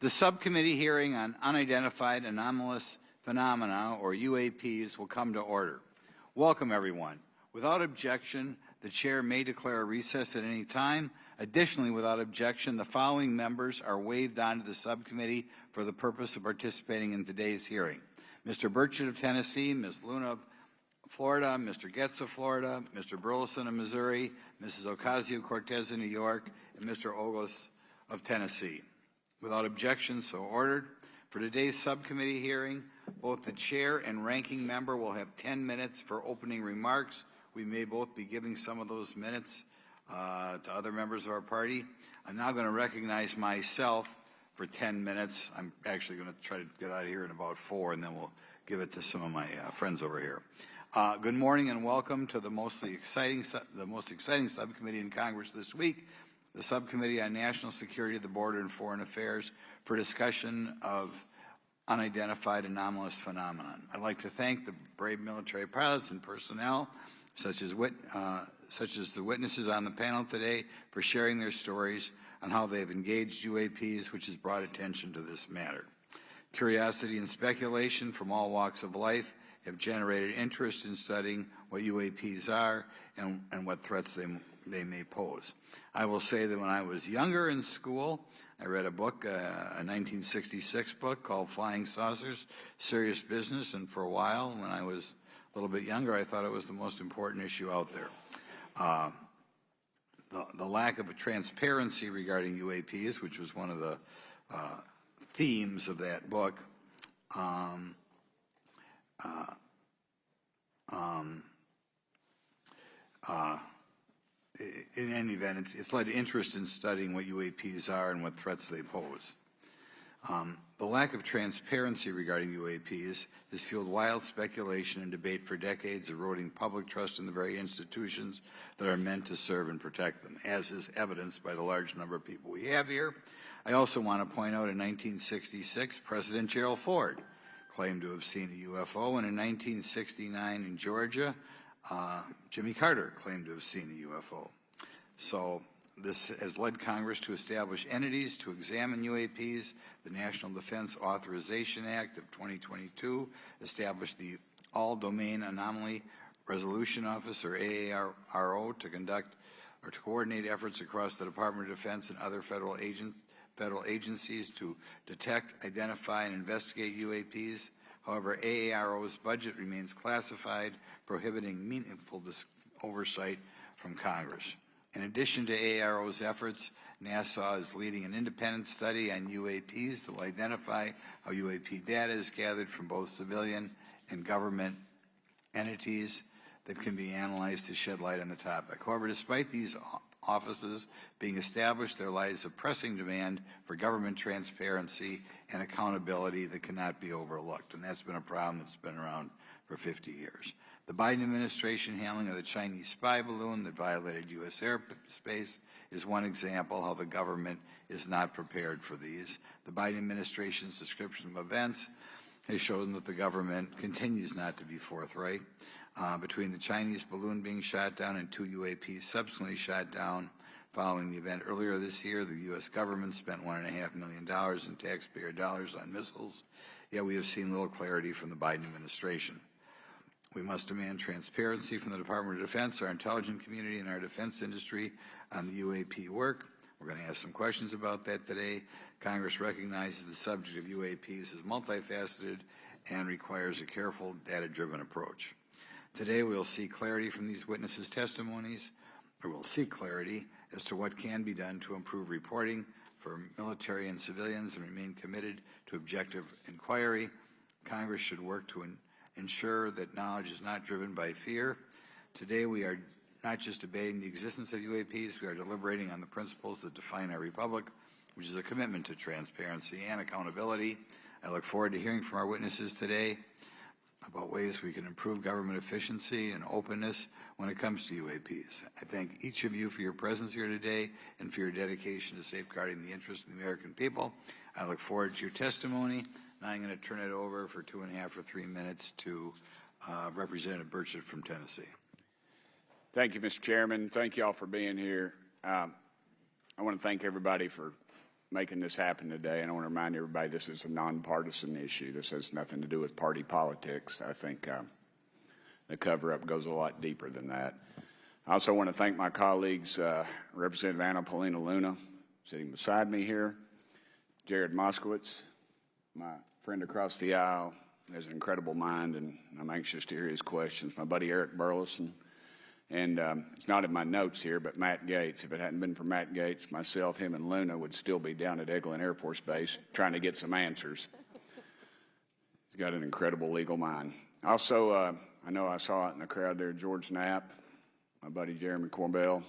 The subcommittee hearing on unidentified anomalous phenomena, or UAPs, will come to order. Welcome, everyone. Without objection, the chair may declare a recess at any time. Additionally, without objection, the following members are waived onto the subcommittee for the purpose of participating in today's hearing: Mr. Burchett of Tennessee, Ms. Luna of Florida, Mr. Getz of Florida, Mr. Burleson of Missouri, Mrs. Ocasio-Cortez of New York, and Mr. Ogles of Tennessee. Without objection, so ordered. For today's subcommittee hearing, both the chair and ranking member will have 10 minutes for opening remarks. We may both be giving some of those minutes to other members of our party. I'm now going to recognize myself for 10 minutes. I'm actually going to try to get out of here in about 4, and then we'll give it to some of my friends over here. Good morning and welcome to the most exciting subcommittee in Congress this week, the Subcommittee on National Security, the Border, and Foreign Affairs, for discussion of unidentified anomalous phenomenon. I'd like to thank the brave military pilots and personnel, such as the witnesses on the panel today, for sharing their stories on how they've engaged UAPs, which has brought attention to this matter. Curiosity and speculation from all walks of life have generated interest in studying what UAPs are and what threats they may pose. I will say that when I was younger in school, I read a book, a 1966 book called Flying Saucers, Serious Business, and for a while, when I was a little bit younger, I thought it was the most important issue out there. The lack of transparency regarding UAPs, which was one of the themes of that book, in any event, it's led to interest in studying what UAPs are and what threats they pose. The lack of transparency regarding UAPs has fueled wild speculation and debate for decades, eroding public trust in the very institutions that are meant to serve and protect them, as is evidenced by the large number of people we have here. I also want to point out in 1966, President Gerald Ford claimed to have seen a UFO, and in 1969 in Georgia, Jimmy Carter claimed to have seen a UFO. So this has led Congress to establish entities to examine UAPs. The National Defense Authorization Act of 2022 established the All-Domain Anomaly Resolution Office, or AARO, to conduct or to coordinate efforts across the Department of Defense and other federal agencies to detect, identify, and investigate UAPs. However, AARO's budget remains classified, prohibiting meaningful oversight from Congress. In addition to AARO's efforts, NASA is leading an independent study on UAPs that will identify how UAP data is gathered from both civilian and government entities that can be analyzed to shed light on the topic. However, despite these offices being established, there lies a pressing demand for government transparency and accountability that cannot be overlooked, and that's been a problem that's been around for 50 years. The Biden administration handling of the Chinese spy balloon that violated U.S. airspace is one example how the government is not prepared for these. The Biden administration's description of events has shown that the government continues not to be forthright. Between the Chinese balloon being shot down and 2 UAPs subsequently shot down following the event earlier this year, the U.S. government spent $1.5 million in taxpayer dollars on missiles, yet we have seen little clarity from the Biden administration. We must demand transparency from the Department of Defense, our intelligence community, and our defense industry on the UAP work. We're going to ask some questions about that today. Congress recognizes the subject of UAPs as multifaceted and requires a careful, data-driven approach. Today, we'll see clarity from these witnesses' testimonies, or we'll seek clarity as to what can be done to improve reporting for military and civilians and remain committed to objective inquiry. Congress should work to ensure that knowledge is not driven by fear. Today, we are not just debating the existence of UAPs, we are deliberating on the principles that define our republic, which is a commitment to transparency and accountability. I look forward to hearing from our witnesses today about ways we can improve government efficiency and openness when it comes to UAPs. I thank each of you for your presence here today and for your dedication to safeguarding the interests of the American people. I look forward to your testimony. Now I'm going to turn it over for 2.5 or 3 minutes to Representative Burchett from Tennessee. Thank you, Mr. Chairman. Thank you all for being here. I want to thank everybody for making this happen today. And I want to remind everybody this is a nonpartisan issue. This has nothing to do with party politics. I think the cover-up goes a lot deeper than that. I also want to thank my colleagues, Representative Anna Paulina Luna, sitting beside me here, Jared Moskowitz, my friend across the aisle, has an incredible mind, and I'm anxious to hear his questions. My buddy Eric Burleson, and it's not in my notes here, but Matt Gates. If it hadn't been for Matt Gates, myself, him, and Luna would still be down at Eglin Air Force Base trying to get some answers. He's got an incredible legal mind. Also, I know I saw it in the crowd there, George Knapp, my buddy Jeremy Corbell.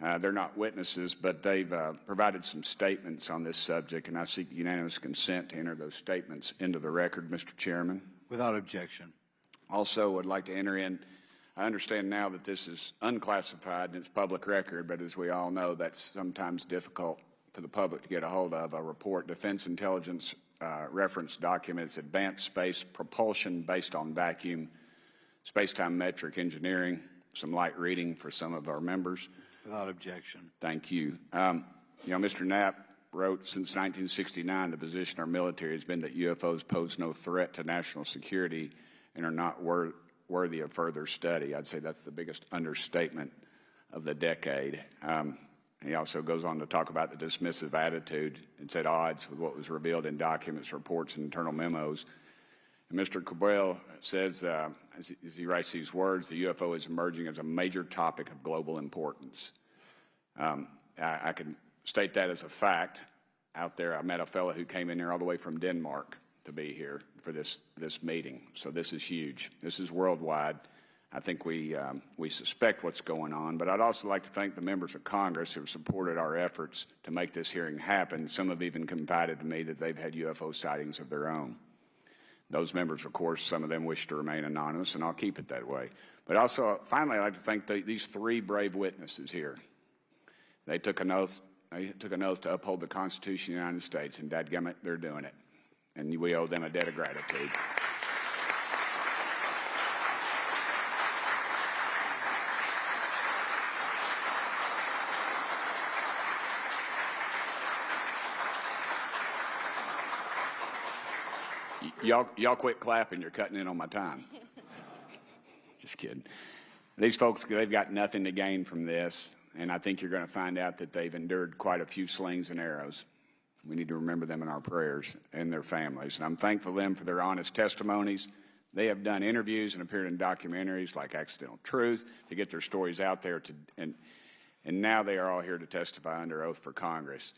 They're not witnesses, but they've provided some statements on this subject, and I seek unanimous consent to enter those statements into the record, Mr. Chairman. Without objection. Also, would like to enter in, I understand now that this is unclassified and it's public record, but as we all know, that's sometimes difficult for the public to get a hold of. A report, Defense Intelligence Reference Documents, Advanced Space Propulsion Based on Vacuum, Space-Time Metric Engineering, some light reading for some of our members. Without objection. Thank you. Mr. Knapp wrote, since 1969, the position of our military has been that UFOs pose no threat to national security and are not worthy of further study. I'd say that's the biggest understatement of the decade. He also goes on to talk about the dismissive attitude. It's at odds with what was revealed in documents, reports, and internal memos. And Mr. Cabral says, as he writes these words, the UFO is emerging as a major topic of global importance. I can state that as a fact. Out there, I met a fellow who came in here all the way from Denmark to be here for this meeting. So this is huge. This is worldwide. I think we suspect what's going on, but I'd also like to thank the members of Congress who have supported our efforts to make this hearing happen. Some have even confided to me that they've had UFO sightings of their own. Those members, of course, some of them wish to remain anonymous, and I'll keep it that way. But also, finally, I'd like to thank these three brave witnesses here. They took an oath. They took an oath to uphold the Constitution of the United States, and dadgummit, they're doing it. And we owe them a debt of gratitude. Y'all quit clapping. You're cutting in on my time. Just kidding. These folks, they've got nothing to gain from this, and I think you're going to find out that they've endured quite a few slings and arrows. We need to remember them in our prayers and their families. And I'm thankful to them for their honest testimonies. They have done interviews and appeared in documentaries like Accidental Truth to get their stories out there, and now they are all here to testify under oath for Congress.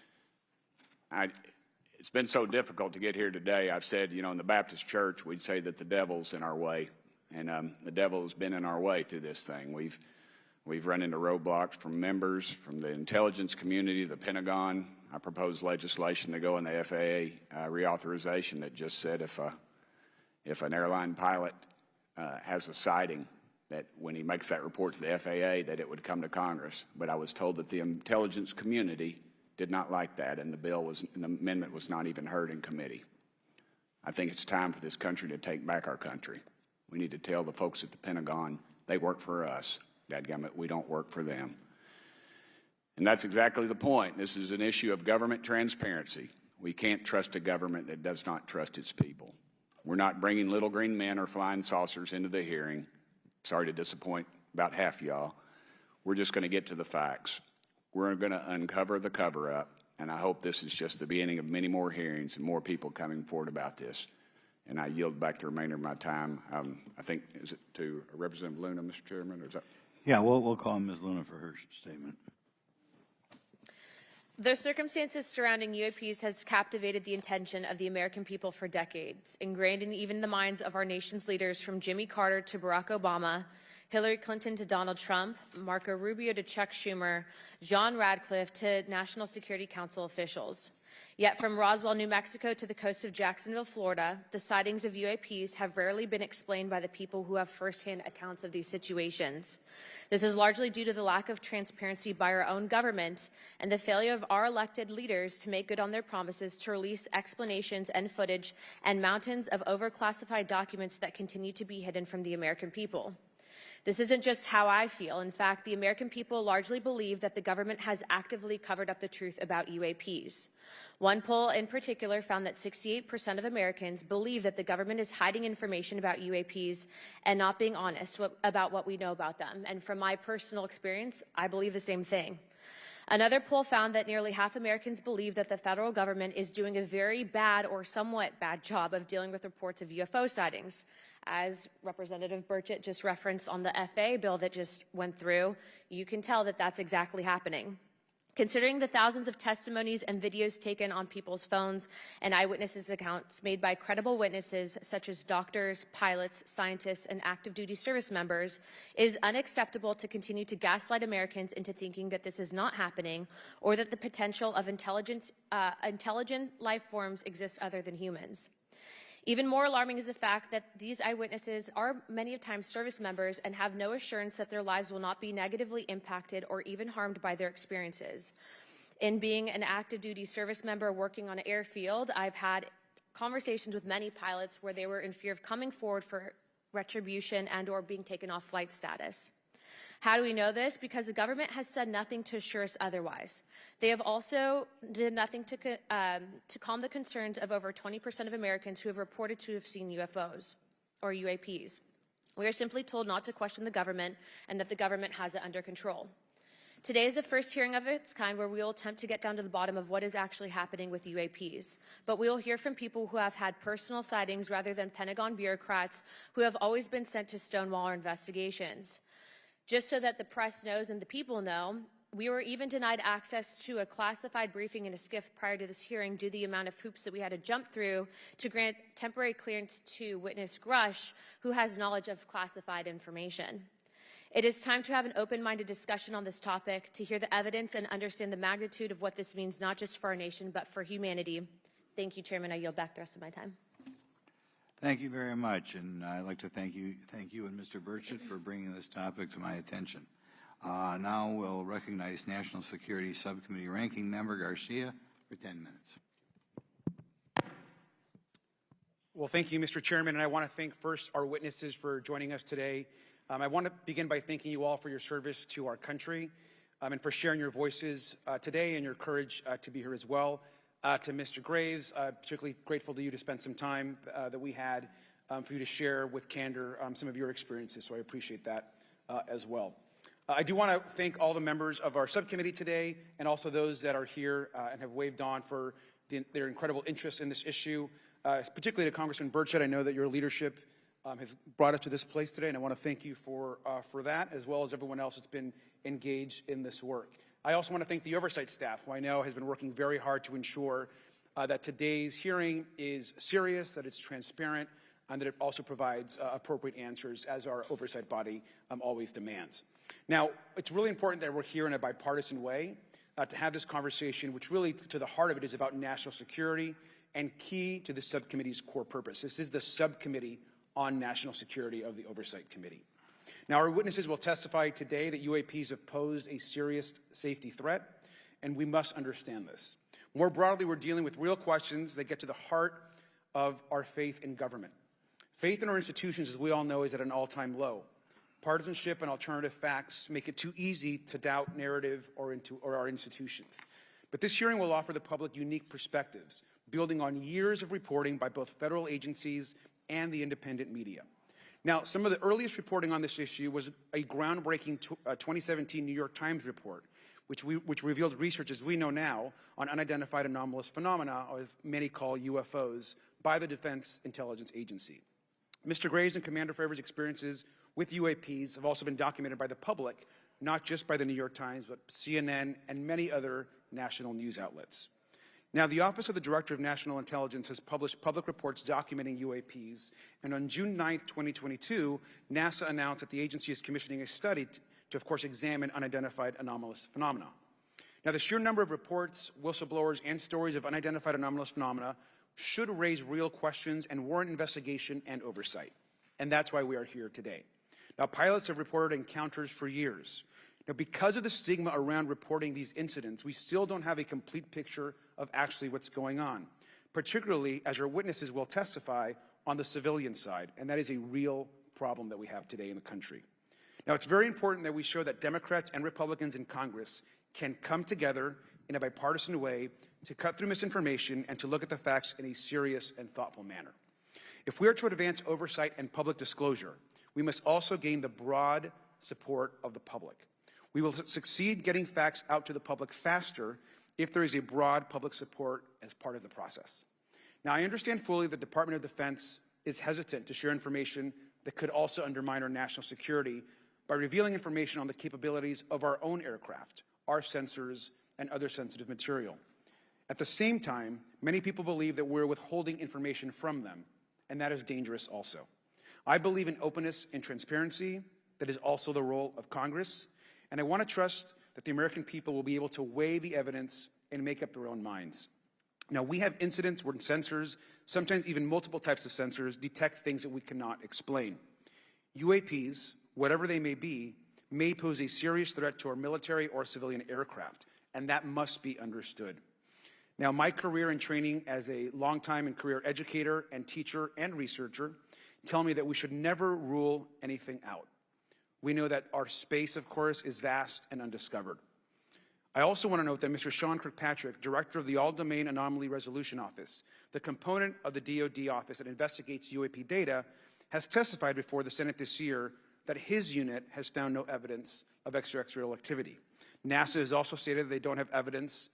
It's been so difficult to get here today. I've said, in the Baptist church, we'd say that the devil's in our way. And the devil has been in our way through this thing. We've run into roadblocks from members, from the intelligence community, the Pentagon. I proposed legislation to go in the FAA reauthorization that just said if an airline pilot has a sighting, that when he makes that report to the FAA, that it would come to Congress. But I was told that the intelligence community did not like that, and the amendment was not even heard in committee. I think it's time for this country to take back our country. We need to tell the folks at the Pentagon they work for us. Dadgummit, we don't work for them. And that's exactly the point. This is an issue of government transparency. We can't trust a government that does not trust its people. We're not bringing little green men or flying saucers into the hearing. Sorry to disappoint about half y'all. We're just going to get to the facts. We're going to uncover the cover-up, and I hope this is just the beginning of many more hearings and more people coming forward about this. And I yield back the remainder of my time. I think, is it to Representative Luna, Mr. Chairman? Or is that? Yeah, we'll call Ms. Luna for her statement. The circumstances surrounding UAPs has captivated the attention of the American people for decades, ingrained in even the minds of our nation's leaders from Jimmy Carter to Barack Obama, Hillary Clinton to Donald Trump, Marco Rubio to Chuck Schumer, John Radcliffe to National Security Council officials. Yet from Roswell, New Mexico to the coast of Jacksonville, Florida, the sightings of UAPs have rarely been explained by the people who have firsthand accounts of these situations. This is largely due to the lack of transparency by our own government and the failure of our elected leaders to make good on their promises to release explanations and footage and mountains of overclassified documents that continue to be hidden from the American people. This isn't just how I feel. In fact, the American people largely believe that the government has actively covered up the truth about UAPs. One poll in particular found that 68% of Americans believe that the government is hiding information about UAPs and not being honest about what we know about them. And from my personal experience, I believe the same thing. Another poll found that nearly half Americans believe that the federal government is doing a very bad or somewhat bad job of dealing with reports of UFO sightings. As Representative Burchett just referenced on the FA bill that just went through, you can tell that that's exactly happening. Considering the thousands of testimonies and videos taken on people's phones and eyewitnesses' accounts made by credible witnesses such as doctors, pilots, scientists, and active duty service members, it is unacceptable to continue to gaslight Americans into thinking that this is not happening or that the potential of intelligent life forms exists other than humans. Even more alarming is the fact that these eyewitnesses are many times service members and have no assurance that their lives will not be negatively impacted or even harmed by their experiences. In being an active duty service member working on an airfield, I've had conversations with many pilots where they were in fear of coming forward for retribution and or being taken off flight status. How do we know this? Because the government has said nothing to assure us otherwise. They have also did nothing to calm the concerns of over 20% of Americans who have reported to have seen UFOs or UAPs. We are simply told not to question the government and that the government has it under control. Today is the first hearing of its kind where we will attempt to get down to the bottom of what is actually happening with UAPs. But we will hear from people who have had personal sightings rather than Pentagon bureaucrats who have always been sent to stonewall our investigations. Just so that the press knows and the people know, we were even denied access to a classified briefing in a SCIF prior to this hearing due to the amount of hoops that we had to jump through to grant temporary clearance to witness Grush, who has knowledge of classified information. It is time to have an open-minded discussion on this topic, to hear the evidence and understand the magnitude of what this means not just for our nation, but for humanity. Thank you, Chairman. I yield back the rest of my time. Thank you very much, and I'd like to thank you and Mr. Burchett for bringing this topic to my attention. Now we'll recognize National Security Subcommittee Ranking Member Garcia for 10 minutes. Well, thank you, Mr. Chairman, and I want to thank first our witnesses for joining us today. I want to begin by thanking you all for your service to our country and for sharing your voices today and your courage to be here as well. To Mr. Graves, particularly grateful to you to spend some time that we had for you to share with candor some of your experiences, so I appreciate that as well. I do want to thank all the members of our subcommittee today and also those that are here and have waved on for their incredible interest in this issue, particularly to Congressman Burchett. I know that your leadership has brought us to this place today, and I want to thank you for that, as well as everyone else that's been engaged in this work. I also want to thank the oversight staff, who I know has been working very hard to ensure that today's hearing is serious, that it's transparent, and that it also provides appropriate answers, as our oversight body always demands. Now, it's really important that we're here in a bipartisan way to have this conversation, which really, to the heart of it, is about national security and key to the subcommittee's core purpose. This is the subcommittee on national security of the Oversight Committee. Now, our witnesses will testify today that UAPs have posed a serious safety threat, and we must understand this. More broadly, we're dealing with real questions that get to the heart of our faith in government. Faith in our institutions, as we all know, is at an all-time low. Partisanship and alternative facts make it too easy to doubt narrative or our institutions. But this hearing will offer the public unique perspectives, building on years of reporting by both federal agencies and the independent media. Now, some of the earliest reporting on this issue was a groundbreaking 2017 New York Times report, which revealed research, as we know now, on unidentified anomalous phenomena, or as many call UFOs, by the Defense Intelligence Agency. Mr. Graves and Commander Favor's experiences with UAPs have also been documented by the public, not just by the New York Times, but CNN and many other national news outlets. Now, the Office of the Director of National Intelligence has published public reports documenting UAPs, and on June 9, 2022, NASA announced that the agency is commissioning a study to, of course, examine unidentified anomalous phenomena. Now, the sheer number of reports, whistleblowers, and stories of unidentified anomalous phenomena should raise real questions and warrant investigation and oversight, and that's why we are here today. Now, pilots have reported encounters for years. Now, because of the stigma around reporting these incidents, we still don't have a complete picture of actually what's going on, particularly as our witnesses will testify on the civilian side, and that is a real problem that we have today in the country. Now, it's very important that we show that Democrats and Republicans in Congress can come together in a bipartisan way to cut through misinformation and to look at the facts in a serious and thoughtful manner. If we are to advance oversight and public disclosure, we must also gain the broad support of the public. We will succeed getting facts out to the public faster if there is a broad public support as part of the process. Now, I understand fully the Department of Defense is hesitant to share information that could also undermine our national security by revealing information on the capabilities of our own aircraft, our sensors, and other sensitive material. At the same time, many people believe that we're withholding information from them, and that is dangerous also. I believe in openness and transparency. That is also the role of Congress, and I want to trust that the American people will be able to weigh the evidence and make up their own minds. Now, we have incidents where sensors, sometimes even multiple types of sensors, detect things that we cannot explain. UAPs, whatever they may pose a serious threat to our military or civilian aircraft, and that must be understood. Now, my career and training as a longtime and career educator and teacher and researcher tell me that we should never rule anything out. We know that our space, of course, is vast and undiscovered. I also want to note that Mr. Sean Kirkpatrick, director of the All-Domain Anomaly Resolution Office, the component of the DoD office that investigates UAP data, has testified before the Senate this year that his unit has found no evidence of extraterrestrial activity. NASA has also stated that they don't have evidence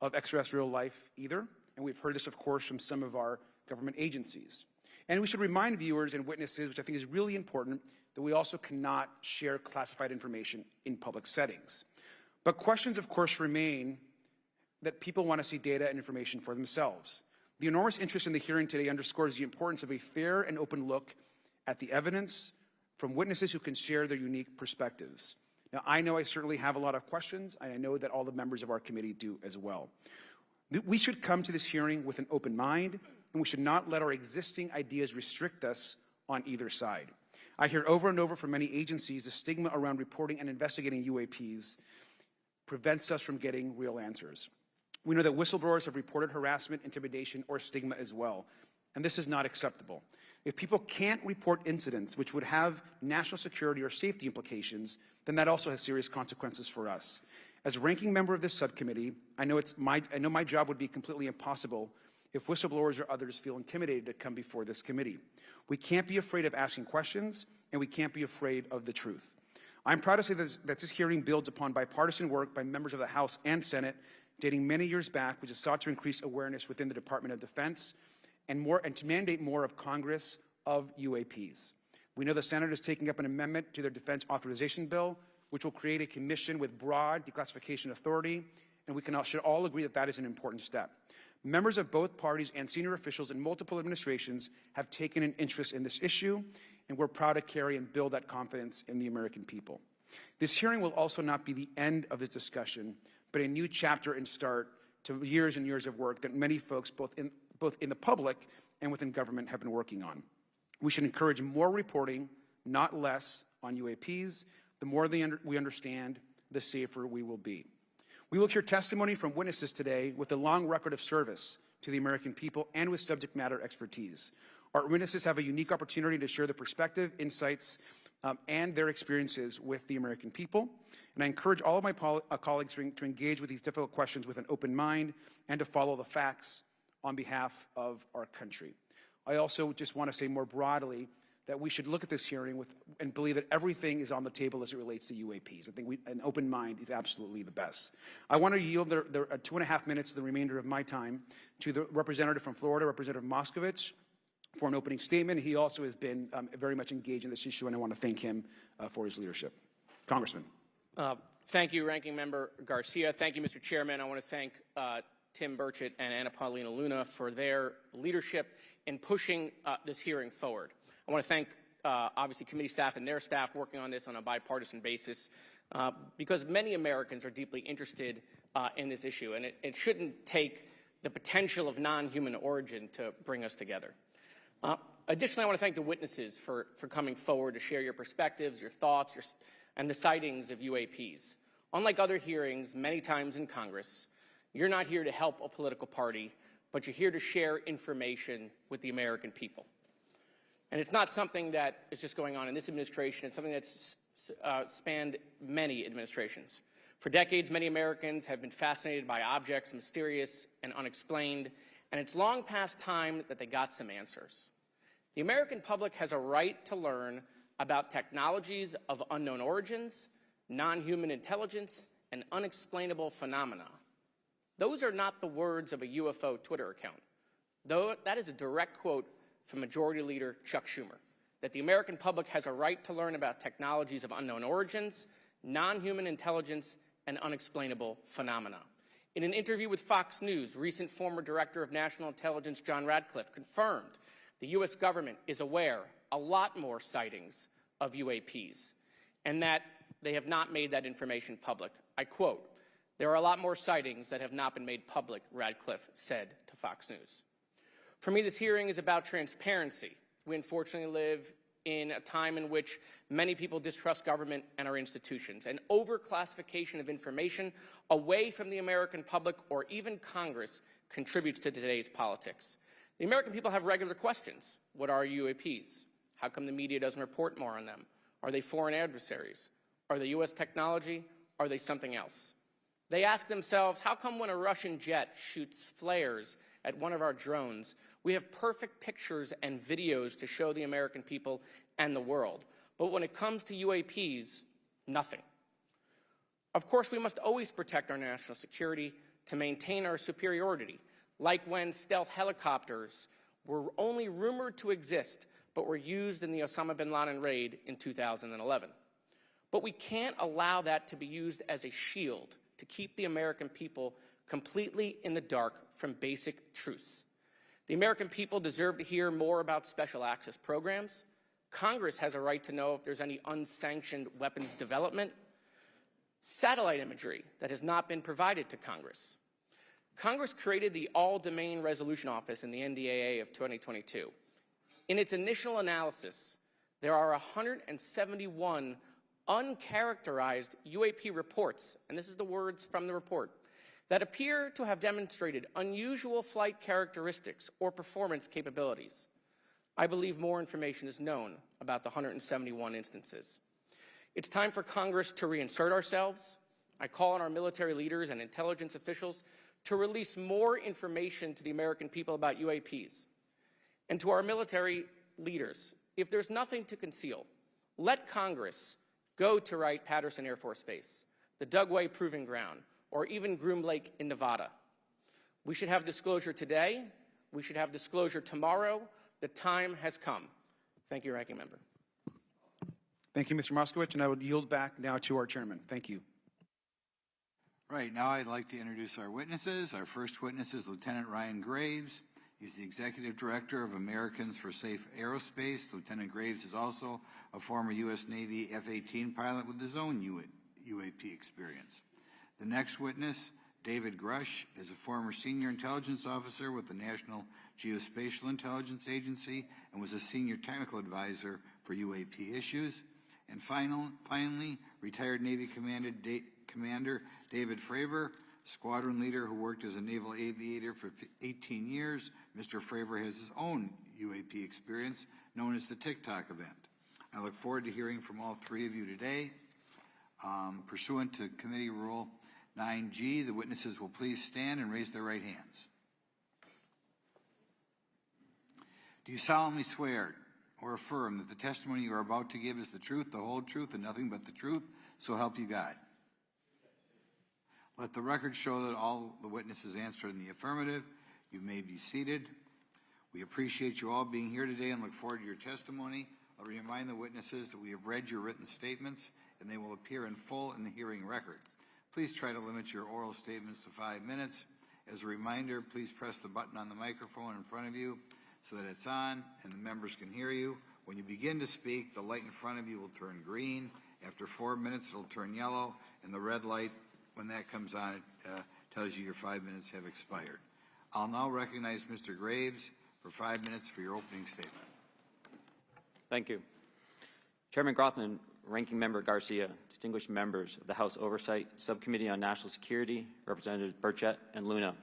of extraterrestrial life either, and we've heard this, of course, from some of our government agencies. And we should remind viewers and witnesses, which I think is really important, that we also cannot share classified information in public settings. But questions, of course, remain that people want to see data and information for themselves. The enormous interest in the hearing today underscores the importance of a fair and open look at the evidence from witnesses who can share their unique perspectives. Now, I know I certainly have a lot of questions, and I know that all the members of our committee do as well. We should come to this hearing with an open mind, and we should not let our existing ideas restrict us on either side. I hear over and over from many agencies the stigma around reporting and investigating UAPs prevents us from getting real answers. We know that whistleblowers have reported harassment, intimidation, or stigma as well, and this is not acceptable. If people can't report incidents which would have national security or safety implications, then that also has serious consequences for us. As ranking member of this subcommittee, I know my job would be completely impossible if whistleblowers or others feel intimidated to come before this committee. We can't be afraid of asking questions, and we can't be afraid of the truth. I'm proud to say that this hearing builds upon bipartisan work by members of the House and Senate dating many years back, which is sought to increase awareness within the Department of Defense and to mandate more of Congress of UAPs. We know the Senate is taking up an amendment to their defense authorization bill, which will create a commission with broad declassification authority, and we should all agree that that is an important step. Members of both parties and senior officials in multiple administrations have taken an interest in this issue, and we're proud to carry and build that confidence in the American people. This hearing will also not be the end of this discussion, but a new chapter and start to years and years of work that many folks, both in the public and within government, have been working on. We should encourage more reporting, not less, on UAPs. The more we understand, the safer we will be. We will hear testimony from witnesses today with a long record of service to the American people and with subject matter expertise. Our witnesses have a unique opportunity to share their perspective, insights, and their experiences with the American people. And I encourage all of my colleagues to engage with these difficult questions with an open mind and to follow the facts on behalf of our country. I also just want to say more broadly that we should look at this hearing and believe that everything is on the table as it relates to UAPs. I think an open mind is absolutely the best. I want to yield the 2.5 minutes, the remainder of my time, to the representative from Florida, Representative Moskovich, for an opening statement. He also has been very much engaged in this issue, and I want to thank him for his leadership. Congressman. Thank you, Ranking Member Garcia. Thank you, Mr. Chairman. I want to thank Tim Burchett and Anna Paulina Luna for their leadership in pushing this hearing forward. I want to thank, obviously, committee staff and their staff working on this on a bipartisan basis because many Americans are deeply interested in this issue, and it shouldn't take the potential of non-human origin to bring us together. Additionally, I want to thank the witnesses for coming forward to share your perspectives, your thoughts, and the sightings of UAPs. Unlike other hearings many times in Congress, you're not here to help a political party, but you're here to share information with the American people. And it's not something that is just going on in this administration. It's something that's spanned many administrations. For decades, many Americans have been fascinated by objects mysterious and unexplained, and it's long past time that they got some answers. The American public has a right to learn about technologies of unknown origins, non-human intelligence, and unexplainable phenomena. Those are not the words of a UFO Twitter account. Though that is a direct quote from Majority Leader Chuck Schumer, that the American public has a right to learn about technologies of unknown origins, non-human intelligence, and unexplainable phenomena. In an interview with Fox News, recent former Director of National Intelligence John Radcliffe confirmed the U.S. government is aware a lot more sightings of UAPs, and that they have not made that information public. I quote, "There are a lot more sightings that have not been made public," Radcliffe said to Fox News. For me, this hearing is about transparency. We unfortunately live in a time in which many people distrust government and our institutions. And overclassification of information away from the American public or even Congress contributes to today's politics. The American people have regular questions. What are UAPs? How come the media doesn't report more on them? Are they foreign adversaries? Are they U.S. technology? Are they something else? They ask themselves, how come when a Russian jet shoots flares at one of our drones, we have perfect pictures and videos to show the American people and the world, but when it comes to UAPs, nothing? Of course, we must always protect our national security to maintain our superiority, like when stealth helicopters were only rumored to exist but were used in the Osama bin Laden raid in 2011. But we can't allow that to be used as a shield to keep the American people completely in the dark from basic truths. The American people deserve to hear more about special access programs. Congress has a right to know if there's any unsanctioned weapons development, satellite imagery that has not been provided to Congress. Congress created the All-Domain Resolution Office in the NDAA of 2022. In its initial analysis, there are 171 uncharacterized UAP reports, and this is the words from the report, that appear to have demonstrated unusual flight characteristics or performance capabilities. I believe more information is known about the 171 instances. It's time for Congress to reinsert ourselves. I call on our military leaders and intelligence officials to release more information to the American people about UAPs. And to our military leaders, if there's nothing to conceal, let Congress go to Wright-Patterson Air Force Base, the Dugway Proving Ground, or even Groom Lake in Nevada. We should have disclosure today. We should have disclosure tomorrow. The time has come. Thank you, Ranking Member. Thank you, Mr. Moskowitz, and I would yield back now to our chairman. Thank you. Right, now I'd like to introduce our witnesses. Our first witness is Lieutenant Ryan Graves. He's the Executive Director of Americans for Safe Aerospace. Lieutenant Graves is also a former U.S. Navy F-18 pilot with his own UAP experience. The next witness, David Grush, is a former Senior Intelligence Officer with the National Geospatial Intelligence Agency and was a Senior Technical Advisor for UAP issues. And finally, retired Navy Commander David Fravor, squadron leader who worked as a naval aviator for 18 years. Mr. Fravor has his own UAP experience known as the TikTok event. I look forward to hearing from all three of you today. Pursuant to Committee Rule 9G, the witnesses will please stand and raise their right hands. Do you solemnly swear or affirm that the testimony you are about to give is the truth, the whole truth, and nothing but the truth, so help you God? Let the record show that all the witnesses answered in the affirmative. You may be seated. We appreciate you all being here today and look forward to your testimony. I'll remind the witnesses that we have read your written statements and they will appear in full in the hearing record. Please try to limit your oral statements to 5 minutes. As a reminder, please press the button on the microphone in front of you so that it's on and the members can hear you. When you begin to speak, the light in front of you will turn green. After 4 minutes, it'll turn yellow, and the red light, when that comes on, it tells you your 5 minutes have expired. I'll now recognize Mr. Graves for 5 minutes for your opening statement. Thank you. Chairman Grothman, Ranking Member Garcia, distinguished members of the House Oversight Subcommittee on National Security, Representatives Burchett and Luna.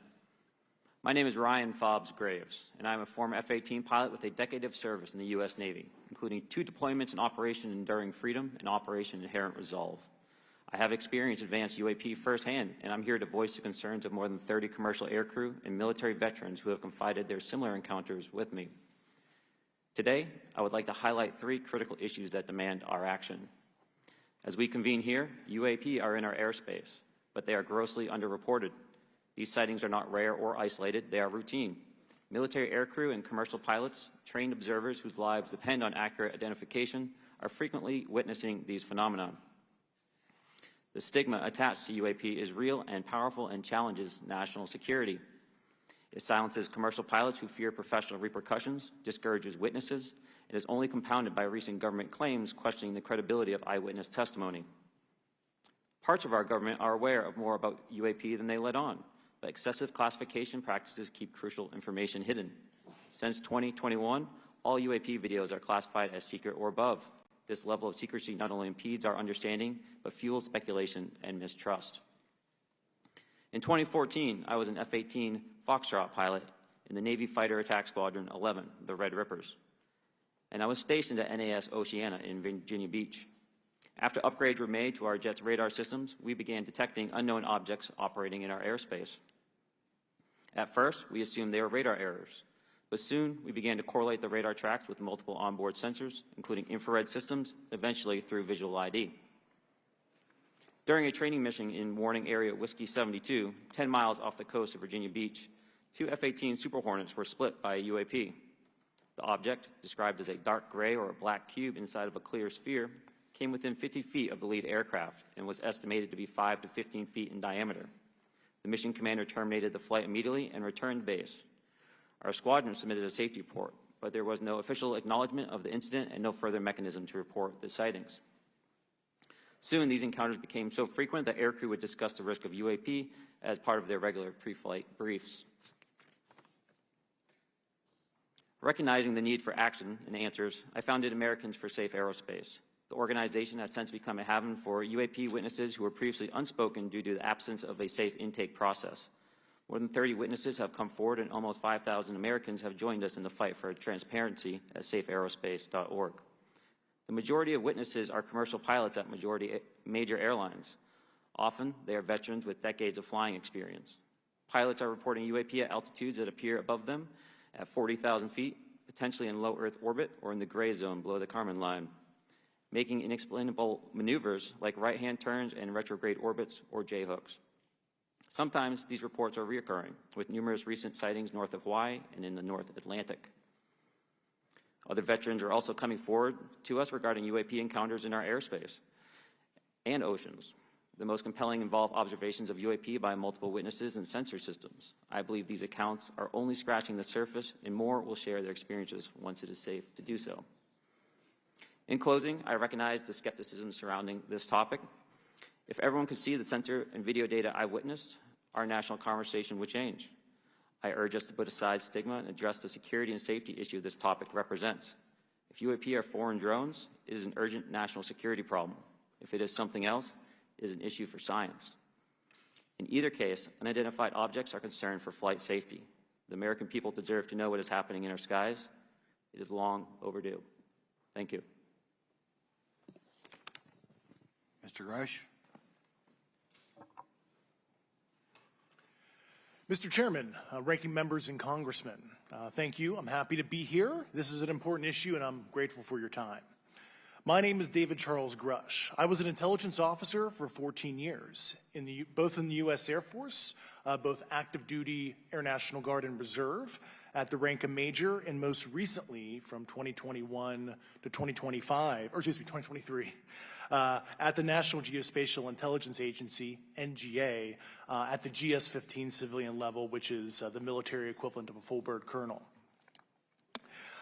My name is Ryan Fobbs Graves, and I'm a former F-18 pilot with a decade of service in the U.S. Navy, including 2 deployments in Operation Enduring Freedom and Operation Inherent Resolve. I have experienced advanced UAP firsthand, and I'm here to voice the concerns of more than 30 commercial aircrew and military veterans who have confided their similar encounters with me. Today, I would like to highlight 3 critical issues that demand our action. As we convene here, UAP are in our airspace, but they are grossly underreported. These sightings are not rare or isolated, they are routine. Military aircrew and commercial pilots, trained observers whose lives depend on accurate identification, are frequently witnessing these phenomena. The stigma attached to UAP is real and powerful and challenges national security. It silences commercial pilots who fear professional repercussions, discourages witnesses, and is only compounded by recent government claims questioning the credibility of eyewitness testimony. Parts of our government are aware of more about UAP than they let on, but excessive classification practices keep crucial information hidden. Since 2021, all UAP videos are classified as secret or above. This level of secrecy not only impedes our understanding, but fuels speculation and mistrust. In 2014, I was an F-18 Foxtrot pilot in the Navy Fighter Attack Squadron 11, the Red Rippers, and I was stationed at NAS Oceana in Virginia Beach. After upgrades were made to our jet's radar systems, we began detecting unknown objects operating in our airspace. At first, we assumed they were radar errors, but soon we began to correlate the radar tracks with multiple onboard sensors, including infrared systems, eventually through visual ID. During a training mission in Warning Area Whiskey 72, 10 miles off the coast of Virginia Beach, 2 F-18 Super Hornets were split by a UAP. The object, described as a dark gray or a black cube inside of a clear sphere, came within 50 feet of the lead aircraft and was estimated to be 5 to 15 feet in diameter. The mission commander terminated the flight immediately and returned to base. Our squadron submitted a safety report, but there was no official acknowledgement of the incident and no further mechanism to report the sightings. Soon, these encounters became so frequent that aircrew would discuss the risk of UAP as part of their regular pre-flight briefs. Recognizing the need for action and answers, I founded Americans for Safe Aerospace. The organization has since become a haven for UAP witnesses who were previously unspoken due to the absence of a safe intake process. More than 30 witnesses have come forward, and almost 5,000 Americans have joined us in the fight for transparency at safeaerospace.org. The majority of witnesses are commercial pilots at major airlines. Often, they are veterans with decades of flying experience. Pilots are reporting UAP at altitudes that appear above them at 40,000 feet, potentially in low Earth orbit or in the gray zone below the Kármán line, making inexplainable maneuvers like right-hand turns and retrograde orbits or J-hooks. Sometimes these reports are reoccurring, with numerous recent sightings north of Hawaii and in the North Atlantic. Other veterans are also coming forward to us regarding UAP encounters in our airspace and oceans. The most compelling involve observations of UAP by multiple witnesses and sensor systems. I believe these accounts are only scratching the surface, and more will share their experiences once it is safe to do so. In closing, I recognize the skepticism surrounding this topic. If everyone could see the sensor and video data I witnessed, our national conversation would change. I urge us to put aside stigma and address the security and safety issue this topic represents. If UAP are foreign drones, it is an urgent national security problem. If it is something else, it is an issue for science. In either case, unidentified objects are concerned for flight safety. The American people deserve to know what is happening in our skies. It is long overdue. Thank you. Mr. Grush. Mr. Chairman, ranking members and congressmen, thank you. I'm happy to be here. This is an important issue, and I'm grateful for your time. My name is David Charles Grush. I was an intelligence officer for 14 years, both in the U.S. Air Force, both active duty, Air National Guard, and Reserve, at the rank of major, and most recently from 2021 to 2023, at the National Geospatial Intelligence Agency, NGA, at the GS-15 civilian level, which is the military equivalent of a full bird colonel.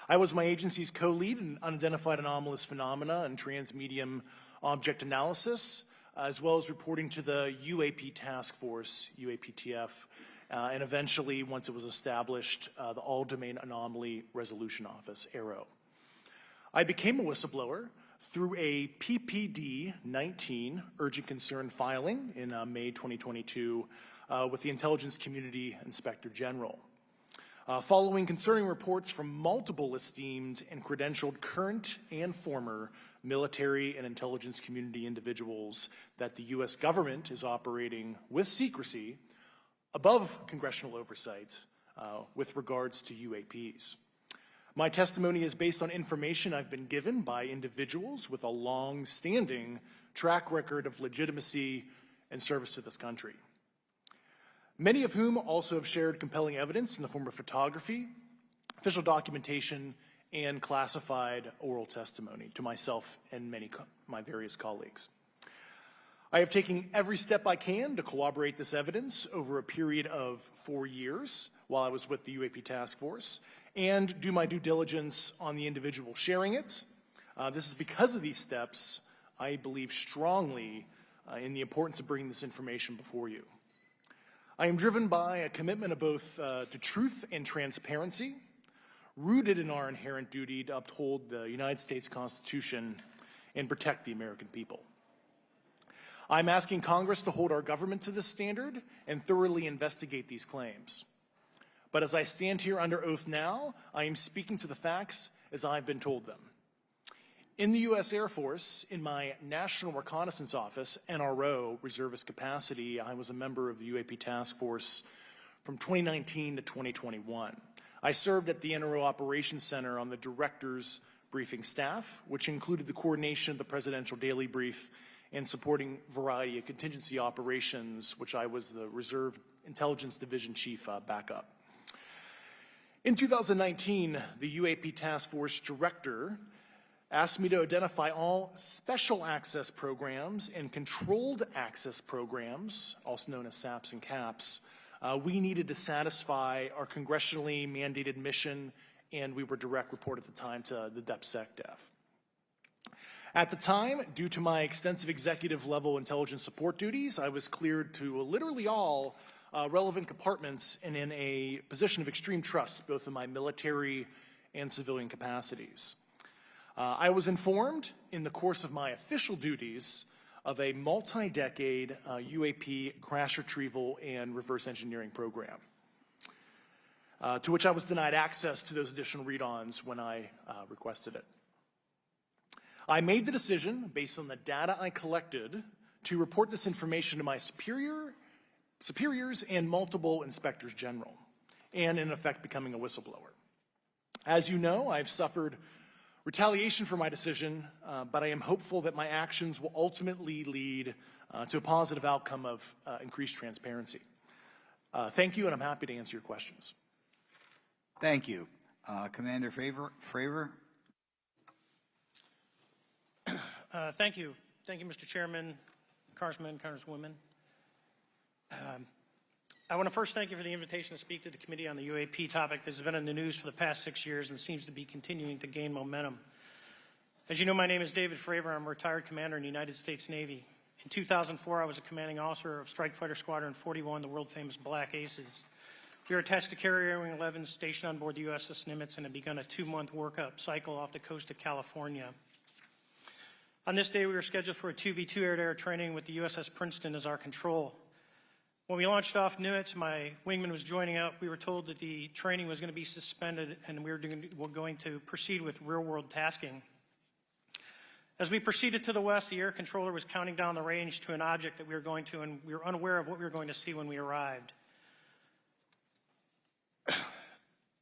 I was my agency's co-lead in unidentified anomalous phenomena and transmedium object analysis, as well as reporting to the UAP task force, UAPTF, and eventually, once it was established, the All-Domain Anomaly Resolution Office, AARO. I became a whistleblower through a PPD 19 urgent concern filing in May 2022 with the Intelligence Community Inspector General. Following concerning reports from multiple esteemed and credentialed current and former military and intelligence community individuals that the U.S. government is operating with secrecy above congressional oversight with regards to UAPs. My testimony is based on information I've been given by individuals with a long-standing track record of legitimacy and service to this country, many of whom also have shared compelling evidence in the form of photography, official documentation, and classified oral testimony to myself and my various colleagues. I have taken every step I can to corroborate this evidence over a period of 4 years while I was with the UAP Task Force and do my due diligence on the individual sharing it. This is because of these steps, I believe strongly in the importance of bringing this information before you. I am driven by a commitment of both to truth and transparency, rooted in our inherent duty to uphold the United States Constitution and protect the American people. I'm asking Congress to hold our government to this standard and thoroughly investigate these claims. But as I stand here under oath now, I am speaking to the facts as I've been told them. In the U.S. Air Force, in my National Reconnaissance Office, NRO, reservist capacity, I was a member of the UAP Task Force from 2019 to 2021. I served at the NRO Operations Center on the Director's Briefing staff, which included the coordination of the Presidential Daily Brief and supporting variety of contingency operations, which I was the Reserve Intelligence Division Chief backup. In 2019, the UAP Task Force Director asked me to identify all special access programs and controlled access programs, also known as SAPs and CAPs, we needed to satisfy our congressionally mandated mission, and we were direct report at the time to the DepSecDef. At the time, due to my extensive executive level intelligence support duties, I was cleared to literally all relevant compartments and in a position of extreme trust, both in my military and civilian capacities. I was informed in the course of my official duties of a multi-decade UAP crash retrieval and reverse engineering program, to which I was denied access to those additional read-ons when I requested it. I made the decision, based on the data I collected, to report this information to my superiors and multiple inspectors general, and in effect becoming a whistleblower. As you know, I've suffered retaliation for my decision, but I am hopeful that my actions will ultimately lead to a positive outcome of increased transparency. Thank you, and I'm happy to answer your questions. Thank you. Commander Fravor? Thank you. Thank you, Mr. Chairman, Congressmen, Congresswomen. I want to first thank you for the invitation to speak to the committee on the UAP topic that has been in the news for the past 6 years and seems to be continuing to gain momentum. As you know, my name is David Fravor. I'm a retired commander in the United States Navy. In 2004, I was a commanding officer of Strike Fighter Squadron 41, the world-famous Black Aces. We were attached to Carrier Wing 11, stationed on board the USS Nimitz, and had begun a 2-month workup cycle off the coast of California. On this day, we were scheduled for a 2v2 air-to-air training with the USS Princeton as our control. When we launched off Nimitz, my wingman was joining up. We were told that the training was going to be suspended and we were going to proceed with real-world tasking. As we proceeded to the west, the air controller was counting down the range to an object that we were going to, and we were unaware of what we were going to see when we arrived.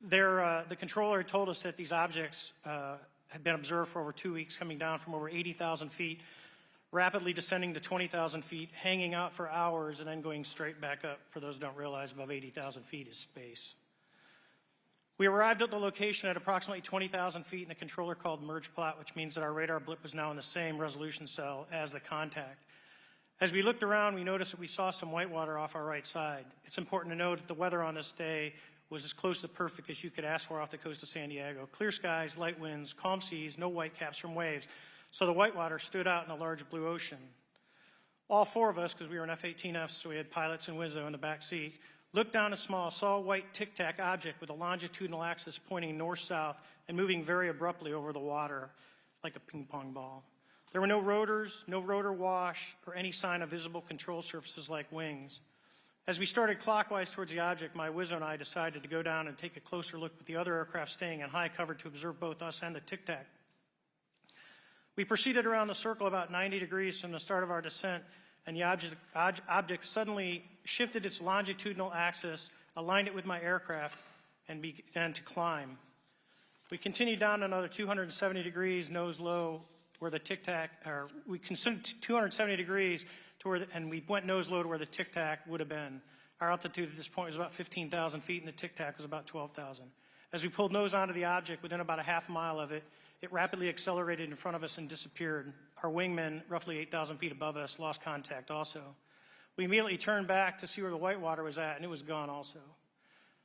The controller had told us that these objects had been observed for over 2 weeks, coming down from over 80,000 feet, rapidly descending to 20,000 feet, hanging out for hours, and then going straight back up. For those who don't realize, above 80,000 feet is space. We arrived at the location at approximately 20,000 feet, and the controller called merge plot, which means that our radar blip was now in the same resolution cell as the contact. As we looked around, we noticed that we saw some whitewater off our right side. It's important to note that the weather on this day was as close to perfect as you could ask for off the coast of San Diego. Clear skies, light winds, calm seas, no whitecaps from waves. So the whitewater stood out in a large blue ocean. All 4 of us, because we were in F-18Fs, so we had pilots and Wizzo in the back seat, looked down a small, saw a white tic-tac object with a longitudinal axis pointing north-south and moving very abruptly over the water like a ping-pong ball. There were no rotors, no rotor wash, or any sign of visible control surfaces like wings. As we started clockwise towards the object, my Wizzo and I decided to go down and take a closer look with the other aircraft staying in high cover to observe both us and the Tic Tac. We proceeded around the circle about 90 degrees from the start of our descent, and the object suddenly shifted its longitudinal axis, aligned it with my aircraft, and began to climb. We continued down another 270 degrees, nose low, where the Tic Tac, or we considered 270 degrees to where, and we went nose low to where the Tic Tac would have been. Our altitude at this point was about 15,000 feet, and the Tic Tac was about 12,000. As we pulled nose onto the object, within about a half mile of it, it rapidly accelerated in front of us and disappeared. Our wingmen, roughly 8,000 feet above us, lost contact also. We immediately turned back to see where the whitewater was at, and it was gone also.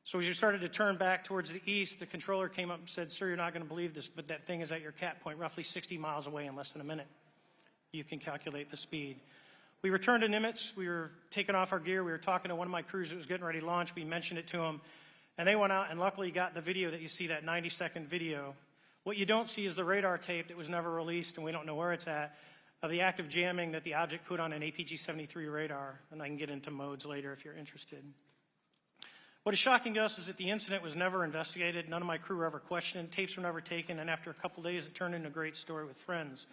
So as we started to turn back towards the east, the controller came up and said, "Sir, you're not going to believe this, but that thing is at your cap point, roughly 60 miles away in less than a minute. You can calculate the speed." We returned to Nimitz. We were taking off our gear. We were talking to one of my crews that was getting ready to launch. We mentioned it to them, and they went out and luckily got the video that you see, that 90-second video. What you don't see is the radar tape that was never released, and we don't know where it's at, of the active jamming that the object put on an APG-73 radar, and I can get into modes later if you're interested. What is shocking to us is that the incident was never investigated. None of my crew were ever questioned. Tapes were never taken, and after a couple days, it turned into a great story with friends.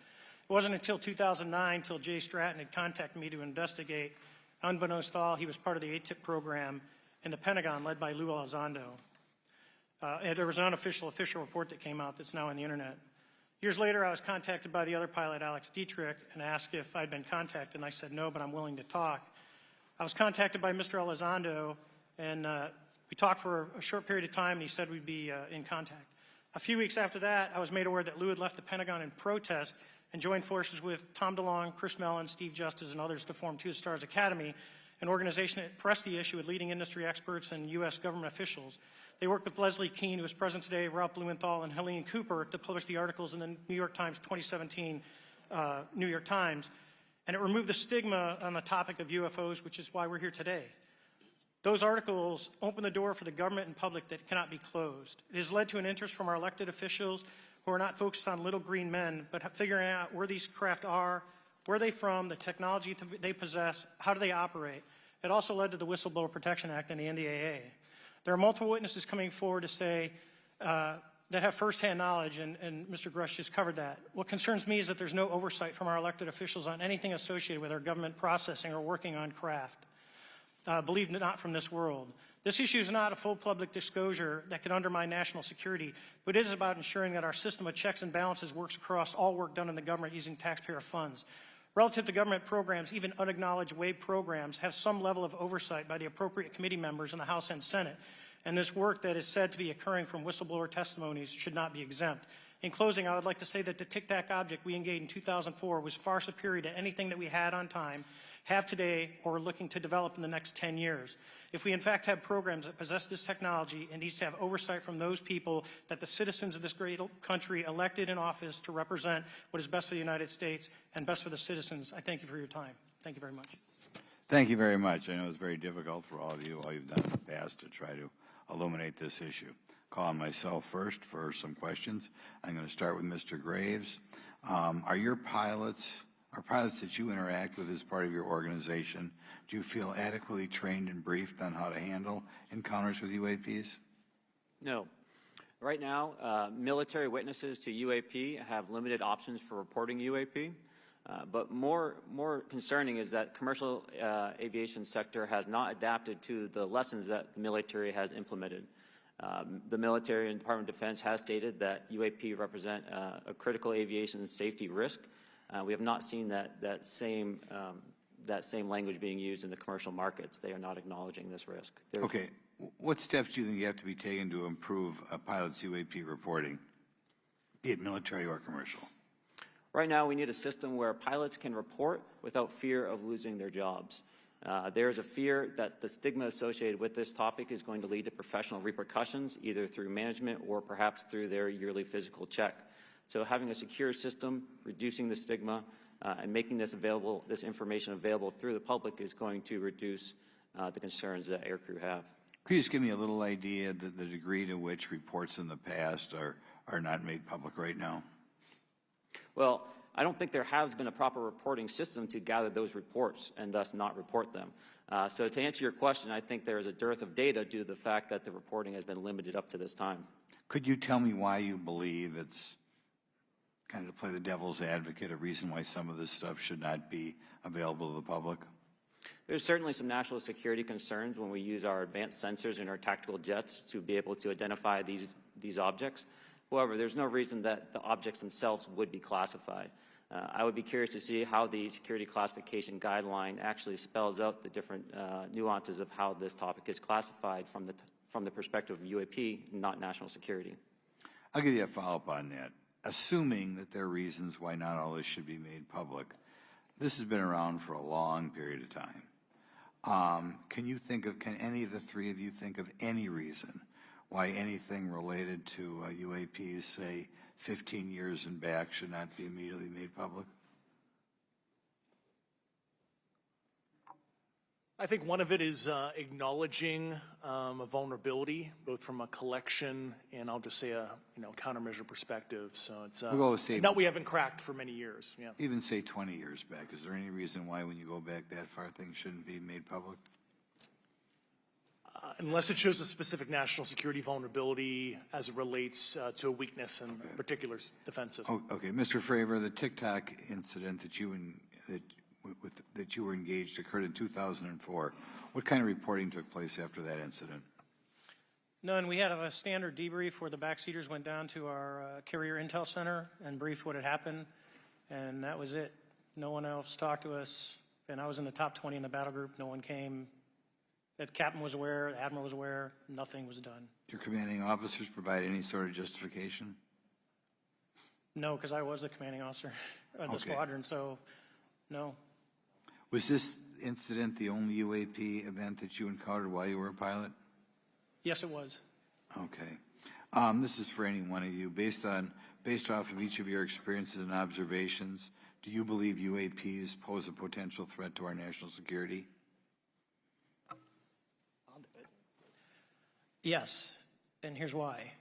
It wasn't until 2009 until Jay Stratton had contacted me to investigate. Unbeknownst to all, he was part of the ATIP program in the Pentagon led by Lou Elizondo. There was an unofficial official report that came out that's now on the internet. Years later, I was contacted by the other pilot, Alex Dietrich, and asked if I'd been contacted, and I said no, but I'm willing to talk. I was contacted by Mr. Elizondo, and we talked for a short period of time, and he said we'd be in contact. A few weeks after that, I was made aware that Lou had left the Pentagon in protest and joined forces with Tom DeLong, Chris Mellon, Steve Justice, and others to form Two Stars Academy, an organization that pressed the issue with leading industry experts and U.S. government officials. They worked with Leslie Keene, who is present today, Ralph Blumenthal, and Helene Cooper to publish the articles in the New York Times 2017 New York Times, and it removed the stigma on the topic of UFOs, which is why we're here today. Those articles open the door for the government and public that cannot be closed. It has led to an interest from our elected officials who are not focused on little green men, but figuring out where these craft are, where are they from, the technology they possess, how do they operate. It also led to the Whistleblower Protection Act and the NDAA. There are multiple witnesses coming forward to say that have firsthand knowledge, and Mr. Grush just covered that. What concerns me is that there's no oversight from our elected officials on anything associated with our government processing or working on craft. Believe it not from this world. This issue is not a full public disclosure that could undermine national security, but it is about ensuring that our system of checks and balances works across all work done in the government using taxpayer funds. Relative to government programs, even unacknowledged WAVE programs have some level of oversight by the appropriate committee members in the House and Senate, and this work that is said to be occurring from whistleblower testimonies should not be exempt. In closing, I would like to say that the Tic Tac object we engaged in 2004 was far superior to anything that we had on time, have today, or are looking to develop in the next 10 years. If we in fact have programs that possess this technology, it needs to have oversight from those people that the citizens of this great country elected in office to represent what is best for the United States and best for the citizens. I thank you for your time. Thank you very much. Thank you very much. I know it's very difficult for all of you, all you've done in the past to try to illuminate this issue. Call on myself first for some questions. I'm going to start with Mr. Graves. Are pilots that you interact with as part of your organization, do you feel adequately trained and briefed on how to handle encounters with UAPs? No. Right now, military witnesses to UAP have limited options for reporting UAP. But more concerning is that commercial aviation sector has not adapted to the lessons that the military has implemented. The military and Department of Defense has stated that UAP represent a critical aviation safety risk. We have not seen that same language being used in the commercial markets. They are not acknowledging this risk. Okay. What steps do you think you have to be taken to improve a pilot's UAP reporting, be it military or commercial? Right now, we need a system where pilots can report without fear of losing their jobs. There is a fear that the stigma associated with this topic is going to lead to professional repercussions, either through management or perhaps through their yearly physical check. So having a secure system, reducing the stigma, and making this information available through the public is going to reduce the concerns that aircrew have. Could you just give me a little idea of the degree to which reports in the past are not made public right now? Well, I don't think there has been a proper reporting system to gather those reports and thus not report them. So to answer your question, I think there is a dearth of data due to the fact that the reporting has been limited up to this time. Could you tell me why you believe it's, kind of to play the devil's advocate, a reason why some of this stuff should not be available to the public? There's certainly some national security concerns when we use our advanced sensors in our tactical jets to be able to identify these objects. However, there's no reason that the objects themselves would be classified. I would be curious to see how the security classification guideline actually spells out the different nuances of how this topic is classified from the perspective of UAP, not national security. I'll give you a follow-up on that. Assuming that there are reasons why not all this should be made public, this has been around for a long period of time. Can any of the three of you think of any reason why anything related to UAPs, say 15 years and back, should not be immediately made public? I think one of it is acknowledging a vulnerability, both from a collection and I'll just say a countermeasure perspective. So it's that we haven't cracked for many years. Yeah. Even say 20 years back. Is there any reason why, when you go back that far, things shouldn't be made public? Unless it shows a specific national security vulnerability as it relates to a weakness in a particular defense system. Oh, okay, Mr. Fravor, the TikTok incident that you were engaged occurred in 2004. What kind of reporting took place after that incident? None. We had a standard debrief where the backseaters went down to our carrier intel center and briefed what had happened, and that was it. No one else talked to us, and I was in the top 20 in the battle group. No one came. The captain was aware, the admiral was aware, nothing was done. Your commanding officers provide any sort of justification? No, because I was the commanding officer of the squadron, so no. Was this incident the only UAP event that you encountered while you were a pilot? Yes, it was. Okay. This is for any one of you. Based off of each of your experiences and observations, do you believe UAPs pose a potential threat to our national security? Yes, and here's why.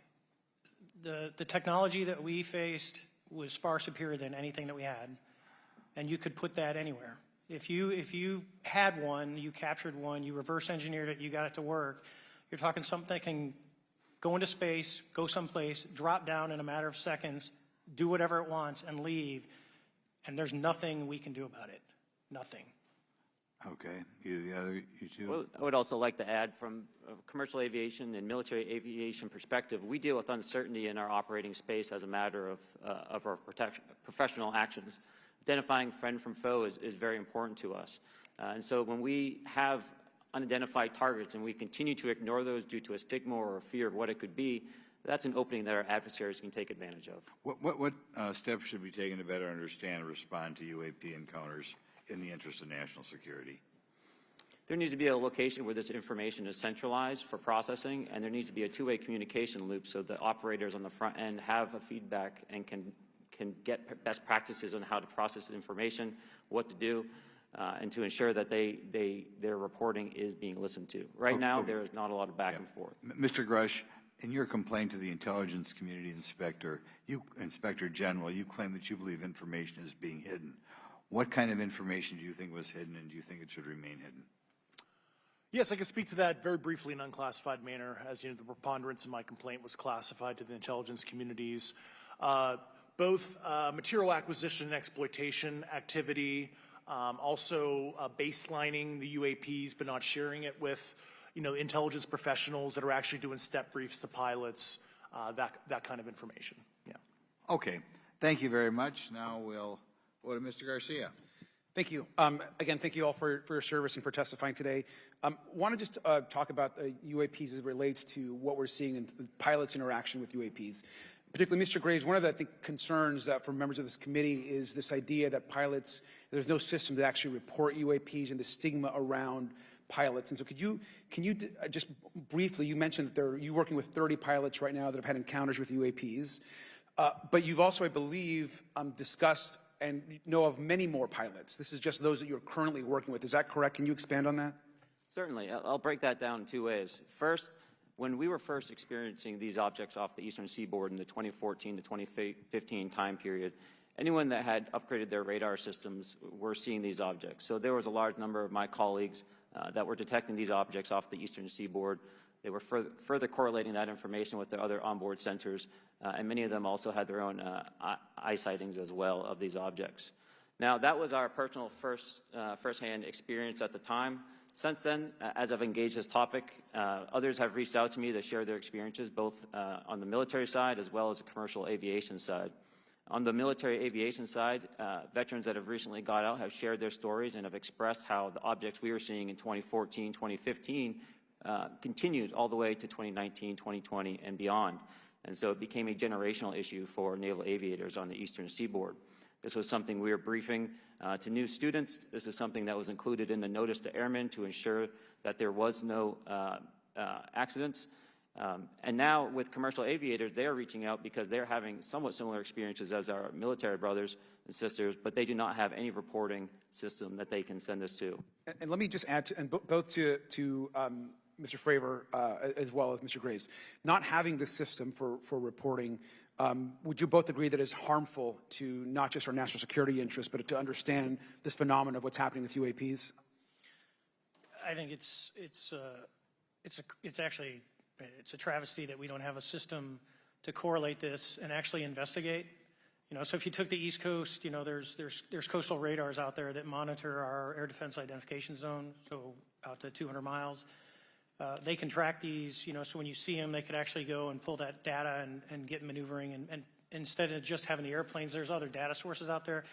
The technology that we faced was far superior than anything that we had, and you could put that anywhere. If you had one, you captured one, you reverse engineered it, you got it to work, you're talking something that can go into space, go someplace, drop down in a matter of seconds, do whatever it wants, and leave, and there's nothing we can do about it. Nothing. Okay. Either the other, you two? Well, I would also like to add, from a commercial aviation and military aviation perspective, we deal with uncertainty in our operating space as a matter of our professional actions. Identifying friend from foe is very important to us. And so when we have unidentified targets and we continue to ignore those due to a stigma or a fear of what it could be, that's an opening that our adversaries can take advantage of. What steps should be taken to better understand and respond to UAP encounters in the interest of national security? There needs to be a location where this information is centralized for processing, and there needs to be a two-way communication loop so the operators on the front end have a feedback and can get best practices on how to process the information, what to do, and to ensure that their reporting is being listened to. Right now, there is not a lot of back and forth. Mr. Grush, in your complaint to the Intelligence Community Inspector General, you claim that you believe information is being hidden. What kind of information do you think was hidden, and do you think it should remain hidden? Yes, I can speak to that very briefly in an unclassified manner. As you know, the preponderance of my complaint was classified to the intelligence communities. Both material acquisition and exploitation activity, also baselining the UAPs but not sharing it with intelligence professionals that are actually doing step briefs to pilots, that kind of information. Yeah. Okay. Thank you very much. Now we'll go to Mr. Garcia. Thank you. Again, thank you all for your service and for testifying today. Want to just talk about the UAPs as it relates to what we're seeing in the pilots' interaction with UAPs. Particularly, Mr. Graves, one of the concerns that for members of this committee is this idea that pilots, there's no system to actually report UAPs and the stigma around pilots. And so can you just briefly, you mentioned that you're working with 30 pilots right now that have had encounters with UAPs, but you've also, I believe, discussed and know of many more pilots. This is just those that you're currently working with. Is that correct? Can you expand on that? Certainly. I'll break that down in two ways. First, when we were first experiencing these objects off the eastern seaboard in the 2014 to 2015 time period, anyone that had upgraded their radar systems were seeing these objects. So there was a large number of my colleagues that were detecting these objects off the eastern seaboard. They were further correlating that information with their other onboard sensors, and many of them also had their own eye sightings as well of these objects. Now, that was our personal first-hand experience at the time. Since then, as I've engaged this topic, others have reached out to me to share their experiences, both on the military side as well as the commercial aviation side. On the military aviation side, veterans that have recently got out have shared their stories and have expressed how the objects we were seeing in 2014, 2015 continued all the way to 2019, 2020, and beyond. And so it became a generational issue for naval aviators on the eastern seaboard. This was something we were briefing to new students. This is something that was included in the notice to airmen to ensure that there was no accidents. And now with commercial aviators, they are reaching out because they're having somewhat similar experiences as our military brothers and sisters, but they do not have any reporting system that they can send us to. And let me just add, both to Mr. Fravor as well as Mr. Graves, not having this system for reporting, would you both agree that it's harmful to not just our national security interests, but to understand this phenomenon of what's happening with UAPs? I think it's actually a travesty that we don't have a system to correlate this and actually investigate. You know, so if you took the East Coast, you know, there's coastal radars out there that monitor our air defense identification zone, so out to 200 miles. They can track these, you know, so when you see them, they could actually go and pull that data and get maneuvering. And instead of just having the airplanes, there's other data sources out there.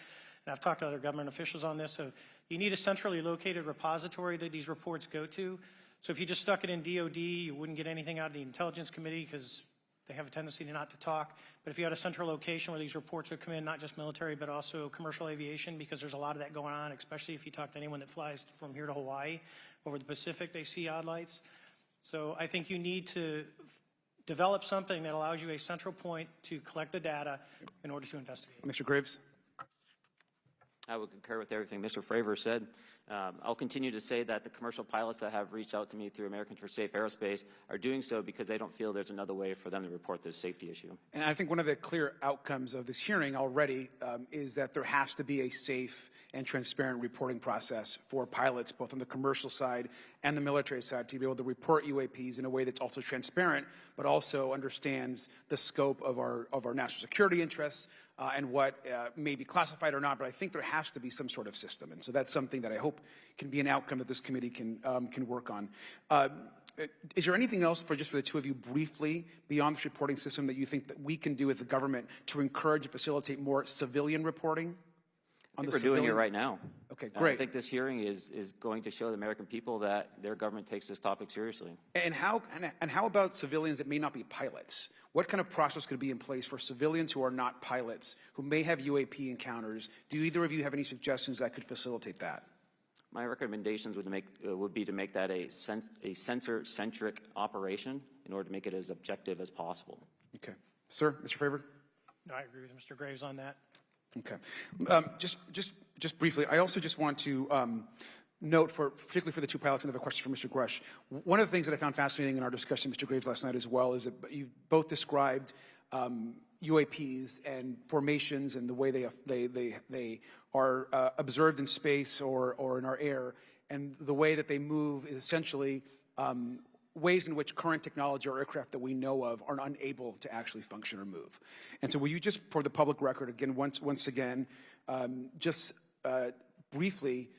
And I've talked to other government officials on this. So you need a centrally located repository that these reports go to. So if you just stuck it in DOD, you wouldn't get anything out of the Intelligence Committee because they have a tendency to not to talk. But if you had a central location where these reports would come in, not just military, but also commercial aviation, because there's a lot of that going on, especially if you talk to anyone that flies from here to Hawaii, over the Pacific, they see odd lights. So I think you need to develop something that allows you a central point to collect the data in order to investigate. Mr. Graves? I would concur with everything Mr. Fravor said. I'll continue to say that the commercial pilots that have reached out to me through Americans for Safe Aerospace are doing so because they don't feel there's another way for them to report this safety issue. And I think one of the clear outcomes of this hearing already is that there has to be a safe and transparent reporting process for pilots, both on the commercial side and the military side, to be able to report UAPs in a way that's also transparent, but also understands the scope of our national security interests and what may be classified or not. But I think there has to be some sort of system, and so that's something that I hope can be an outcome that this committee can work on. Is there anything else for the two of you briefly beyond this reporting system that you think that we can do as a government to encourage and facilitate more civilian reporting? We're doing it right now. Okay, great. I think this hearing is going to show the American people that their government takes this topic seriously. And how about civilians that may not be pilots? What kind of process could be in place for civilians who are not pilots, who may have UAP encounters? Do either of you have any suggestions that could facilitate that? My recommendations would be to make that a sensor-centric operation in order to make it as objective as possible. Okay. Sir, Mr. Fravor? No, I agree with Mr. Graves on that. Okay. Just briefly, I also just want to note, particularly for the two pilots, and I have a question for Mr. Grush. One of the things that I found fascinating in our discussion, Mr. Graves, last night as well, is that you both described UAPs and formations and the way they are observed in space or in our air, and the way that they move is essentially ways in which current technology or aircraft that we know of are unable to actually function or move. And so will you just, for the public record, again, once again, briefly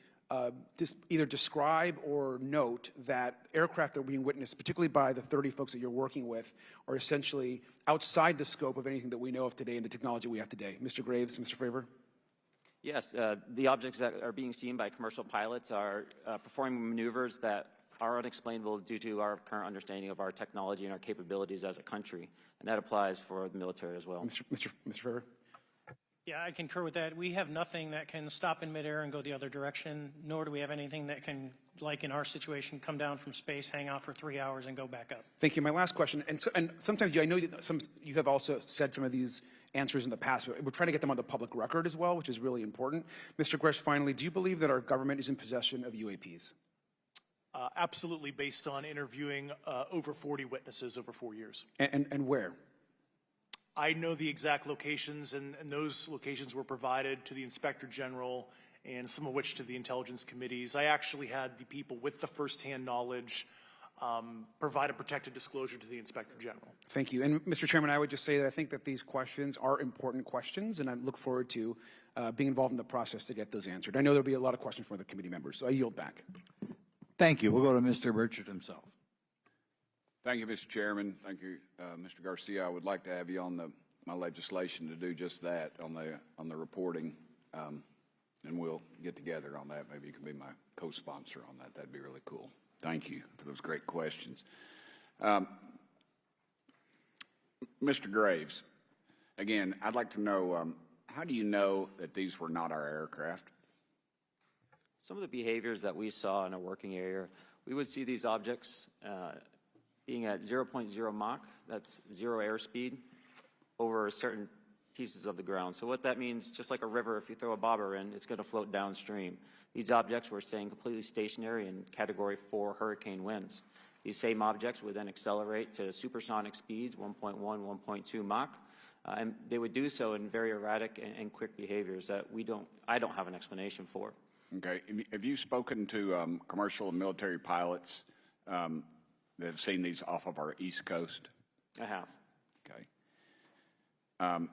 just either describe or note that aircraft that are being witnessed, particularly by the 30 folks that you're working with, are essentially outside the scope of anything that we know of today and the technology we have today. Mr. Graves, Mr. Fravor? Yes, the objects that are being seen by commercial pilots are performing maneuvers that are unexplainable due to our current understanding of our technology and our capabilities as a country, and that applies for the military as well. Mr. Fravor? Yeah, I concur with that. We have nothing that can stop in midair and go the other direction, nor do we have anything that can, like in our situation, come down from space, hang out for 3 hours, and go back up. Thank you. My last question, and sometimes I know you have also said some of these answers in the past, but we're trying to get them on the public record as well, which is really important. Mr. Grush, finally, do you believe that our government is in possession of UAPs? Absolutely, based on interviewing over 40 witnesses over 4 years. And where? I know the exact locations, and those locations were provided to the Inspector General and some of which to the intelligence committees. I actually had the people with the firsthand knowledge provide a protected disclosure to the Inspector General. Thank you. And Mr. Chairman, I would just say that I think that these questions are important questions, and I look forward to being involved in the process to get those answered. I know there'll be a lot of questions from other committee members, so I yield back. Thank you. We'll go to Mr. Burchett himself. Thank you, Mr. Chairman. Thank you, Mr. Garcia. I would like to have you on my legislation to do just that on the reporting, and we'll get together on that. Maybe you can be my co-sponsor on that. That'd be really cool. Thank you for those great questions. Mr. Graves, again, I'd like to know, how do you know that these were not our aircraft? Some of the behaviors that we saw in a working area, we would see these objects being at 0.0 Mach, that's 0 airspeed, over certain pieces of the ground. So what that means, just like a river, if you throw a bobber in, it's going to float downstream. These objects were staying completely stationary in Category 4 hurricane winds. These same objects would then accelerate to supersonic speeds, 1.1, 1.2 Mach, and they would do so in very erratic and quick behaviors that I don't have an explanation for. Okay. Have you spoken to commercial and military pilots that have seen these off of our East Coast? I have. Okay.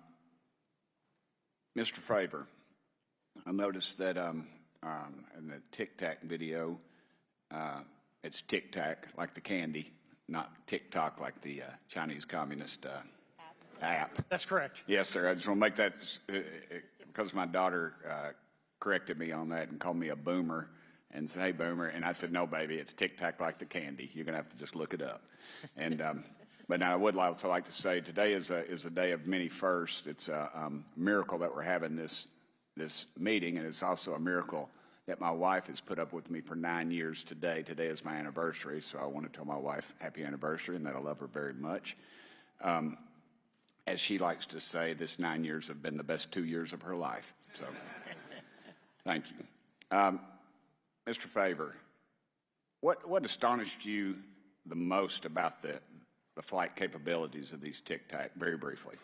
Mr. Favor, I noticed that in the Tic Tac video, it's Tic Tac like the candy, not TikTok like the Chinese Communist app. That's correct. Yes, sir. I just want to make that because my daughter corrected me on that and called me a boomer and said, "Hey, boomer," and I said, "No, baby, it's Tic Tac like the candy. You're gonna have to just look it up." And but now I would also like to say today is a day of many firsts. It's a miracle that we're having this meeting, and it's also a miracle that my wife has put up with me for 9 years today. Today is my anniversary, so I want to tell my wife happy anniversary and that I love her very much. As she likes to say, this 9 years have been the best 2 years of her life. So thank you. Mr. Favor, what astonished you the most about the flight capabilities of these Tic Tac, very briefly?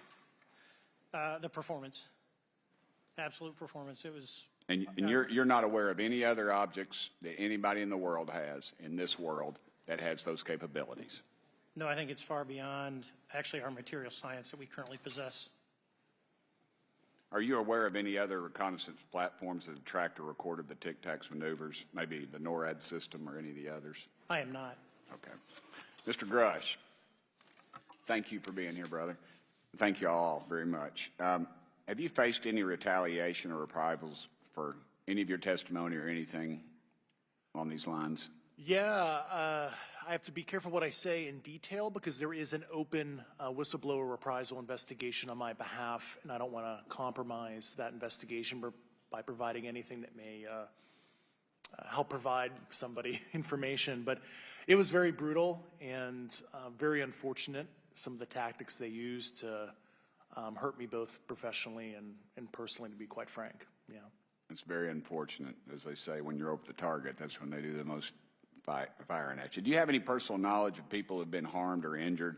The performance, absolute performance. It was. And you're not aware of any other objects that anybody in the world has, in this world, that has those capabilities? No, I think it's far beyond actually our material science that we currently possess. Are you aware of any other reconnaissance platforms that have tracked or recorded the Tic Tac's maneuvers, maybe the NORAD system or any of the others? I am not. Okay. Mr. Grush, thank you for being here, brother. Thank you all very much. Have you faced any retaliation or reprisals for any of your testimony or anything on these lines? Yeah, I have to be careful what I say in detail because there is an open whistleblower reprisal investigation on my behalf, and I don't want to compromise that investigation by providing anything that may help provide somebody information. But it was very brutal and very unfortunate, some of the tactics they used to hurt me both professionally and personally, to be quite frank. Yeah. It's very unfortunate. As they say, when you're over the target, that's when they do the most firing at you. Do you have any personal knowledge of people who have been harmed or injured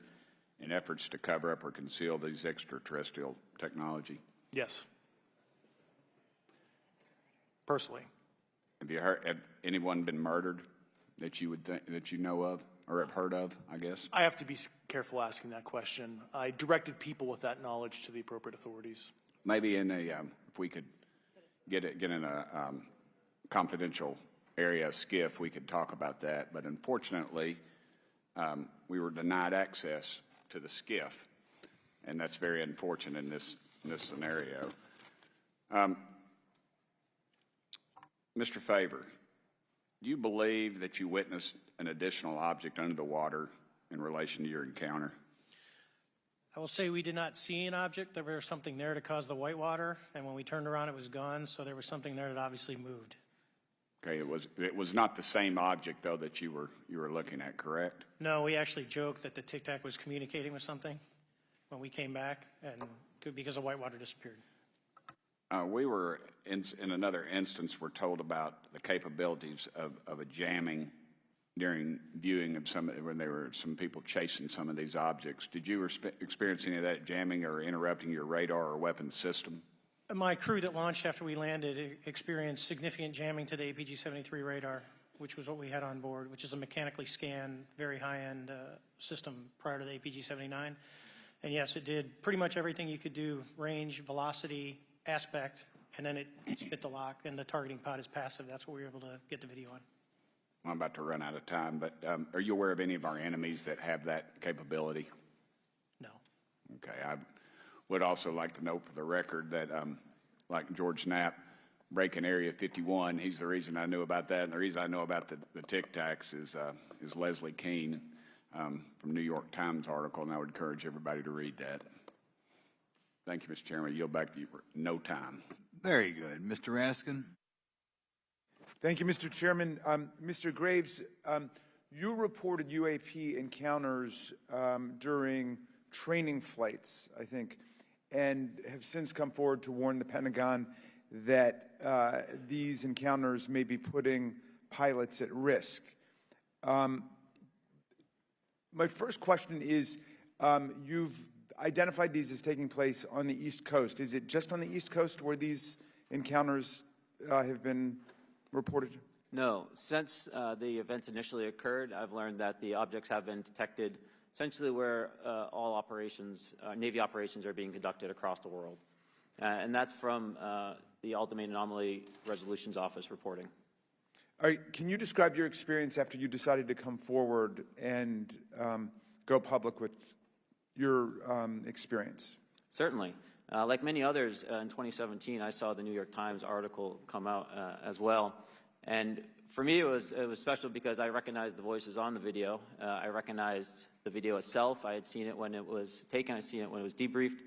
in efforts to cover up or conceal these extraterrestrial technology? Yes. Personally. Have anyone been murdered that you would think, that you know of or have heard of, I guess? I have to be careful asking that question. I directed people with that knowledge to the appropriate authorities. Maybe in a, if we could get in a confidential area, a SCIF, we could talk about that. But unfortunately, we were denied access to the SCIF, and that's very unfortunate in this scenario. Mr. Favor, do you believe that you witnessed an additional object under the water in relation to your encounter? I will say we did not see an object. There was something there to cause the whitewater, and when we turned around, it was gone. So there was something there that obviously moved. Okay, it was not the same object though that you were looking at, correct? No, we actually joked that the Tic Tac was communicating with something when we came back, and because the whitewater disappeared. We were in another instance. We're told about the capabilities of a jamming during viewing of when there were some people chasing some of these objects. Did you experience any of that jamming or interrupting your radar or weapons system? My crew that launched after we landed experienced significant jamming to the APG-73 radar, which was what we had on board, which is a mechanically scanned, very high-end system prior to the APG-79. And yes, it did pretty much everything you could do: range, velocity, aspect, and then it spit the lock, and the targeting pod is passive. That's what we were able to get the video on. I'm about to run out of time, but are you aware of any of our enemies that have that capability? No. Okay. I would also like to note for the record that, like George Knapp, breaking Area 51, he's the reason I knew about that, and the reason I know about the Tic Tacs is Leslie Keene from New York Times article, and I would encourage everybody to read that. Thank you, Mr. Chairman. I yield back to you for no time. Very good. Mr. Raskin? Thank you, Mr. Chairman. Mr. Graves, you reported UAP encounters during training flights, I think, and have since come forward to warn the Pentagon that these encounters may be putting pilots at risk. My first question is, you've identified these as taking place on the East Coast. Is it just on the East Coast where these encounters have been reported? No. Since the events initially occurred, I've learned that the objects have been detected essentially where all operations, Navy operations, are being conducted across the world. And that's from the Ultimate Anomaly Resolutions Office reporting. All right. Can you describe your experience after you decided to come forward and go public with your experience? Certainly. Like many others, in 2017, I saw the New York Times article come out as well. And for me, it was special because I recognized the voices on the video. I recognized the video itself. I had seen it when it was taken. I seen it when it was debriefed.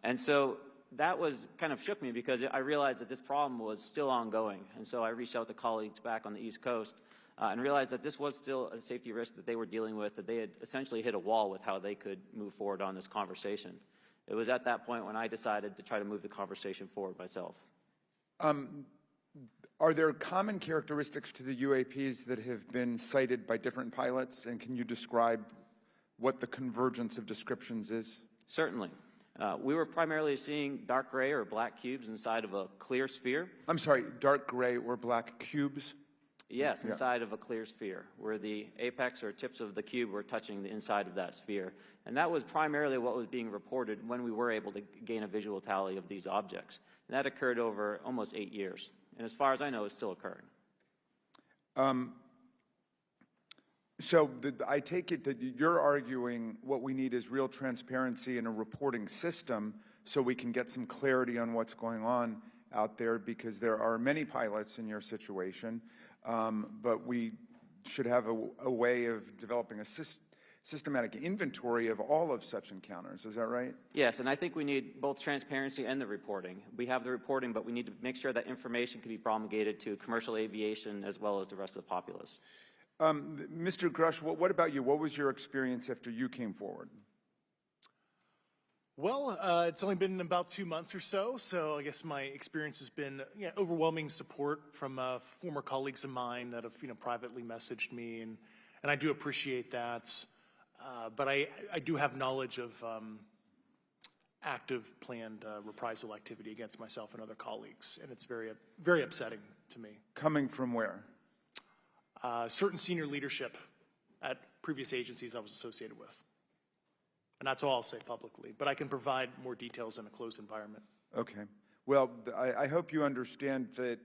And so that was kind of shook me because I realized that this problem was still ongoing. And so I reached out to colleagues back on the East Coast and realized that this was still a safety risk that they were dealing with, that they had essentially hit a wall with how they could move forward on this conversation. It was at that point when I decided to try to move the conversation forward myself. Are there common characteristics to the UAPs that have been cited by different pilots, and can you describe what the convergence of descriptions is? Certainly. We were primarily seeing dark gray or black cubes inside of a clear sphere. I'm sorry, dark gray or black cubes? Yes, inside of a clear sphere, where the apex or tips of the cube were touching the inside of that sphere. And that was primarily what was being reported when we were able to gain a visual tally of these objects. And that occurred over almost 8 years. And as far as I know, it's still occurring. I take it that you're arguing what we need is real transparency in a reporting system so we can get some clarity on what's going on out there, because there are many pilots in your situation, but we should have a way of developing a systematic inventory of all of such encounters. Is that right? Yes, and I think we need both transparency and the reporting. We have the reporting, but we need to make sure that information can be promulgated to commercial aviation as well as the rest of the populace. Mr. Grush, what about you? What was your experience after you came forward? Well, it's only been about 2 months or so I guess my experience has been overwhelming support from former colleagues of mine that have privately messaged me, and I do appreciate that. But I do have knowledge of active planned reprisal activity against myself and other colleagues, and it's very, very upsetting to me. Coming from where? Certain senior leadership at previous agencies I was associated with. And that's all I'll say publicly, but I can provide more details in a closed environment. Okay. Well, I hope you understand that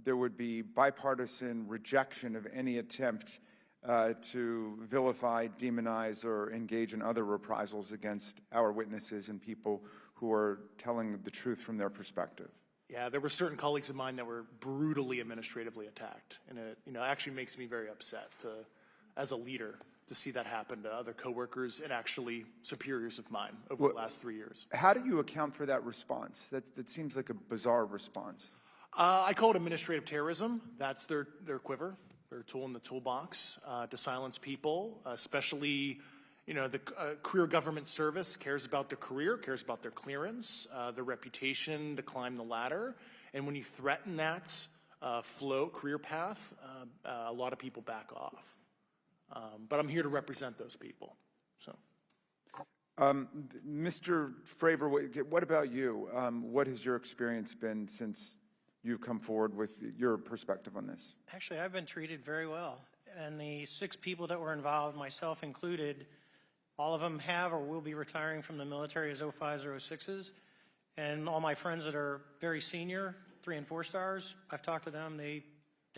there would be bipartisan rejection of any attempt to vilify, demonize, or engage in other reprisals against our witnesses and people who are telling the truth from their perspective. Yeah, there were certain colleagues of mine that were brutally administratively attacked, and it actually makes me very upset as a leader to see that happen to other coworkers and actually superiors of mine over the last 3 years. How do you account for that response? That seems like a bizarre response. I call it administrative terrorism. That's their quiver, their tool in the toolbox to silence people, especially the career government service cares about their career, cares about their clearance, their reputation to climb the ladder. And when you threaten that career path, a lot of people back off. But I'm here to represent those people. So, Mr. Fravor, what about you? What has your experience been since you've come forward with your perspective on this? Actually, I've been treated very well. And the 6 people that were involved, myself included, all of them have or will be retiring from the military as 05s or 06s. And all my friends that are very senior, 3 and 4 stars, I've talked to them. They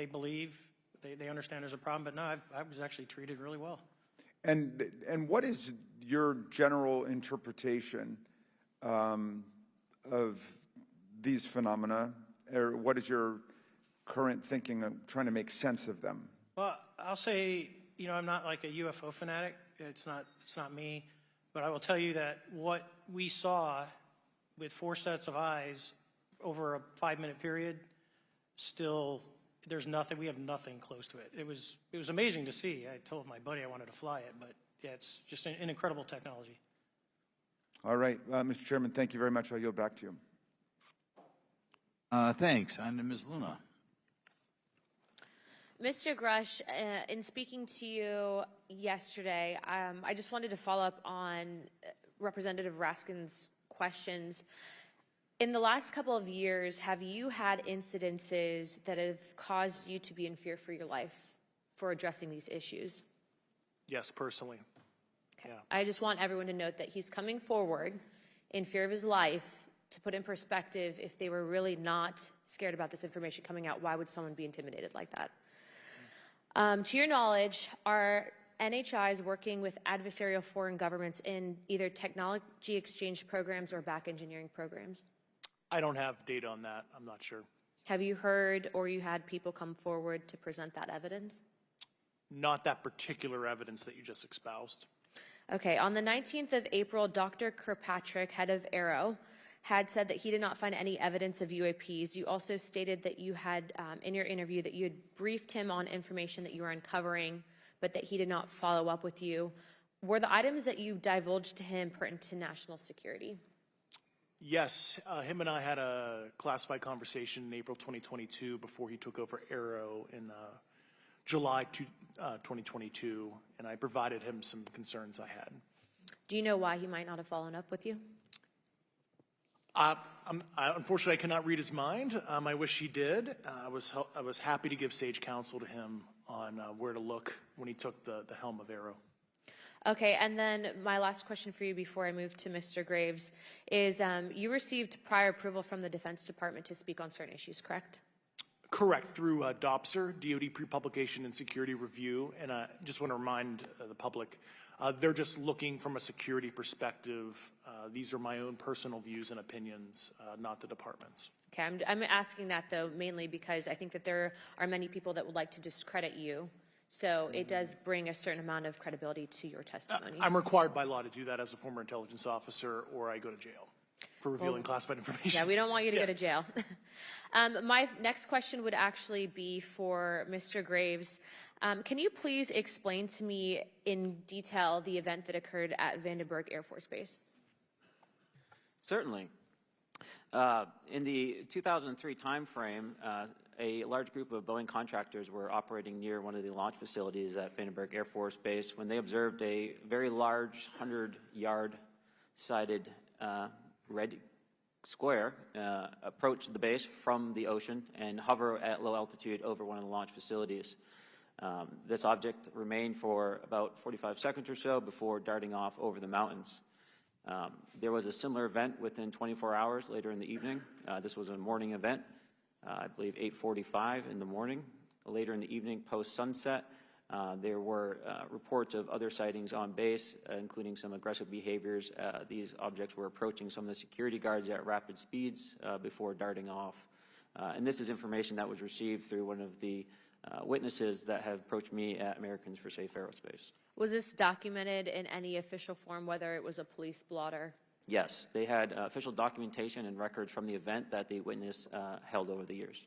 believe, they understand there's a problem. But no, I was actually treated really well. And what is your general interpretation of these phenomena, or what is your current thinking of trying to make sense of them? Well, I'll say, I'm not like a UFO fanatic. It's not me. But I will tell you that what we saw with 4 sets of eyes over a 5-minute period, still, there's nothing, we have nothing close to it. It was amazing to see. I told my buddy I wanted to fly it, but yeah, it's just an incredible technology. All right, Mr. Chairman, thank you very much. I'll yield back to you. Thanks. On to Ms. Luna. Mr. Grush, in speaking to you yesterday, I just wanted to follow up on Representative Raskin's questions. In the last couple of years, have you had incidences that have caused you to be in fear for your life for addressing these issues? yes, personally. Okay. Yeah. I just want everyone to note that he's coming forward in fear of his life. To put in perspective, if they were really not scared about this information coming out, why would someone be intimidated like that? To your knowledge, are NHIs working with adversarial foreign governments in either technology exchange programs or back engineering programs? I don't have data on that. I'm not sure. Have you heard or you had people come forward to present that evidence? Not that particular evidence that you just espoused. Okay, on the 19th of April, Dr. Kirkpatrick, head of Aero, had said that he did not find any evidence of UAPs. You also stated that you had, in your interview, that you had briefed him on information that you were uncovering, but that he did not follow up with you. Were the items that you divulged to him pertinent to national security? Yes, him and I had a classified conversation in April 2022 before he took over Aero in July 2022, and I provided him some concerns I had. Do you know why he might not have followed up with you? Unfortunately, I cannot read his mind. I wish he did. I was happy to give sage counsel to him on where to look when he took the helm of Aero. Okay, and then my last question for you before I move to Mr. Graves is you received prior approval from the Defense Department to speak on certain issues, correct? Correct, through DOPSR, DoD Pre-Publication and Security Review, and I just want to remind the public, they're just looking from a security perspective. These are my own personal views and opinions, not the department's. Okay, I'm asking that though mainly because I think that there are many people that would like to discredit you, so it does bring a certain amount of credibility to your testimony. I'm required by law to do that as a former intelligence officer, or I go to jail for revealing classified information. Yeah, we don't want you to go to jail. My next question would actually be for Mr. Graves. Can you please explain to me in detail the event that occurred at Vandenberg Air Force Base? Certainly. In the 2003 timeframe, a large group of Boeing contractors were operating near one of the launch facilities at Vandenberg Air Force Base when they observed a very large 100-yard sided red square approach the base from the ocean and hover at low altitude over one of the launch facilities. This object remained for about 45 seconds or so before darting off over the mountains. There was a similar event within 24 hours later in the evening. This was a morning event, I believe 8:45 in the morning. Later in the evening, post-sunset, there were reports of other sightings on base, including some aggressive behaviors. These objects were approaching some of the security guards at rapid speeds before darting off. And this is information that was received through one of the witnesses that have approached me at Americans for Safe Aerospace. Was this documented in any official form, whether it was a police blotter? Yes, they had official documentation and records from the event that the witness held over the years.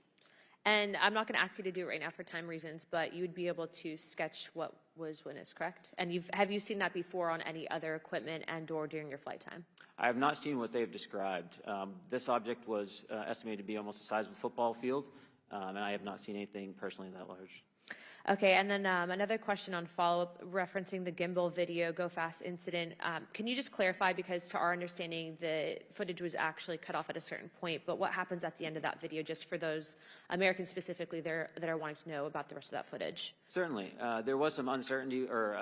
And I'm not going to ask you to do it right now for time reasons, but you would be able to sketch what was witnessed, correct? And have you seen that before on any other equipment and or during your flight time? I have not seen what they've described. This object was estimated to be almost the size of a football field. and I have not seen anything personally that large. Okay, and then another question on follow-up referencing the gimbal video Go Fast incident. Can you just clarify, because to our understanding, the footage was actually cut off at a certain point, but what happens at the end of that video, just for those Americans specifically that are wanting to know about the rest of that footage? Certainly. There was some uncertainty or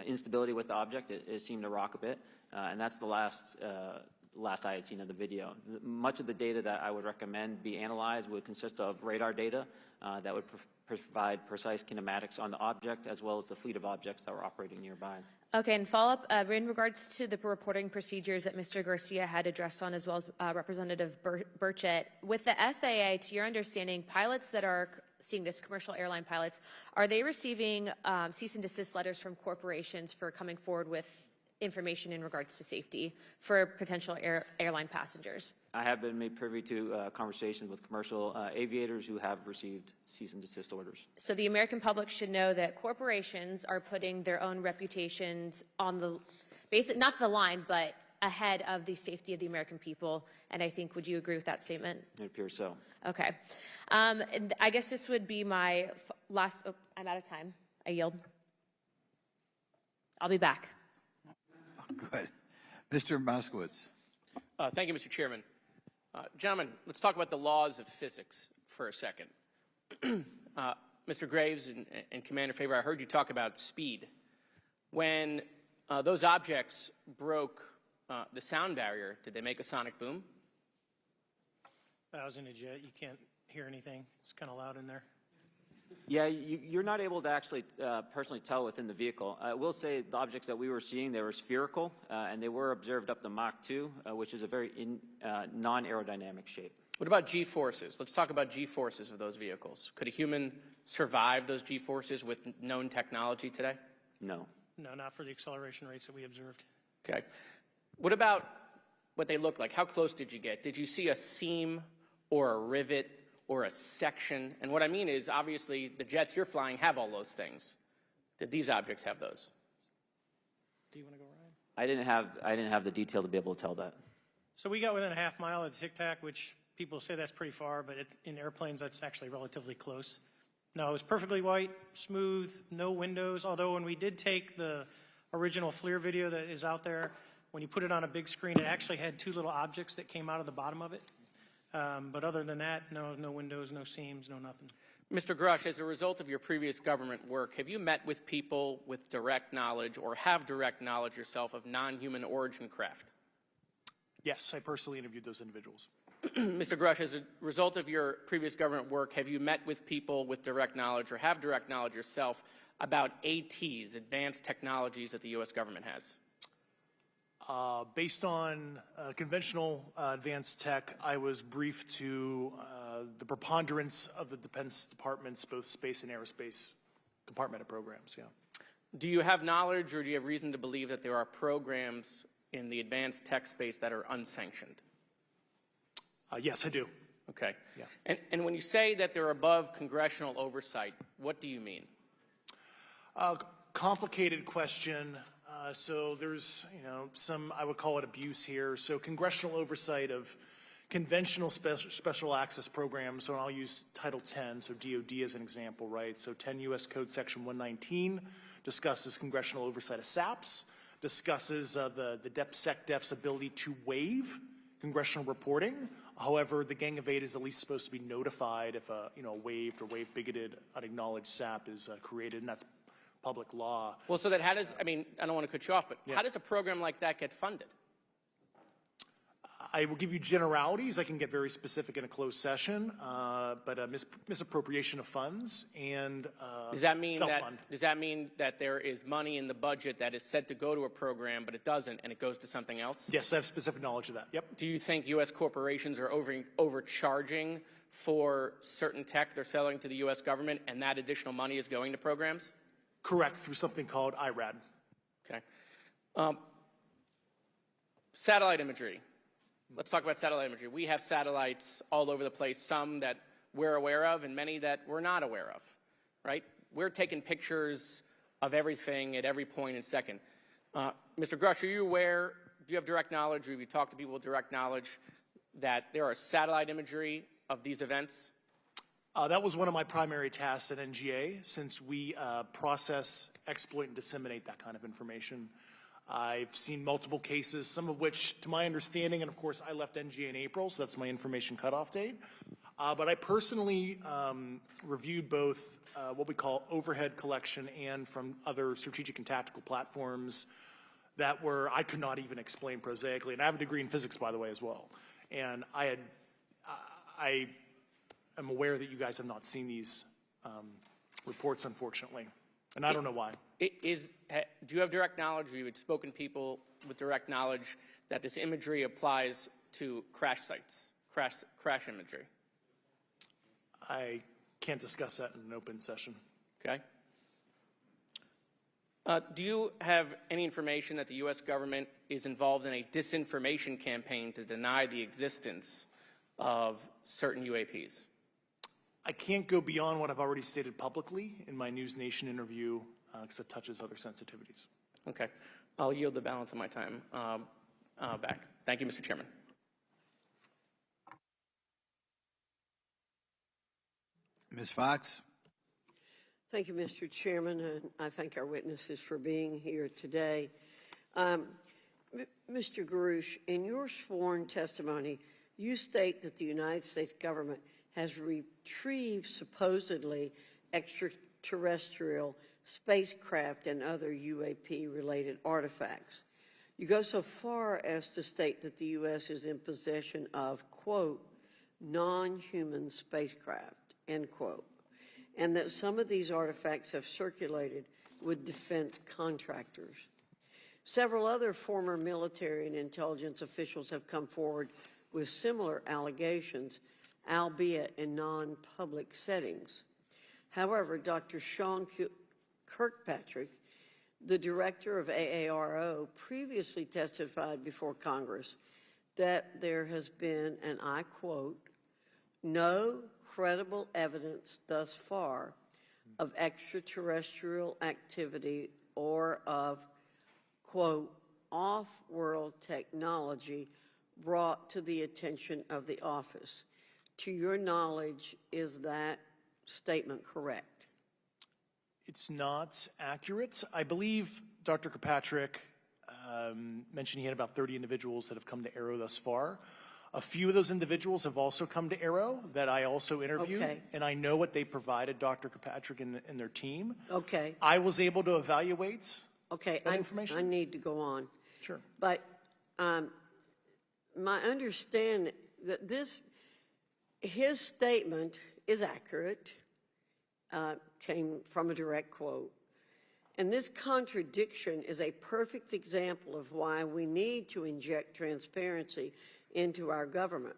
instability with the object. It seemed to rock a bit, and that's the last I had seen of the video. Much of the data that I would recommend be analyzed would consist of radar data that would provide precise kinematics on the object, as well as the fleet of objects that were operating nearby. Okay, and follow-up, in regards to the reporting procedures that Mr. Garcia had addressed on, as well as Representative Burchett, with the FAA, to your understanding, pilots that are seeing this, commercial airline pilots, are they receiving cease and desist letters from corporations for coming forward with information in regards to safety for potential airline passengers? I have been made privy to conversations with commercial aviators who have received cease and desist orders. So the American public should know that corporations are putting their own reputations on the not the line, but ahead of the safety of the American people. And I think, would you agree with that statement? It appears so. Okay. And I guess this would be my last, I'm out of time. I yield. I'll be back. Good. Mr. Moskowitz. Thank you, Mr. Chairman. Gentlemen, let's talk about the laws of physics for a second. Mr. Graves and Commander Favor, I heard you talk about speed. When those objects broke the sound barrier, did they make a sonic boom? I was in a jet. You can't hear anything. It's kind of loud in there. Yeah, you're not able to actually personally tell within the vehicle. I will say the objects that we were seeing, they were spherical, and they were observed up to Mach 2, which is a very non-aerodynamic shape. What about G-forces? Let's talk about G-forces of those vehicles. Could a human survive those G-forces with known technology today? No. No, not for the acceleration rates that we observed. Okay. What about what they look like? How close did you get? Did you see a seam or a rivet or a section? And what I mean is, obviously, the jets you're flying have all those things. Did these objects have those? Do you want to go, Ryan? I didn't have the detail to be able to tell that. So we got within a half mile of Tic Tac, which people say that's pretty far, but in airplanes, that's actually relatively close. No, it was perfectly white, smooth, no windows, although when we did take the original FLIR video that is out there, when you put it on a big screen, it actually had two little objects that came out of the bottom of it. But other than that, no windows, no seams, no nothing. Mr. Grush, as a result of your previous government work, have you met with people with direct knowledge or have direct knowledge yourself of non-human origin craft? Yes, I personally interviewed those individuals. Mr. Grush, as a result of your previous government work, have you met with people with direct knowledge or have direct knowledge yourself about ATs, advanced technologies that the U.S. government has? Based on conventional advanced tech, I was briefed to the preponderance of the Defense Department's both space and aerospace compartmented programs, yeah. Do you have knowledge or do you have reason to believe that there are programs in the advanced tech space that are unsanctioned? Yes, I do. Okay. Yeah. And when you say that they're above congressional oversight, what do you mean? Complicated question. So there's, some, I would call it abuse here. So congressional oversight of conventional special access programs, so I'll use Title 10, so DOD as an example, right? So 10 U.S. Code Section 119 discusses congressional oversight of SAPs, discusses the DepSecDef's ability to waive congressional reporting. However, the Gang of Eight is at least supposed to be notified if a waived or waive-bigoted unacknowledged SAP is created, and that's public law. Well, so that how does, I don't want to cut you off, but how does a program like that get funded? I will give you generalities. I can get very specific in a closed session, but misappropriation of funds and self-fund. Does that mean that there is money in the budget that is said to go to a program, but it doesn't, and it goes to something else? Yes, I have specific knowledge of that. Yep. Do you think U.S. corporations are overcharging for certain tech they're selling to the U.S. government, and that additional money is going to programs? Correct, through something called IRAD. Okay. Satellite imagery. Let's talk about satellite imagery. We have satellites all over the place, some that we're aware of and many that we're not aware of, right? We're taking pictures of everything at every point and second. Mr. Grush, are you aware, do you have direct knowledge, or have you talked to people with direct knowledge that there are satellite imagery of these events? That was one of my primary tasks at NGA, since we process, exploit, and disseminate that kind of information. I've seen multiple cases, some of which, to my understanding, and of course I left NGA in April, so that's my information cutoff date. But I personally reviewed both what we call overhead collection and from other strategic and tactical platforms that I could not even explain prosaically. And I have a degree in physics, by the way, as well. And I am aware that you guys have not seen these reports, unfortunately. And I don't know why. Do you have direct knowledge, or you had spoken to people with direct knowledge that this imagery applies to crash sites, crash imagery? I can't discuss that in an open session. Okay. Do you have any information that the U.S. government is involved in a disinformation campaign to deny the existence of certain UAPs? I can't go beyond what I've already stated publicly in my News Nation interview because it touches other sensitivities. Okay. I'll yield the balance of my time back. Thank you, Mr. Chairman. Ms. Fox? Thank you, Mr. Chairman, and I thank our witnesses for being here today. Mr. Garouche, in your sworn testimony, you state that the United States government has retrieved supposedly extraterrestrial spacecraft and other UAP-related artifacts. You go so far as to state that the U.S. is in possession of, quote, non-human spacecraft, end quote, and that some of these artifacts have circulated with defense contractors. Several other former military and intelligence officials have come forward with similar allegations, albeit in non-public settings. However, Dr. Sean Kirkpatrick, the director of AARO, previously testified before Congress that there has been, and I quote, no credible evidence thus far of extraterrestrial activity or of, quote, off-world technology brought to the attention of the office. To your knowledge, is that statement correct? It's not accurate. I believe Dr. Kirkpatrick mentioned he had about 30 individuals that have come to AARO thus far. A few of those individuals have also come to AARO that I also interviewed, Okay. and I know what they provided Dr. Kirkpatrick and their team. Okay. I was able to evaluate Okay, that information. I need to go on. Sure. But my understanding that his statement is accurate, came from a direct quote. And this contradiction is a perfect example of why we need to inject transparency into our government.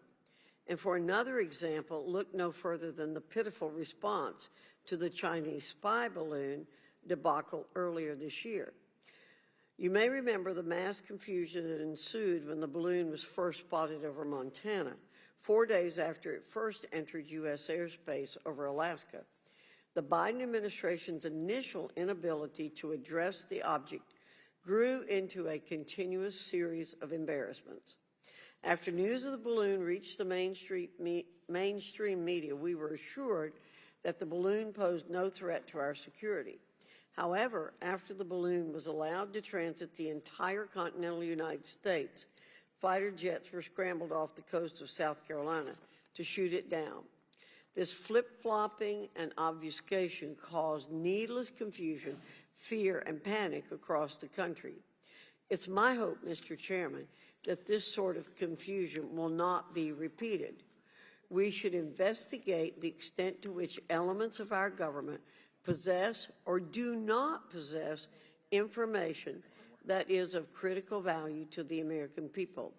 And for another example, look no further than the pitiful response to the Chinese spy balloon debacle earlier this year. You may remember the mass confusion that ensued when the balloon was first spotted over Montana, 4 days after it first entered U.S. airspace over Alaska. The Biden administration's initial inability to address the object grew into a continuous series of embarrassments. After news of the balloon reached the mainstream media, we were assured that the balloon posed no threat to our security. However, after the balloon was allowed to transit the entire continental United States, fighter jets were scrambled off the coast of South Carolina to shoot it down. This flip-flopping and obfuscation caused needless confusion, fear, and panic across the country. It's my hope, Mr. Chairman, that this sort of confusion will not be repeated. We should investigate the extent to which elements of our government possess or do not possess information that is of critical value to the American people.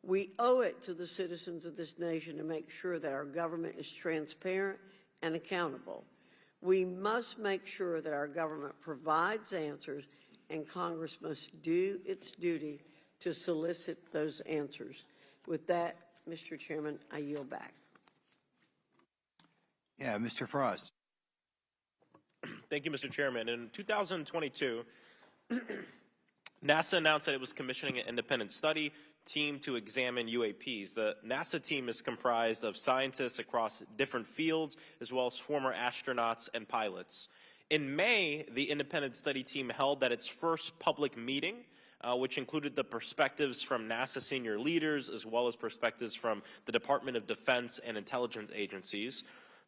We owe it to the citizens of this nation to make sure that our government is transparent and accountable. We must make sure that our government provides answers, and Congress must do its duty to solicit those answers. With that, Mr. Chairman, I yield back. Yeah, Mr. Frost. Thank you, Mr. Chairman. In 2022, NASA announced that it was commissioning an independent study team to examine UAPs. The NASA team is comprised of scientists across different fields, as well as former astronauts and pilots. In May, the independent study team held its first public meeting, which included the perspectives from NASA senior leaders, as well as perspectives from the Department of Defense and intelligence agencies.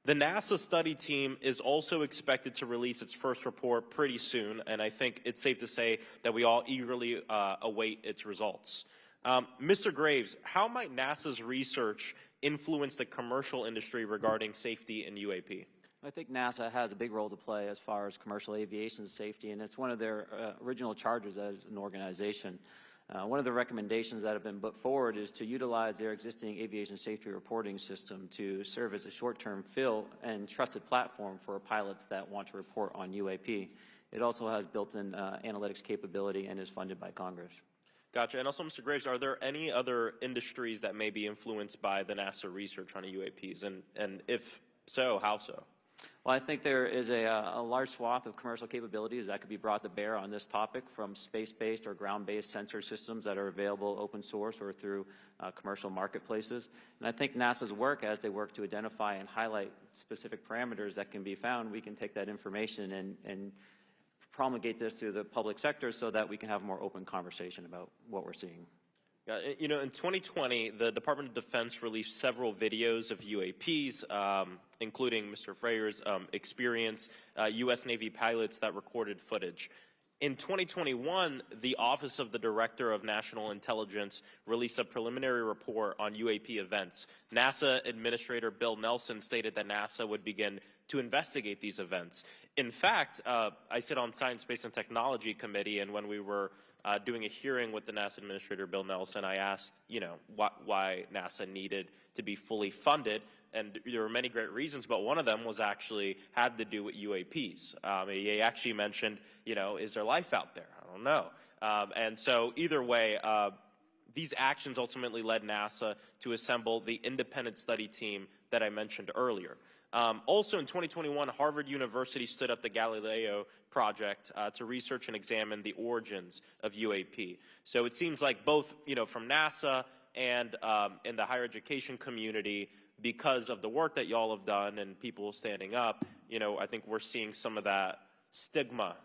The NASA study team is also expected to release its first report pretty soon, and I think it's safe to say that we all eagerly await its results. Mr. Graves, how might NASA's research influence the commercial industry regarding safety in UAP? I think NASA has a big role to play as far as commercial aviation safety, and it's one of their original charges as an organization. One of the recommendations that have been put forward is to utilize their existing aviation safety reporting system to serve as a short-term fill and trusted platform for pilots that want to report on UAP. It also has built-in analytics capability and is funded by Congress. Gotcha. And also, Mr. Graves, are there any other industries that may be influenced by the NASA research on UAPs? And if so, how so? Well, I think there is a large swath of commercial capabilities that could be brought to bear on this topic, from space-based or ground-based sensor systems that are available open source or through commercial marketplaces. And I think NASA's work, as they work to identify and highlight specific parameters that can be found, we can take that information and promulgate this to the public sector so that we can have a more open conversation about what we're seeing. You know, in 2020, the Department of Defense released several videos of UAPs, including Mr. Freyer's experience, U.S. Navy pilots that recorded footage. In 2021, the Office of the Director of National Intelligence released a preliminary report on UAP events. NASA Administrator Bill Nelson stated that NASA would begin to investigate these events. In fact, I sit on Science, Space, and Technology Committee, and when we were doing a hearing with the NASA Administrator Bill Nelson, I asked, you know, why NASA needed to be fully funded, and there were many great reasons, but one of them was actually had to do with UAPs. He actually mentioned, you know, is there life out there? I don't know. And so either way, these actions ultimately led NASA to assemble the independent study team that I mentioned earlier. Also in 2021, Harvard University stood up the Galileo project to research and examine the origins of UAP. So it seems like both, you know, from NASA and in the higher education community, because of the work that y'all have done and people standing up, you know, I think we're seeing some of that stigma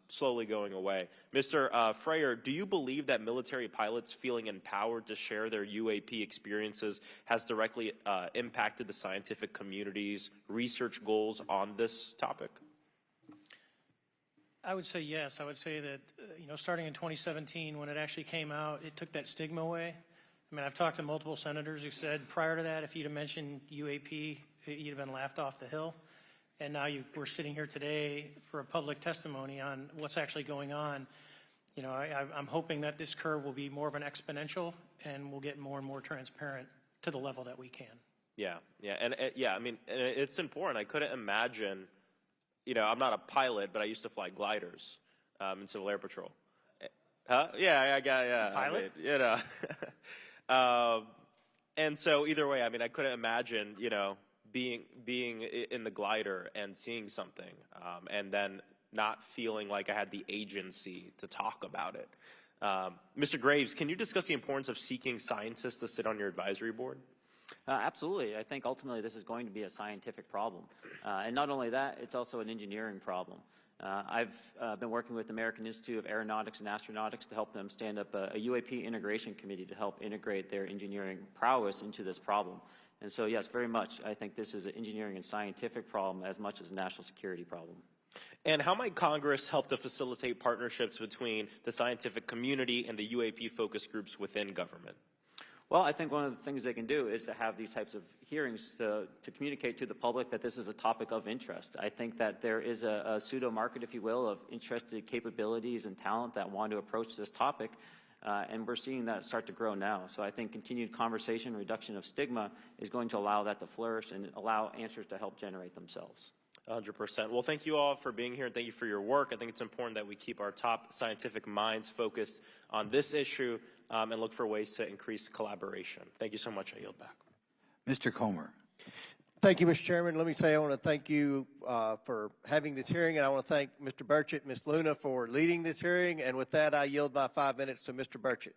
slowly going away. Mr. Freyer, do you believe that military pilots feeling empowered to share their UAP experiences has directly impacted the scientific community's research goals on this topic? I would say yes. I would say that, you know, starting in 2017, when it actually came out, it took that stigma away. I mean, I've talked to multiple senators who said prior to that, if you'd have mentioned UAP, you'd have been laughed off the hill. And now we're sitting here today for a public testimony on what's actually going on. You know, I'm hoping that this curve will be more of an exponential and we'll get more and more transparent to the level that we can. Yeah, and I mean, it's important. I couldn't imagine, you know, I'm not a pilot, but I used to fly gliders in Civil Air Patrol. Huh? Yeah, Pilot? I mean, you know. And so either way, I mean, I couldn't imagine, you know, being in the glider and seeing something, and then not feeling like I had the agency to talk about it. Mr. Graves, can you discuss the importance of seeking scientists to sit on your advisory board? Absolutely. I think ultimately this is going to be a scientific problem. And not only that, it's also an engineering problem. I've been working with the American Institute of Aeronautics and Astronautics to help them stand up a UAP integration committee to help integrate their engineering prowess into this problem. And so, yes, very much, I think this is an engineering and scientific problem as much as a national security problem. And how might Congress help to facilitate partnerships between the scientific community and the UAP focus groups within government? Well, I think one of the things they can do is to have these types of hearings to communicate to the public that this is a topic of interest. I think that there is a pseudo-market, if you will, of interested capabilities and talent that want to approach this topic, and we're seeing that start to grow now. So I think continued conversation, reduction of stigma is going to allow that to flourish and allow answers to help generate themselves. 100%. Well, thank you all for being here, and thank you for your work. I think it's important that we keep our top scientific minds focused on this issue and look for ways to increase collaboration. Thank you so much. I yield back. Mr. Comer. Thank you, Mr. Chairman. Let me say I want to thank you for having this hearing, and I want to thank Mr. Burchett and Ms. Luna for leading this hearing. And with that, I yield my 5 minutes to Mr. Burchett.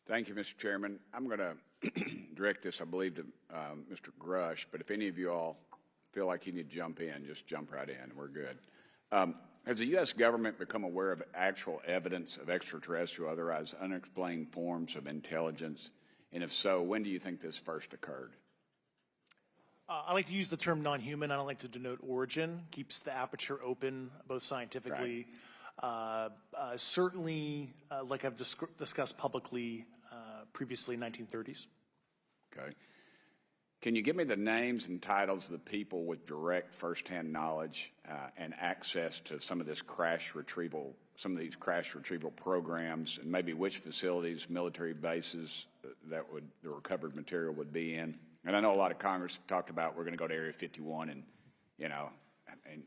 Thank you, Mr. Chairman. I'm going to direct this, I believe, to Mr. Grush, but if any of you all feel like you need to jump in, just jump right in. We're good. Has the U.S. government become aware of actual evidence of extraterrestrial, otherwise unexplained forms of intelligence? And if so, when do you think this first occurred? I like to use the term non-human. I don't like to denote origin. Keeps the aperture open, both scientifically. Right. Certainly, like I've discussed publicly previously, 1930s. Okay. Can you give me the names and titles of the people with direct firsthand knowledge and access to some of these crash retrieval programs, and maybe which facilities, military bases that the recovered material would be in? And I know a lot of Congress talked about we're going to go to Area 51, and and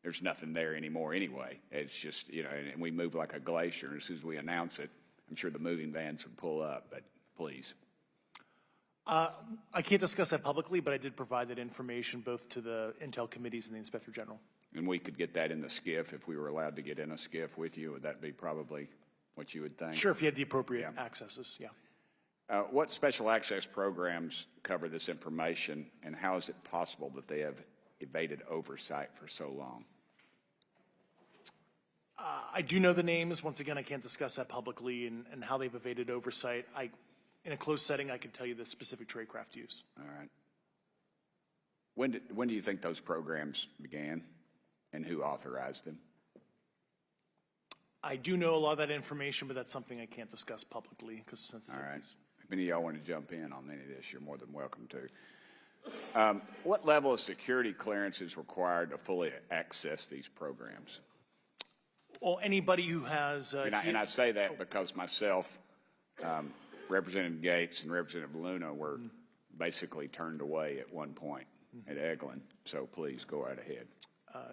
there's nothing there anymore anyway. It's just and we move like a glacier. And as soon as we announce it, I'm sure the moving vans would pull up. But please. I can't discuss that publicly, but I did provide that information both to the Intel committees and the Inspector General. And we could get that in the SCIF if we were allowed to get in a SCIF with you. Would that be probably what you would think? Sure, if you had the appropriate accesses, yeah. What special access programs cover this information, and how is it possible that they have evaded oversight for so long? I do know the names. Once again, I can't discuss that publicly and how they've evaded oversight. In a closed setting, I can tell you the specific tradecraft use. All right. When do you think those programs began, and who authorized them? I do know a lot of that information, but that's something I can't discuss publicly because of sensitivities. All right. If any of y'all want to jump in on any of this, you're more than welcome to. What level of security clearance is required to fully access these programs? Well, anybody who has... and I say that because myself, Representative Gates and Representative Luna were basically turned away at one point at Eglin. So please go right ahead.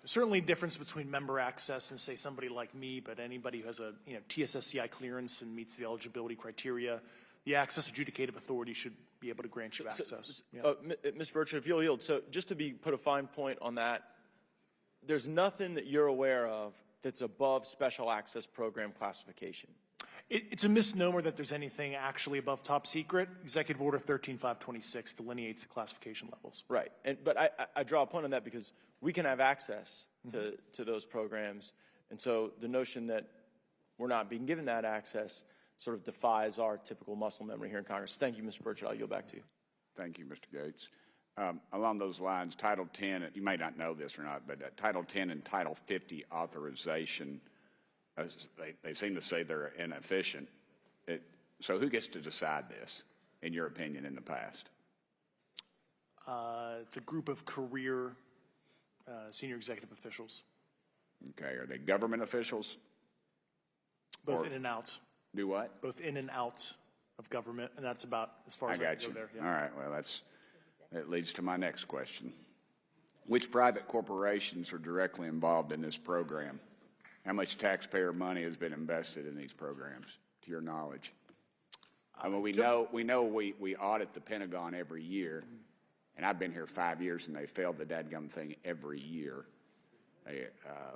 Certainly difference between member access and, say, somebody like me, but anybody who has a TSSCI clearance and meets the eligibility criteria, the access adjudicative authority should be able to grant you access. Mr. Burchett, if you'll yield, so just to put a fine point on that, there's nothing that you're aware of that's above special access program classification. It's a misnomer that there's anything actually above top secret. Executive Order 13526 delineates the classification levels. Right, but I draw a point on that because we can have access to those programs, and so the notion that we're not being given that access sort of defies our typical muscle memory here in Congress. Thank you, Mr. Burchett. I'll yield back to you. Thank you, Mr. Gates. Along those lines, Title 10, you may not know this or not, but Title 10 and Title 50 authorization, they seem to say they're inefficient. So who gets to decide this, in your opinion, in the past? It's a group of career senior executive officials. Okay, are they government officials? Both in and out. Do what? Both in and out of government, and that's about as far as I can go there. Yeah. All right, well, that leads to my next question. Which private corporations are directly involved in this program? How much taxpayer money has been invested in these programs, to your knowledge? I mean, we know we audit the Pentagon every year, and I've been here 5 years, and they failed the dadgum thing every year. They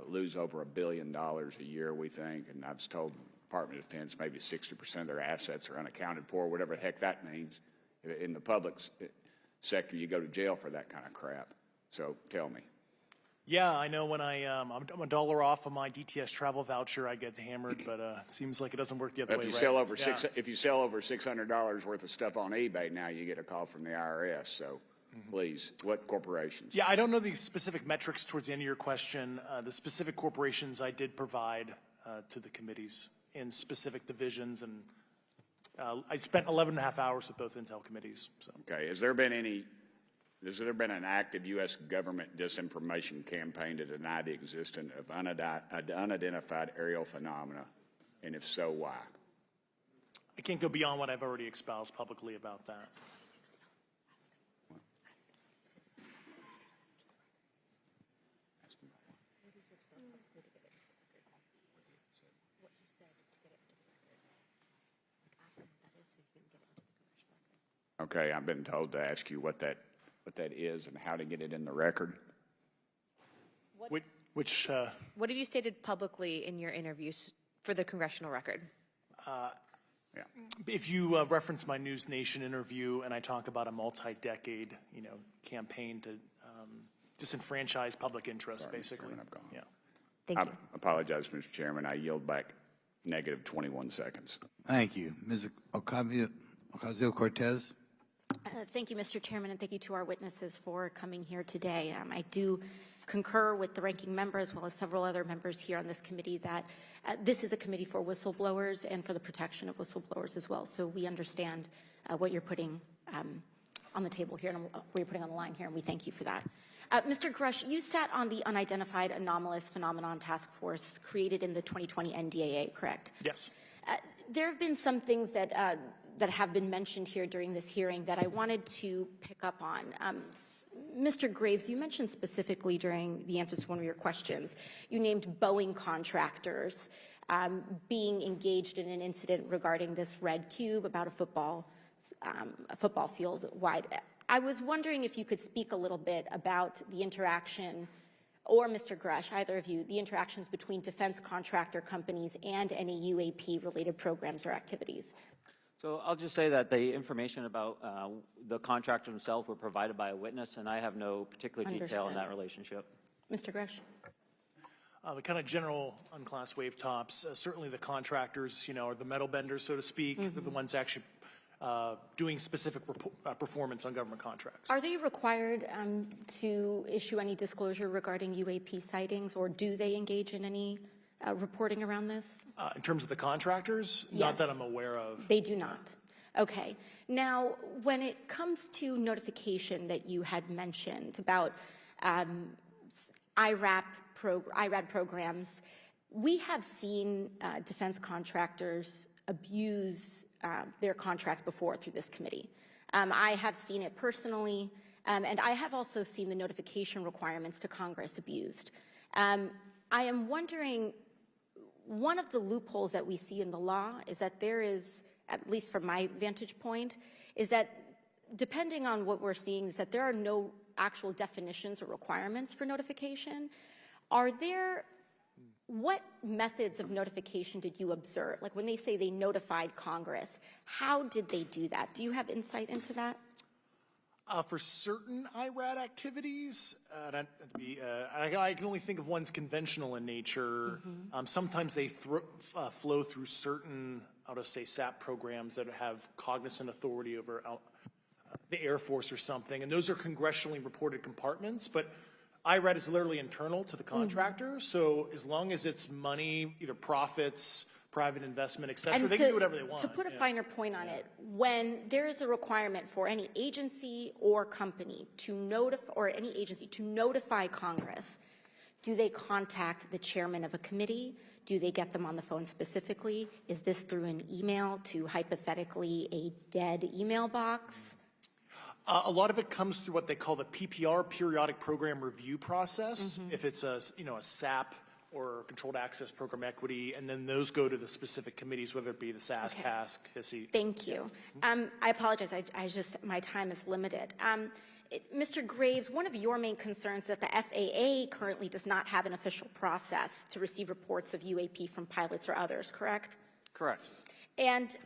lose over $1 billion a year, we think, and I've told the Department of Defense maybe 60% of their assets are unaccounted for, whatever the heck that means. In the public sector, you go to jail for that kind of crap. So tell me. Yeah, I know when I'm a dollar off of my DTS travel voucher, I get hammered, but it seems like it doesn't work the other way. If you sell over $600 worth of stuff on eBay, now you get a call from the IRS. So please, what corporations? Yeah, I don't know the specific metrics towards the end of your question. The specific corporations I did provide to the committees in specific divisions, and I spent 11 and a half hours with both Intel committees. So. Okay, has there been an active U.S. government disinformation campaign to deny the existence of unidentified aerial phenomena? And if so, why? I can't go beyond what I've already espoused publicly about that. Okay, I've been told to ask you what that is and how to get it in the record. What have you stated publicly in your interviews for the congressional record? Yeah. If you reference my News Nation interview and I talk about a multi-decade, campaign to disenfranchise public interest, basically. Chairman, I've gone. Yeah. Thank I you. apologize, Mr. Chairman. I yield back negative 21 seconds. Thank you. Ms. Ocasio-Cortez? Thank you, Mr. Chairman, and thank you to our witnesses for coming here today. I do concur with the ranking member as well as several other members here on this committee that this is a committee for whistleblowers and for the protection of whistleblowers as well. So we understand what you're putting on the table here and what you're putting on the line here, and we thank you for that. Mr. Grush, you sat on the Unidentified Anomalous Phenomenon Task Force created in the 2020 NDAA, correct? Yes. There have been some things that have been mentioned here during this hearing that I wanted to pick up on. Mr. Graves, you mentioned specifically during the answers to one of your questions, you named Boeing contractors being engaged in an incident regarding this red cube about a football field wide. I was wondering if you could speak a little bit about the interaction, or Mr. Grush, either of you, the interactions between defense contractor companies and any UAP-related programs or activities. So I'll just say that the information about the contractor himself were provided by a witness, and I have no particular detail in that relationship. Mr. Grush. The kind of general unclassed wave tops, certainly the contractors, are the metal benders, so to speak. They're the ones actually doing specific performance on government contracts. Are they required to issue any disclosure regarding UAP sightings, or do they engage in any reporting around this? In terms of the contractors, Yes. not that I'm aware of. They do not. Okay. Now, when it comes to notification that you had mentioned about IRAD programs, we have seen defense contractors abuse their contracts before through this committee. I have seen it personally, and I have also seen the notification requirements to Congress abused. I am wondering, one of the loopholes that we see in the law is that there is, at least from my vantage point, is that depending on what we're seeing, is that there are no actual definitions or requirements for notification. What methods of notification did you observe? Like when they say they notified Congress, how did they do that? Do you have insight into that? For certain IRAD activities, I can only think of ones conventional in nature. Sometimes they flow through certain, I'll just say, SAP programs that have cognizant authority over the Air Force or something, and those are congressionally reported compartments, but IRAD is literally internal to the contractor, so as long as it's money, either profits, private investment, et cetera, they can do whatever they want. To put a finer point on it, when there is a requirement for any agency or company to notify Congress, do they contact the chairman of a committee? Do they get them on the phone specifically? Is this through an email to hypothetically a dead email box? A lot of it comes through what they call the PPR, Periodic Program Review process. If it's a SAP or Controlled Access Program Equity, and then those go to the specific committees, whether it be the SAS, CASC, HISI. Thank you. I apologize. My time is limited. Mr. Graves, one of your main concerns is that the FAA currently does not have an official process to receive reports of UAP from pilots or others, correct? Correct. And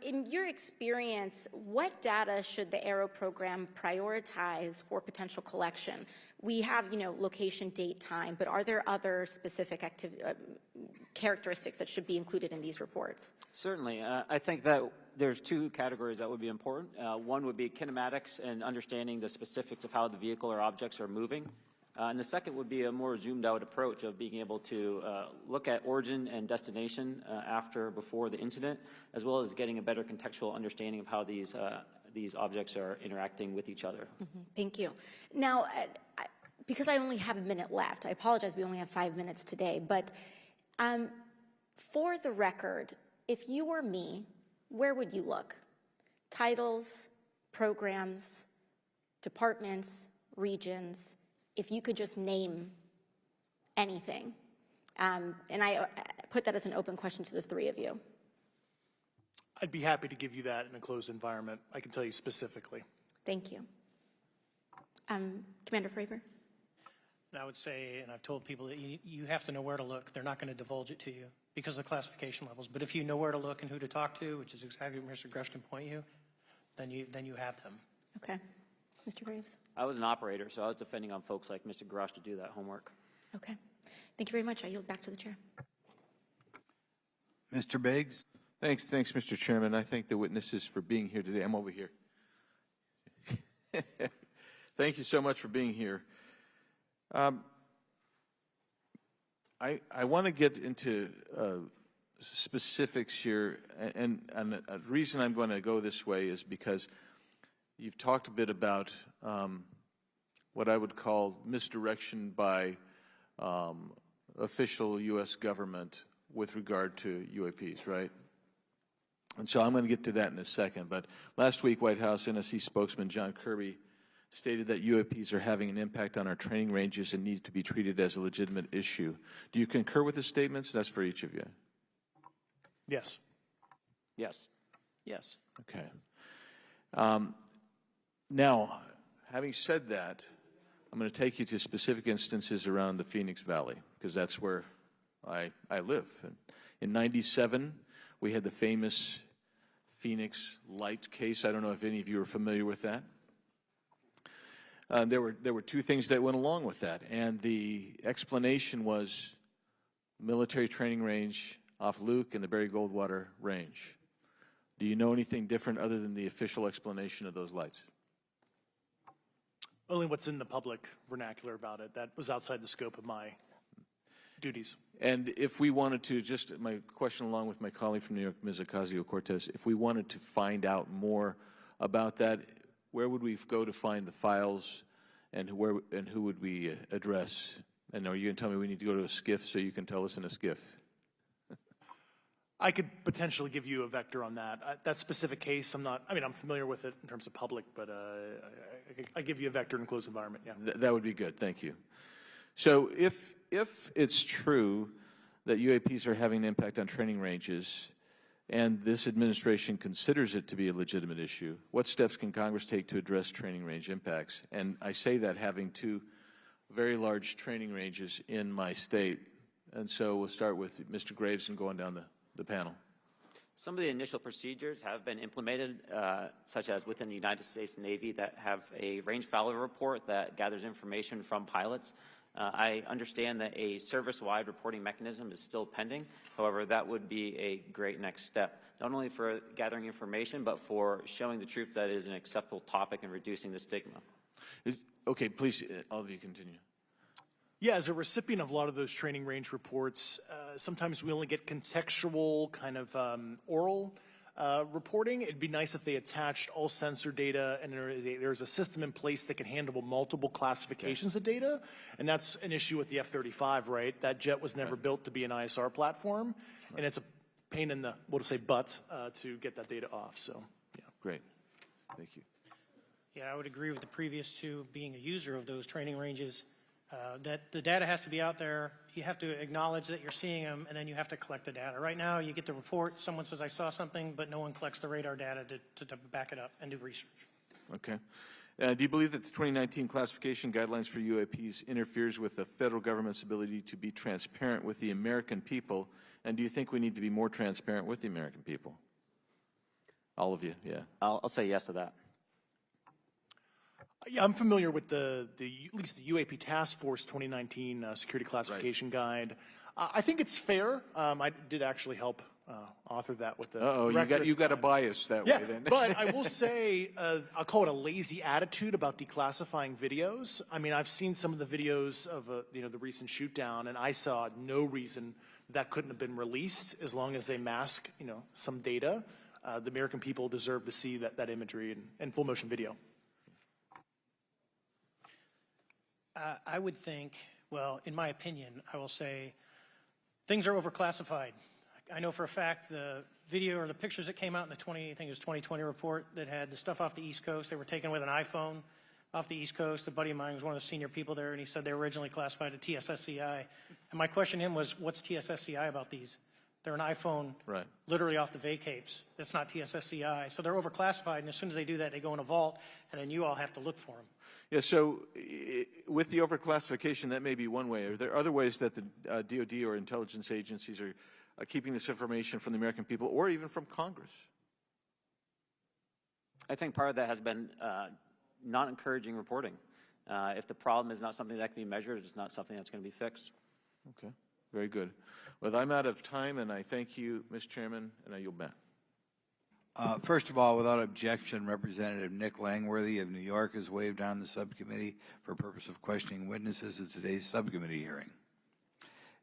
in your experience, what data should the AERO program prioritize for potential collection? We have, location, date, time, but are there other specific characteristics that should be included in these reports? Certainly. I think that there's two categories that would be important. One would be kinematics and understanding the specifics of how the vehicle or objects are moving. And the second would be a more zoomed out approach of being able to look at origin and destination before the incident, as well as getting a better contextual understanding of how these objects are interacting with each other. Thank you. Now, because I only have a minute left, I apologize, we only have 5 minutes today, but for the record, if you were me, where would you look? Titles, programs, departments, regions, if you could just name anything. And I put that as an open question to the three of you. I'd be happy to give you that in a closed environment. I can tell you specifically. Thank you. Commander Fravor? And I would say, and I've told people that you have to know where to look. They're not going to divulge it to you because of the classification levels. But if you know where to look and who to talk to, which is exactly what Mr. Grush can point you, then you have them. Okay. Mr. Graves? I was an operator, so I was depending on folks like Mr. Grosh to do that homework. Okay. Thank you very much. I yield back to the chair. Mr. Biggs? Thanks, Mr. Chairman. I thank the witnesses for being here today. I'm over here. Thank you so much for being here. I want to get into specifics here, and the reason I'm going to go this way is because you've talked a bit about what I would call misdirection by official U.S. government with regard to UAPs, right? And so I'm going to get to that in a second. But last week, White House NSC spokesman John Kirby stated that UAPs are having an impact on our training ranges and need to be treated as a legitimate issue. Do you concur with his statements? That's for each of you. Yes. Yes. Yes. Okay. Now, having said that, I'm going to take you to specific instances around the Phoenix Valley, because that's where I live. In '97, we had the famous Phoenix Light case. I don't know if any of you are familiar with that. There were two things that went along with that, and the explanation was military training range off Luke and the Barry Goldwater Range. Do you know anything different other than the official explanation of those lights? Only what's in the public vernacular about it. That was outside the scope of my duties. And if we wanted to, just my question along with my colleague from New York, Ms. Ocasio-Cortez, if we wanted to find out more about that, where would we go to find the files, and who would we address? And are you going to tell me we need to go to a SCIF so you can tell us in a SCIF? I could potentially give you a vector on that. That specific case, I'm familiar with it in terms of public, but I give you a vector in a closed environment, yeah. That would be good, thank you. So if it's true that UAPs are having an impact on training ranges, and this administration considers it to be a legitimate issue, what steps can Congress take to address training range impacts? And I say that having two very large training ranges in my state. And so we'll start with Mr. Graves and going down the panel. Some of the initial procedures have been implemented, such as within the United States Navy, that have a range failure report that gathers information from pilots. I understand that a service-wide reporting mechanism is still pending. However, that would be a great next step, not only for gathering information, but for showing the troops that it is an acceptable topic and reducing the stigma. Okay, please, all of you continue. Yeah, as a recipient of a lot of those training range reports, sometimes we only get contextual kind of oral reporting. It'd be nice if they attached all sensor data and there's a system in place that can handle multiple classifications of data. And that's an issue with the F-35, right? That jet was never built to be an ISR platform. And it's a pain in the, we'll just say butt, to get that data off, so, yeah. Great, thank you. Yeah, I would agree with the previous two. Being a user of those training ranges, that the data has to be out there. You have to acknowledge that you're seeing them, and then you have to collect the data. Right now, you get the report, someone says, I saw something, but no one collects the radar data to back it up and do research. Okay. Do you believe that the 2019 classification guidelines for UAPs interferes with the federal government's ability to be transparent with the American people? And do you think we need to be more transparent with the American people? All of you, yeah. I'll say yes to that. Yeah, I'm familiar with at least the UAP Task Force 2019 Security Classification Guide. I think it's fair. I did actually help author that with the director. You got a bias that way then. But I will say, I'll call it a lazy attitude about declassifying videos. I mean, I've seen some of the videos of the recent shoot down, and I saw no reason that couldn't have been released as long as they mask some data. The American people deserve to see that imagery and full motion video. I would think, well, in my opinion, I will say things are overclassified. I know for a fact the video or the pictures that came out in the 2020 report that had the stuff off the East Coast, they were taken with an iPhone off the East Coast. A buddy of mine was one of the senior people there, and he said they were originally classified at TSSCI. And my question to him was, what's TSSCI about these? They're an iPhone literally off the vacapes. That's not TSSCI. So they're overclassified, and as soon as they do that, they go in a vault, and then you all have to look for them. Yeah, so with the overclassification, that may be one way. Are there other ways that the DOD or intelligence agencies are keeping this information from the American people or even from Congress? I think part of that has been not encouraging reporting. If the problem is not something that can be measured, it's not something that's going to be fixed. Okay, very good. Well, I'm out of time, and I thank you, Mr. Chairman, and I yield back. First of all, without objection, Representative Nick Langworthy of New York has waived on the subcommittee for purpose of questioning witnesses at today's subcommittee hearing.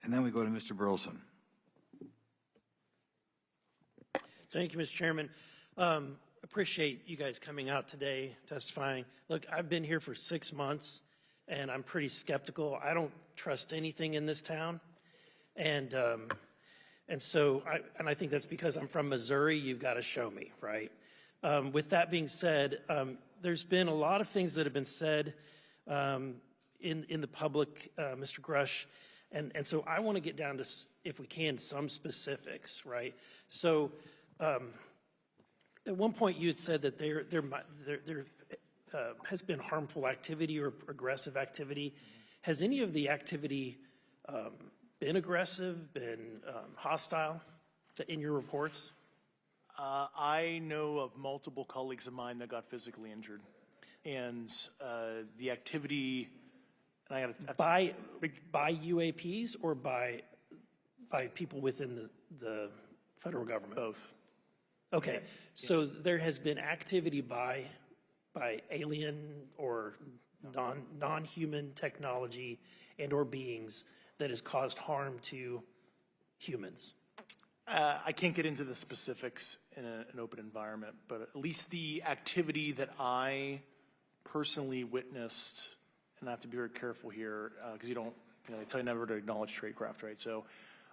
And then we go to Mr. Burleson. Thank you, Mr. Chairman. Appreciate you guys coming out today, testifying. Look, I've been here for 6 months, and I'm pretty skeptical. I don't trust anything in this town. And so I think that's because I'm from Missouri. You've got to show me, right? With that being said, there's been a lot of things that have been said in the public, Mr. Grush, and so I want to get down to, if we can, some specifics, right? So at one point you had said that there has been harmful activity or aggressive activity. Has any of the activity been aggressive, been hostile in your reports? I know of multiple colleagues of mine that got physically injured. And the activity, and I got by UAPs or by people within the federal government? Both. Okay, so there has been activity by alien or non-human technology and or beings that has caused harm to humans. I can't get into the specifics in an open environment, but at least the activity that I personally witnessed, and I have to be very careful here because they tell you never to acknowledge tradecraft, right? So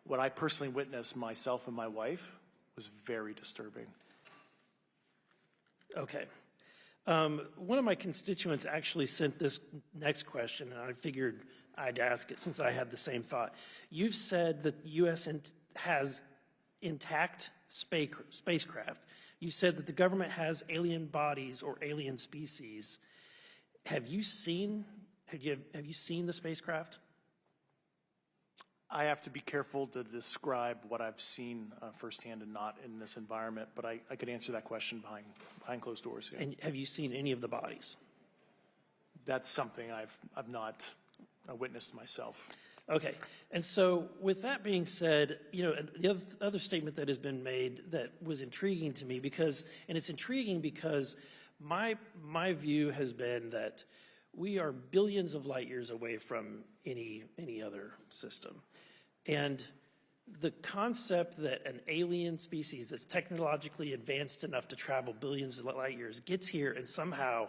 what I personally witnessed, myself and my wife, was very disturbing. Okay. One of my constituents actually sent this next question, and I figured I'd ask it since I had the same thought. You've said that the U.S. has intact spacecraft. You said that the government has alien bodies or alien species. Have you seen the spacecraft? I have to be careful to describe what I've seen firsthand and not in this environment, but I could answer that question behind closed doors. Yeah. And have you seen any of the bodies? That's something I've not witnessed myself. Okay, and so with that being said, the other statement that has been made that was intriguing to me it's intriguing because my view has been that we are billions of light years away from any other system. And the concept that an alien species that's technologically advanced enough to travel billions of light years gets here and somehow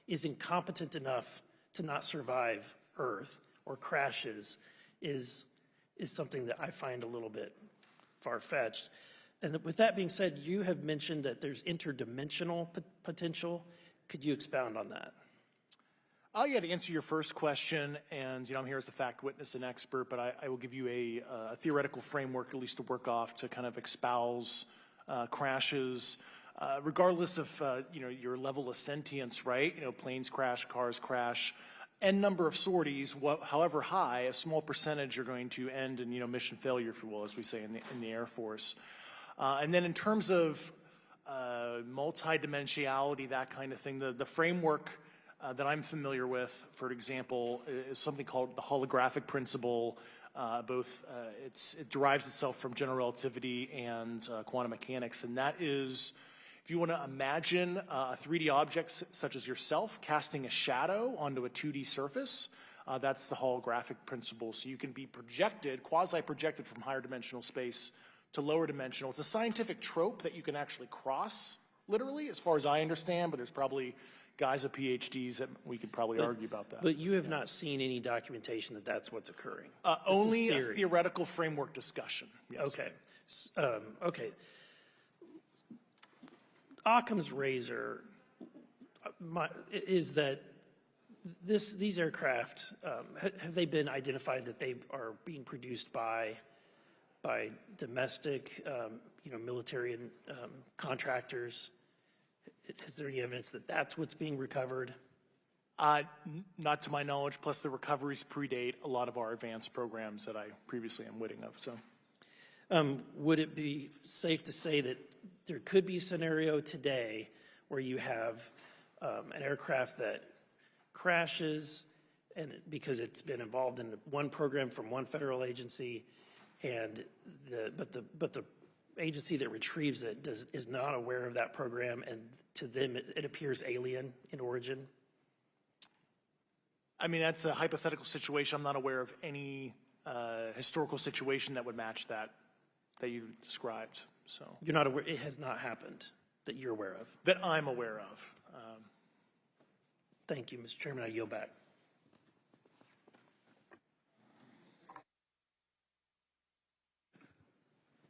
is incompetent enough to not survive Earth or crashes is something that I find a little bit far-fetched. And with that being said, you have mentioned that there's interdimensional potential. Could you expound on that? Yeah, to answer your first question, and I'm here as a fact witness and expert, but I will give you a theoretical framework, at least to work off, to kind of espouse crashes, regardless of your level of sentience, right? Planes crash, cars crash, n number of sorties, however high, a small percentage are going to end in mission failure, if you will, as we say in the Air Force. And then in terms of multidimensionality, that kind of thing, the framework that I'm familiar with, for example, is something called the holographic principle. It derives itself from general relativity and quantum mechanics, and that is, if you want to imagine a 3D object such as yourself casting a shadow onto a 2D surface, that's the holographic principle. So you can be projected, quasi-projected from higher dimensional space to lower dimensional. It's a scientific trope that you can actually cross, literally, as far as I understand, but there's probably guys with PhDs that we could probably argue about that. But you have not seen any documentation that that's what's occurring? Only a theoretical framework discussion. Yes. Okay. Okay. Occam's razor is that these aircraft, have they been identified that they are being produced by domestic, military and contractors? Is there any evidence that that's what's being recovered? Not to my knowledge, plus the recoveries predate a lot of our advanced programs that I previously am witting of. So, would it be safe to say that there could be a scenario today where you have an aircraft that crashes and because it's been involved in one program from one federal agency, and but the agency that retrieves it is not aware of that program, and to them it appears alien in origin? I mean, that's a hypothetical situation. I'm not aware of any historical situation that would match that you described. So You're not aware, it has not happened that you're aware of? That I'm aware of. Thank you, Mr. Chairman. I yield back.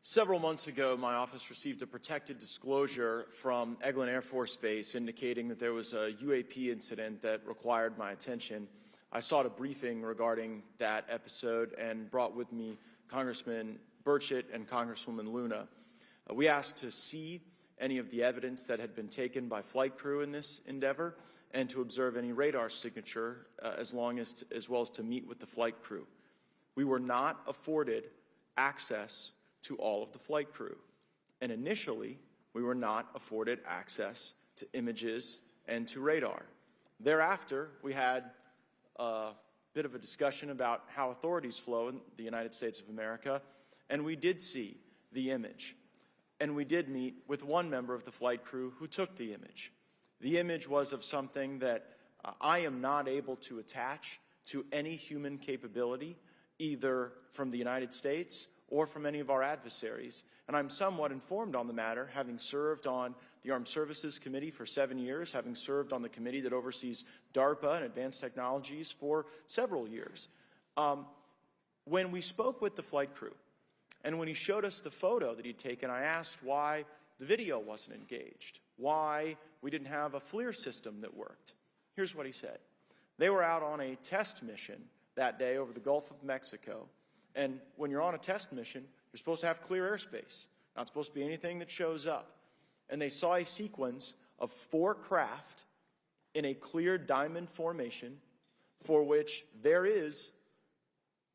Several months ago, my office received a protected disclosure from Eglin Air Force Base indicating that there was a UAP incident that required my attention. I sought a briefing regarding that episode and brought with me Congressman Burchett and Congresswoman Luna. We asked to see any of the evidence that had been taken by flight crew in this endeavor and to observe any radar signature as well as to meet with the flight crew. We were not afforded access to all of the flight crew. And initially, we were not afforded access to images and to radar. Thereafter, we had a bit of a discussion about how authorities flow in the United States of America, and we did see the image. And we did meet with one member of the flight crew who took the image. The image was of something that I am not able to attach to any human capability, either from the United States or from any of our adversaries. And I'm somewhat informed on the matter, having served on the Armed Services Committee for 7 years, having served on the committee that oversees DARPA and advanced technologies for several years. When we spoke with the flight crew, and when he showed us the photo that he'd taken, I asked why the video wasn't engaged, why we didn't have a FLIR system that worked. Here's what he said. They were out on a test mission that day over the Gulf of Mexico. And when you're on a test mission, you're supposed to have clear airspace. Not supposed to be anything that shows up. And they saw a sequence of 4 craft in a clear diamond formation for which there is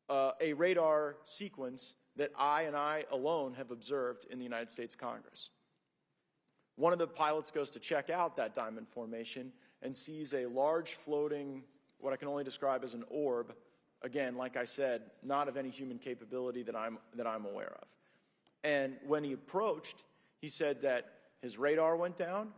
a radar sequence that I alone have observed in the United States Congress. One of the pilots goes to check out that diamond formation and sees a large floating, what I can only describe as an orb. Again, like I said, not of any human capability that I'm aware of. And when he approached, he said that his radar went down,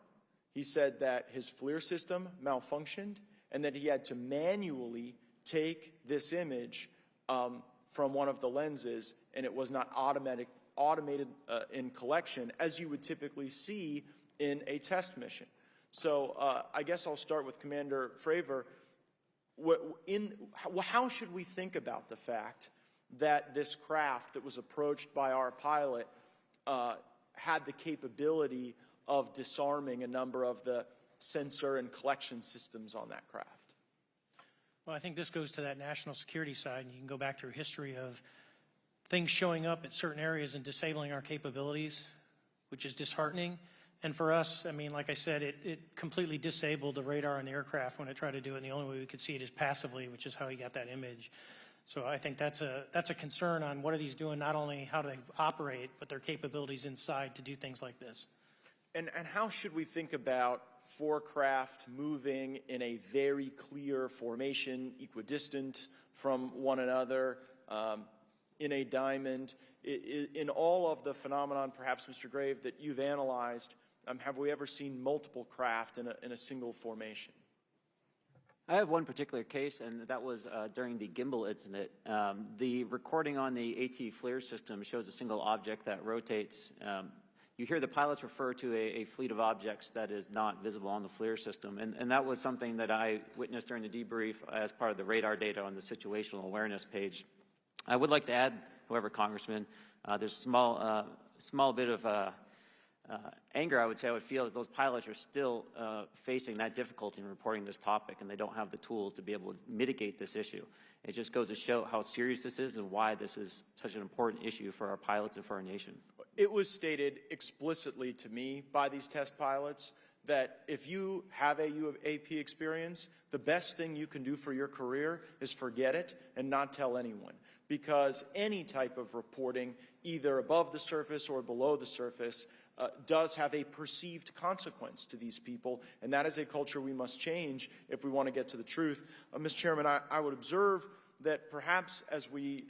he said that his FLIR system malfunctioned, and that he had to manually take this image from one of the lenses, and it was not automated in collection, as you would typically see in a test mission. So I guess I'll start with Commander Fravor. How should we think about the fact that this craft that was approached by our pilot had the capability of disarming a number of the sensor and collection systems on that craft? Well, I think this goes to that national security side, and you can go back through history of things showing up at certain areas and disabling our capabilities, which is disheartening. And for us, I mean, like I said, it completely disabled the radar on the aircraft when it tried to do it, and the only way we could see it is passively, which is how he got that image. So I think that's a concern on what are these doing, not only how do they operate, but their capabilities inside to do things like this. And how should we think about 4 craft moving in a very clear formation, equidistant from one another, in a diamond? In all of the phenomenon, perhaps, Mr. Grave, that you've analyzed, have we ever seen multiple craft in a single formation? I have one particular case, and that was during the gimbal incident. The recording on the AT FLIR system shows a single object that rotates. You hear the pilots refer to a fleet of objects that is not visible on the FLIR system, and that was something that I witnessed during the debrief as part of the radar data on the situational awareness page. I would like to add, however, Congressman, there's a small bit of anger, I would say, I would feel that those pilots are still facing that difficulty in reporting this topic, and they don't have the tools to be able to mitigate this issue. It just goes to show how serious this is and why this is such an important issue for our pilots and for our nation. It was stated explicitly to me by these test pilots that if you have a UAP experience, the best thing you can do for your career is forget it and not tell anyone. Because any type of reporting, either above the surface or below the surface, does have a perceived consequence to these people, and that is a culture we must change if we want to get to the truth. Mr. Chairman, I would observe that perhaps as we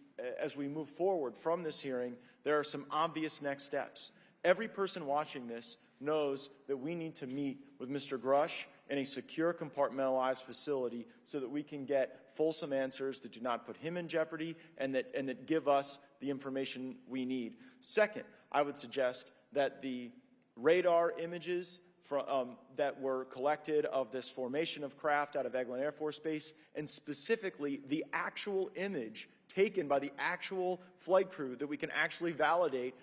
move forward from this hearing, there are some obvious next steps. Every person watching this knows that we need to meet with Mr. Grush in a secure, compartmentalized facility so that we can get fulsome answers that do not put him in jeopardy and that give us the information we need. Second, I would suggest that the radar images that were collected of this formation of craft out of Eglin Air Force Base, and specifically the actual image taken by the actual flight crew that we can actually validate,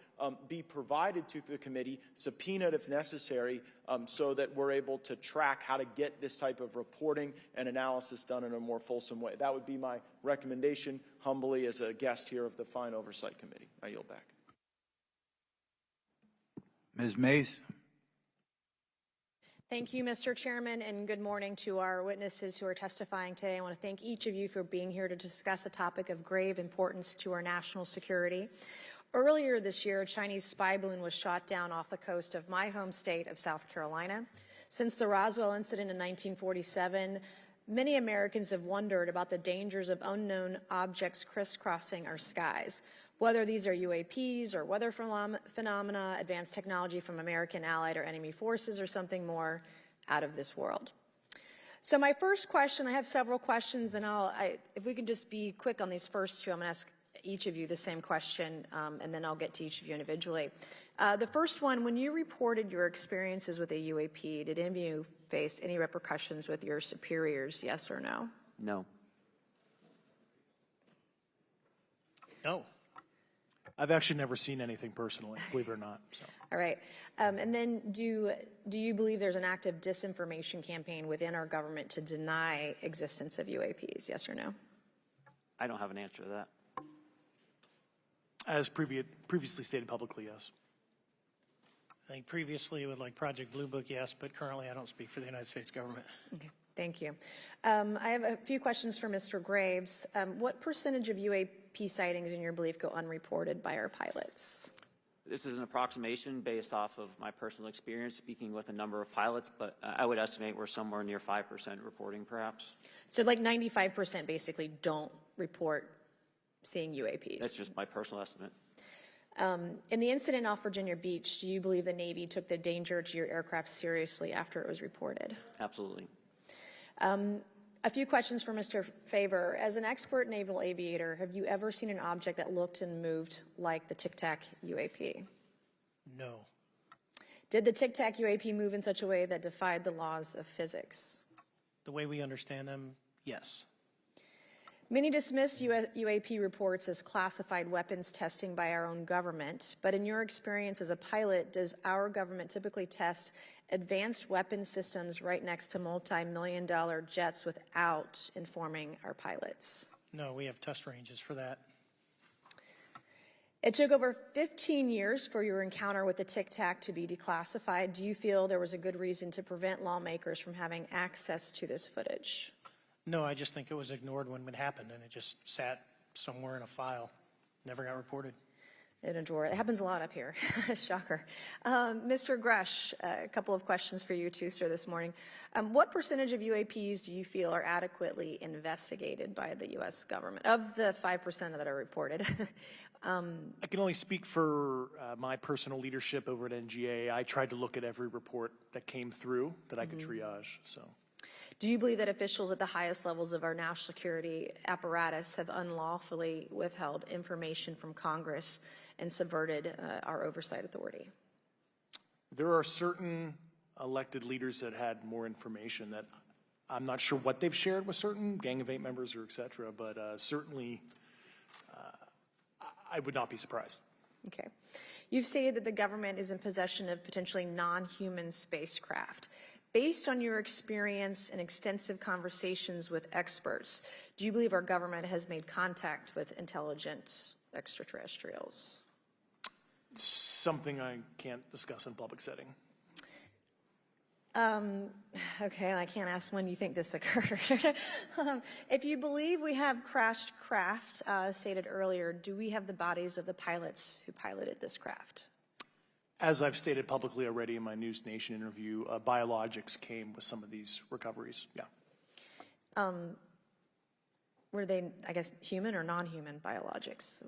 be provided to the committee, subpoenaed if necessary, so that we're able to track how to get this type of reporting and analysis done in a more fulsome way. That would be my recommendation, humbly, as a guest here of the Fine Oversight Committee. I yield back. Ms. Mays? Thank you, Mr. Chairman, and good morning to our witnesses who are testifying today. I want to thank each of you for being here to discuss a topic of grave importance to our national security. Earlier this year, a Chinese spy balloon was shot down off the coast of my home state of South Carolina. Since the Roswell incident in 1947, many Americans have wondered about the dangers of unknown objects crisscrossing our skies. Whether these are UAPs or weather phenomena, advanced technology from American allied or enemy forces, or something more out of this world. So my first question, I have several questions, and if we could just be quick on these first two, I'm going to ask each of you the same question, and then I'll get to each of you individually. The first one, when you reported your experiences with a UAP, did any of you face any repercussions with your superiors, yes or no? No. No. I've actually never seen anything personally, believe it or not. So. All right. And then do you believe there's an active disinformation campaign within our government to deny existence of UAPs, yes or no? I don't have an answer to that. As previously stated publicly, yes. I think previously with like Project Blue Book, yes, but currently I don't speak for the United States government. Okay, thank you. I have a few questions for Mr. Graves. What percentage of UAP sightings, in your belief, go unreported by our pilots? This is an approximation based off of my personal experience speaking with a number of pilots, but I would estimate we're somewhere near 5% reporting, perhaps. So like 95% basically don't report seeing UAPs. That's just my personal estimate. In the incident off Virginia Beach, do you believe the Navy took the danger to your aircraft seriously after it was reported? Absolutely. A few questions for Mr. Favor. As an expert naval aviator, have you ever seen an object that looked and moved like the Tic Tac UAP? No. Did the Tic Tac UAP move in such a way that defied the laws of physics? The way we understand them, yes. Many dismiss UAP reports as classified weapons testing by our own government, but in your experience as a pilot, does our government typically test advanced weapon systems right next to multi-million-dollar jets without informing our pilots? No, we have test ranges for that. It took over 15 years for your encounter with the Tic Tac to be declassified. Do you feel there was a good reason to prevent lawmakers from having access to this footage? No, I just think it was ignored when it happened, and it just sat somewhere in a file. Never got reported. In a drawer. It happens a lot up here. Shocker. Mr. Grush, a couple of questions for you too, sir, this morning. What percentage of UAPs do you feel are adequately investigated by the U.S. government, of the 5% that are reported? I can only speak for my personal leadership over at NGA. I tried to look at every report that came through that I could triage. So. Do you believe that officials at the highest levels of our national security apparatus have unlawfully withheld information from Congress and subverted our oversight authority? There are certain elected leaders that had more information that I'm not sure what they've shared with certain Gang of Eight members or et cetera, but certainly I would not be surprised. Okay. You've stated that the government is in possession of potentially non-human spacecraft. Based on your experience and extensive conversations with experts, do you believe our government has made contact with intelligent extraterrestrials? Something I can't discuss in public setting. Okay, I can't ask when you think this occurred. If you believe we have crashed craft, stated earlier, do we have the bodies of the pilots who piloted this craft? As I've stated publicly already in my News Nation interview, biologics came with some of these recoveries. Yeah. Were they, I guess, human or non-human biologics?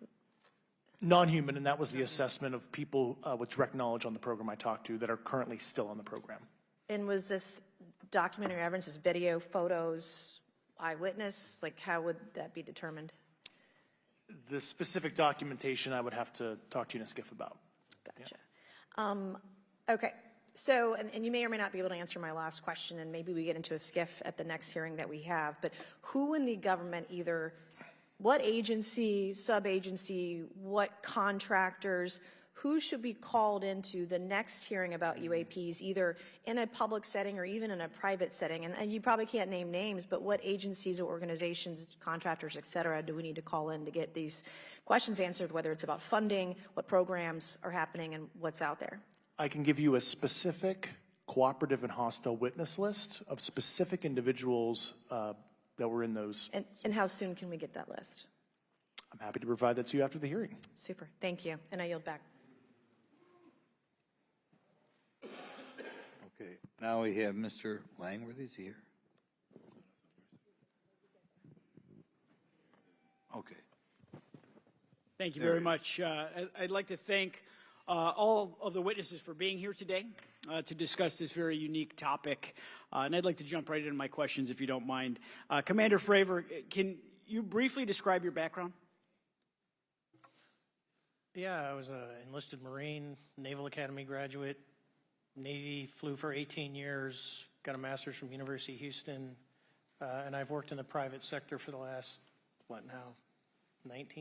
Non-human, and that was the assessment of people with direct knowledge on the program I talked to that are currently still on the program. And was this documentary evidence, this video, photos, eyewitness? Like, how would that be determined? The specific documentation I would have to talk to you in a skiff about. Gotcha. Okay, so, and you may or may not be able to answer my last question, and maybe we get into a skiff at the next hearing that we have, but who in the government, either what agency, sub-agency, what contractors, who should be called into the next hearing about UAPs, either in a public setting or even in a private setting? And you probably can't name names, but what agencies or organizations, contractors, et cetera, do we need to call in to get these questions answered, whether it's about funding, what programs are happening, and what's out there? I can give you a specific cooperative and hostile witness list of specific individuals that were in those. And how soon can we get that list? I'm happy to provide that to you after the hearing. Super, thank you, and I yield back. Okay, now we have Mr. Langworthy. Is he here? Okay. Thank you very much. I'd like to thank all of the witnesses for being here today to discuss this very unique topic. And I'd like to jump right into my questions, if you don't mind. Commander Fravor, can you briefly describe your background? Yeah, I was an enlisted Marine, Naval Academy graduate, Navy, flew for 18 years, got a master's from University of Houston, and I've worked in the private sector for the last,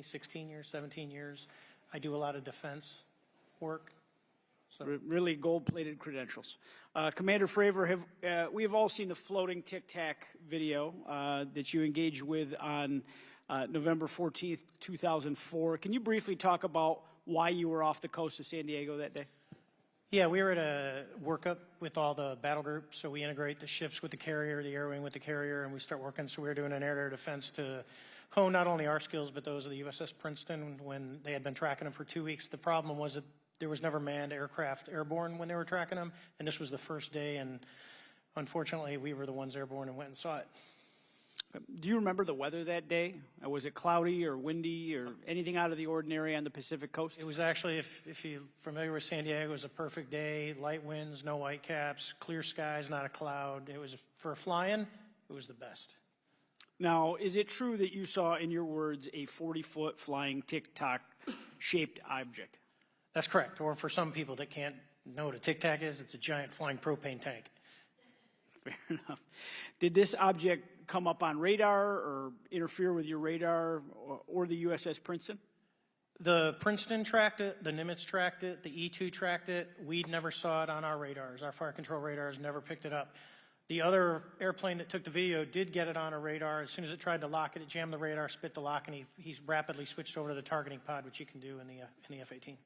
16 years, 17 years. I do a lot of defense work. So. Really gold-plated credentials. Commander Fravor, we have all seen the floating Tic Tac video that you engaged with on November 14th, 2004. Can you briefly talk about why you were off the coast of San Diego that day? Yeah, we were at a workup with all the battle groups, so we integrate the ships with the carrier, the air wing with the carrier, and we start working. So we were doing an air-to-air defense to hone not only our skills, but those of the USS Princeton when they had been tracking them for 2 weeks. The problem was that there was never manned aircraft airborne when they were tracking them, and this was the first day, and unfortunately, we were the ones airborne and went and saw it. Do you remember the weather that day? Was it cloudy or windy or anything out of the ordinary on the Pacific coast? It was actually, if you're familiar with San Diego, it was a perfect day, light winds, no whitecaps, clear skies, not a cloud. It was, for flying, it was the best. Now, is it true that you saw, in your words, a 40-foot flying Tic-Tac shaped object? That's correct. Or for some people that can't know what a Tic Tac is, it's a giant flying propane tank. Fair enough. Did this object come up on radar or interfere with your radar or the USS Princeton? The Princeton tracked it, the Nimitz tracked it, the E-2 tracked it. We never saw it on our radars. Our fire control radars never picked it up. The other airplane that took the video did get it on a radar. As soon as it tried to lock it, it jammed the radar, spit the lock, and he rapidly switched over to the targeting pod, which you can do in the F-18.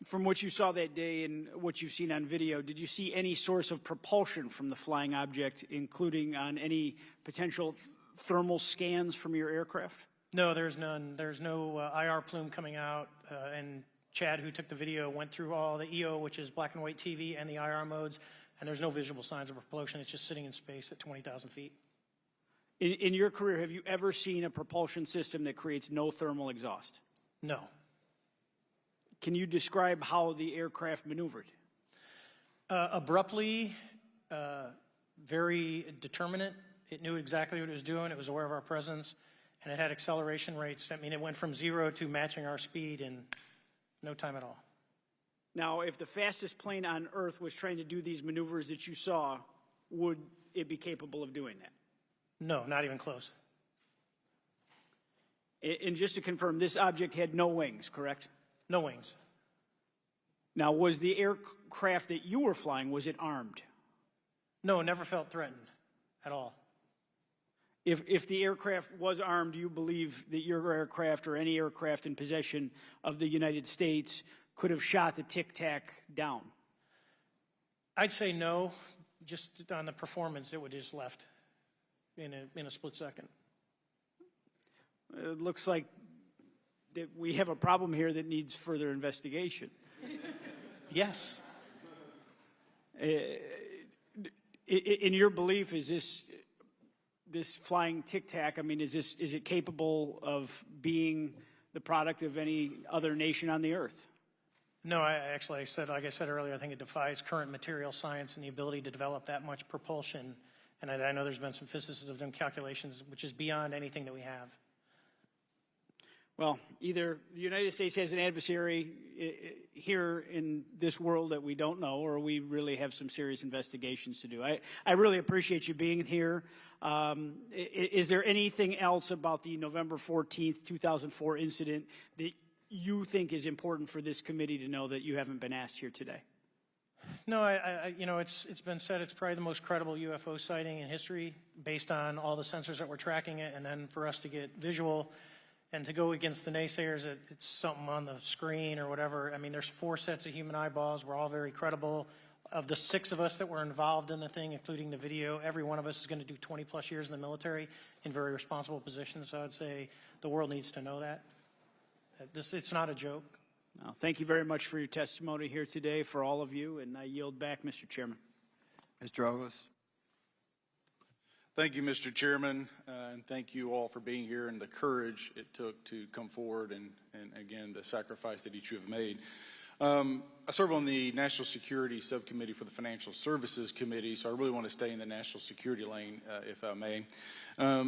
From what you saw that day and what you've seen on video, did you see any source of propulsion from the flying object, including on any potential thermal scans from your aircraft? No, there's none. There's no IR plume coming out, and Chad, who took the video, went through all the EO, which is black and white TV, and the IR modes, and there's no visible signs of propulsion. It's just sitting in space at 20,000 feet. In your career, have you ever seen a propulsion system that creates no thermal exhaust? No. Can you describe how the aircraft maneuvered? Abruptly, very determinate. It knew exactly what it was doing. It was aware of our presence, and it had acceleration rates. I mean, it went from 0 to matching our speed in no time at all. Now, if the fastest plane on Earth was trying to do these maneuvers that you saw, would it be capable of doing that? No, not even close. And just to confirm, this object had no wings, correct? No wings. Now, was the aircraft that you were flying, was it armed? No, never felt threatened at all. If the aircraft was armed, do you believe that your aircraft or any aircraft in possession of the United States could have shot the Tic Tac down? I'd say no, just on the performance, it would just left in a split second. It looks like that we have a problem here that needs further investigation. Yes. In your belief, is this flying Tic Tac, I mean, is it capable of being the product of any other nation on the earth? No, like I said earlier, I think it defies current material science and the ability to develop that much propulsion. And I know there's been some physicists who have done calculations, which is beyond anything that we have. Well, either the United States has an adversary here in this world that we don't know, or we really have some serious investigations to do. I really appreciate you being here. Is there anything else about the November 14th, 2004 incident that you think is important for this committee to know that you haven't been asked here today? No, it's been said it's probably the most credible UFO sighting in history based on all the sensors that were tracking it, and then for us to get visual and to go against the naysayers that it's something on the screen or whatever. I mean, there's 4 sets of human eyeballs. We're all very credible. Of the 6 of us that were involved in the thing, including the video, every one of us is going to do 20-plus years in the military in very responsible positions. So I'd say the world needs to know that. It's not a joke. Well, thank you very much for your testimony here today for all of you, and I yield back, Mr. Chairman. Mr. Douglas. Thank you, Mr. Chairman, and thank you all for being here and the courage it took to come forward and again, the sacrifice that each of you have made. I serve on the National Security Subcommittee for the Financial Services Committee, so I really want to stay in the national security lane, if I may.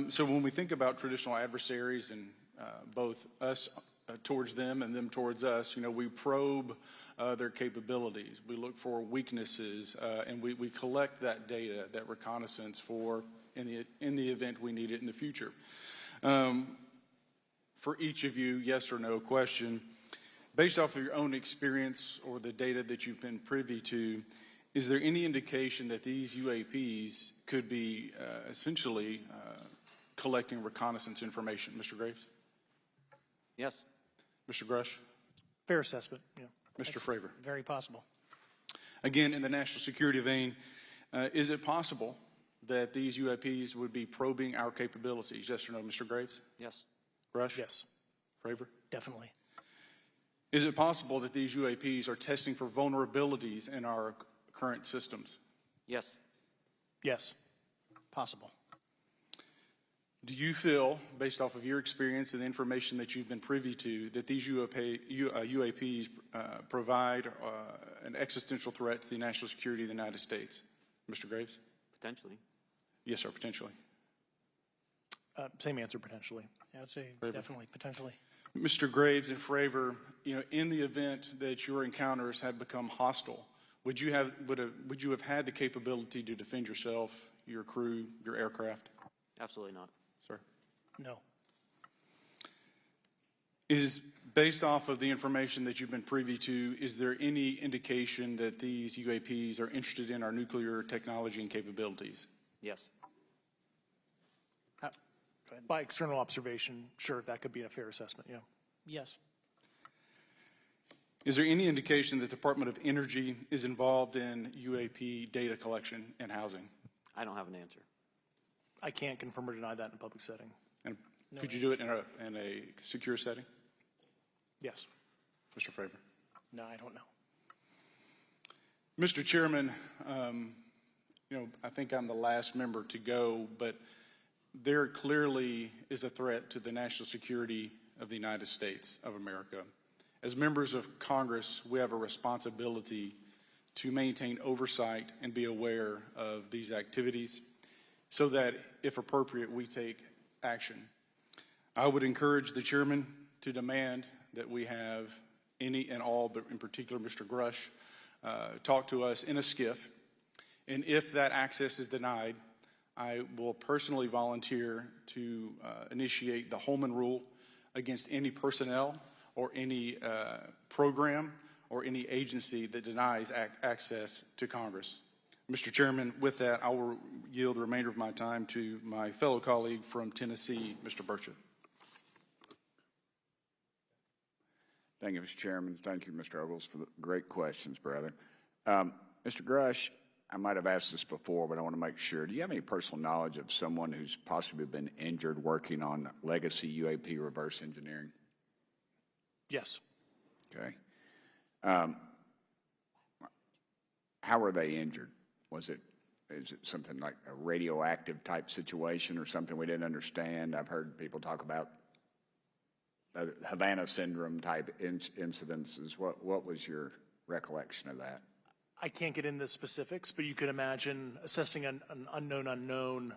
So when we think about traditional adversaries and both us towards them and them towards us, we probe their capabilities. We look for weaknesses, and we collect that data, that reconnaissance for in the event we need it in the future. For each of you, yes or no question, based off of your own experience or the data that you've been privy to, is there any indication that these UAPs could be essentially collecting reconnaissance information? Mr. Graves? Yes. Mr. Grush? Fair assessment, yeah. Mr. Fravor? Very possible. Again, in the national security vein, is it possible that these UAPs would be probing our capabilities? Yes or no, Mr. Graves? Yes. Grush? Yes. Fravor? Definitely. Is it possible that these UAPs are testing for vulnerabilities in our current systems? Yes. Yes. Possible. Do you feel, based off of your experience and the information that you've been privy to, that these UAPs provide an existential threat to the national security of the United States? Mr. Graves? Potentially. Yes, sir, potentially. Same answer, potentially. Yeah, I'd say Fravor? definitely, potentially. Mr. Graves and Fravor, in the event that your encounters had become hostile, would you have had the capability to defend yourself, your crew, your aircraft? Absolutely not. Sir? No. Is based off of the information that you've been privy to, is there any indication that these UAPs are interested in our nuclear technology and capabilities? Yes. By external observation, sure, that could be a fair assessment, yeah. Yes. Is there any indication that the Department of Energy is involved in UAP data collection and housing? I don't have an answer. I can't confirm or deny that in a public setting. And could you do it in a secure setting? Yes. Mr. Fravor? No, I don't know. Mr. Chairman, I think I'm the last member to go, but there clearly is a threat to the national security of the United States of America. As members of Congress, we have a responsibility to maintain oversight and be aware of these activities so that, if appropriate, we take action. I would encourage the chairman to demand that we have any and all, but in particular Mr. Grush, talk to us in a skiff. And if that access is denied, I will personally volunteer to initiate the Holman Rule against any personnel or any program or any agency that denies access to Congress. Mr. Chairman, with that, I will yield the remainder of my time to my fellow colleague from Tennessee, Mr. Burchett. Thank you, Mr. Chairman. Thank you, Mr. Ogles, for the great questions, brother. Mr. Grush, I might have asked this before, but I want to make sure. Do you have any personal knowledge of someone who's possibly been injured working on legacy UAP reverse engineering? Yes. Okay. How were they injured? Is it something like a radioactive type situation or something we didn't understand? I've heard people talk about Havana syndrome type incidences. What was your recollection of that? I can't get into specifics, but you can imagine assessing an unknown unknown.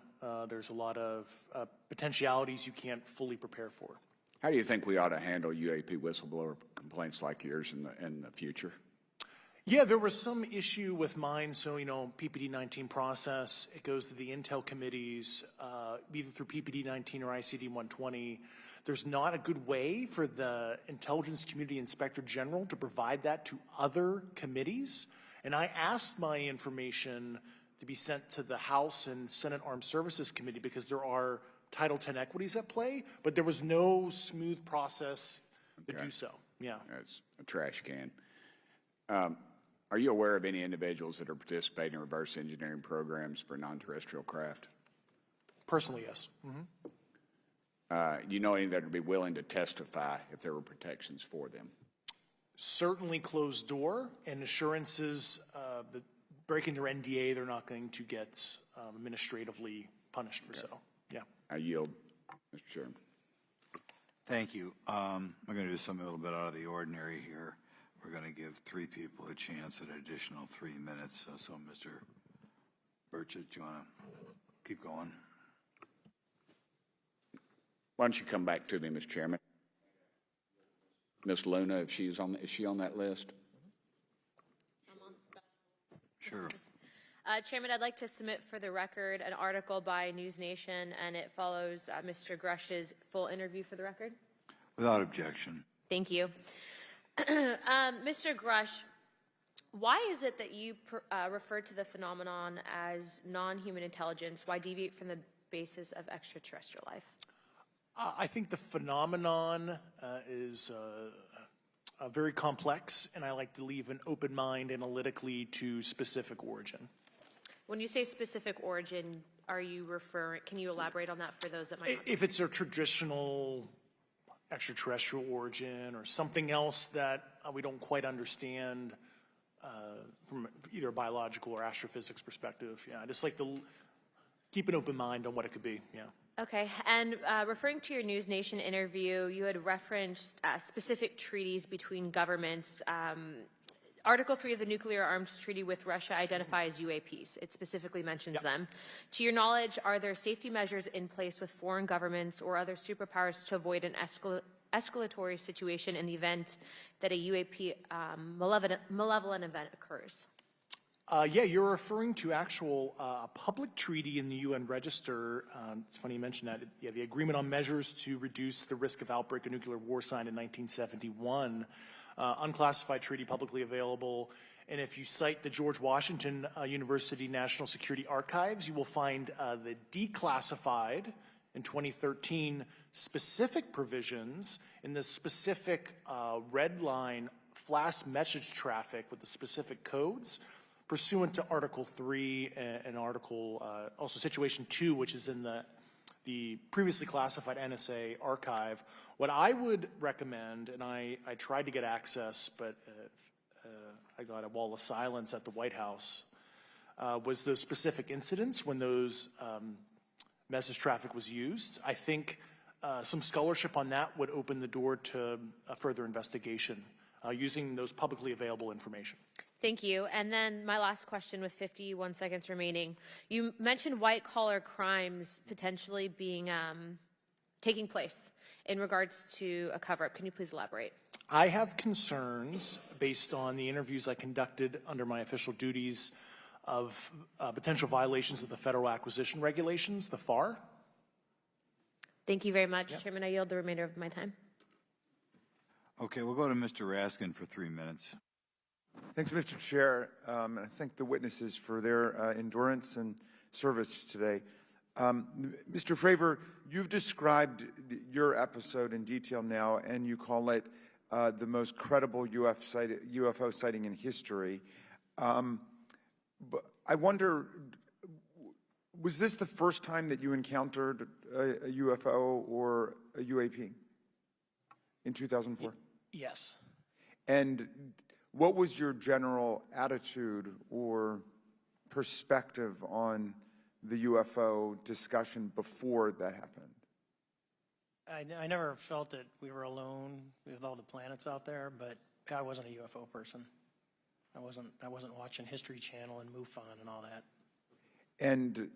There's a lot of potentialities you can't fully prepare for. How do you think we ought to handle UAP whistleblower complaints like yours in the future? Yeah, there was some issue with mine. So, PPD 19 process, it goes to the Intel committees, either through PPD 19 or ICD 120. There's not a good way for the Intelligence Community Inspector General to provide that to other committees. And I asked my information to be sent to the House and Senate Armed Services Committee because there are Title X equities at play, but there was no smooth process to do so. Yeah. That's a trash can. Are you aware of any individuals that are participating in reverse engineering programs for non-terrestrial craft? Personally, yes. Do you know any that would be willing to testify if there were protections for them? Certainly closed door and assurances that breaking their NDA, they're not going to get administratively punished for so. Yeah. I yield, Mr. Chairman. Thank you. I'm going to do something a little bit out of the ordinary here. We're going to give 3 people a chance at an additional 3 minutes. So Mr. Burchett, do you want to keep going? Why don't you come back to me, Mr. Chairman? Ms. Luna, is she on that list? Sure. Chairman, I'd like to submit for the record an article by News Nation, and it follows Mr. Grush's full interview for the record. Without objection. Thank you. Mr. Grush, why is it that you refer to the phenomenon as non-human intelligence? Why deviate from the basis of extraterrestrial life? I think the phenomenon is very complex, and I like to leave an open mind analytically to specific origin. When you say specific origin, are you referring, can you elaborate on that for those that might not? If it's a traditional extraterrestrial origin or something else that we don't quite understand from either a biological or astrophysics perspective, I just like to keep an open mind on what it could be, Okay, and referring to your News Nation interview, you had referenced specific treaties between governments. Article 3 of the Nuclear Arms Treaty with Russia identifies UAPs. It specifically mentions them. To your knowledge, are there safety measures in place with foreign governments or other superpowers to avoid an escalatory situation in the event that a UAP malevolent event occurs? Yeah, you're referring to actual public treaty in the UN Register. It's funny you mentioned that. Yeah, the Agreement on Measures to Reduce the Risk of Outbreak of Nuclear War signed in 1971. Unclassified treaty publicly available. And if you cite the George Washington University National Security Archives, you will find the declassified in 2013 specific provisions in the specific red line flash message traffic with the specific codes pursuant to Article 3 and Article, also Situation 2, which is in the previously classified NSA archive. What I would recommend, and I tried to get access, but I got a wall of silence at the White House, was those specific incidents when those message traffic was used. I think some scholarship on that would open the door to a further investigation using those publicly available information. Thank you. And then my last question with 51 seconds remaining. You mentioned white-collar crimes potentially being taking place in regards to a cover-up. Can you please elaborate? I have concerns based on the interviews I conducted under my official duties of potential violations of the Federal Acquisition Regulations, the FAR. Thank you very much, Chairman. I yield the remainder of my time. Okay, we'll go to Mr. Raskin for 3 minutes. Thanks, Mr. Chair. And I thank the witnesses for their endurance and service today. Mr. Fravor, you've described your episode in detail now, and you call it the most credible UFO sighting in history. But I wonder, was this the first time that you encountered a UFO or a UAP in 2004? Yes. And what was your general attitude or perspective on the UFO discussion before that happened? I never felt that we were alone with all the planets out there, but I wasn't a UFO person. I wasn't watching History Channel and MUFON and all that. And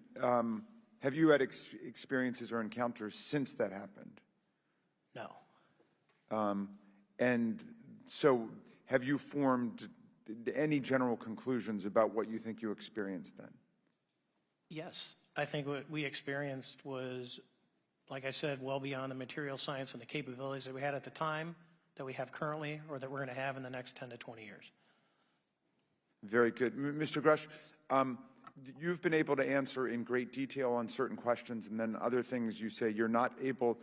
have you had experiences or encounters since that happened? No. And so have you formed any general conclusions about what you think you experienced then? Yes. I think what we experienced was, like I said, well beyond the material science and the capabilities that we had at the time, that we have currently, or that we're going to have in the next 10 to 20 years. Very good. Mr. Grush, you've been able to answer in great detail on certain questions, and then other things you say you're not able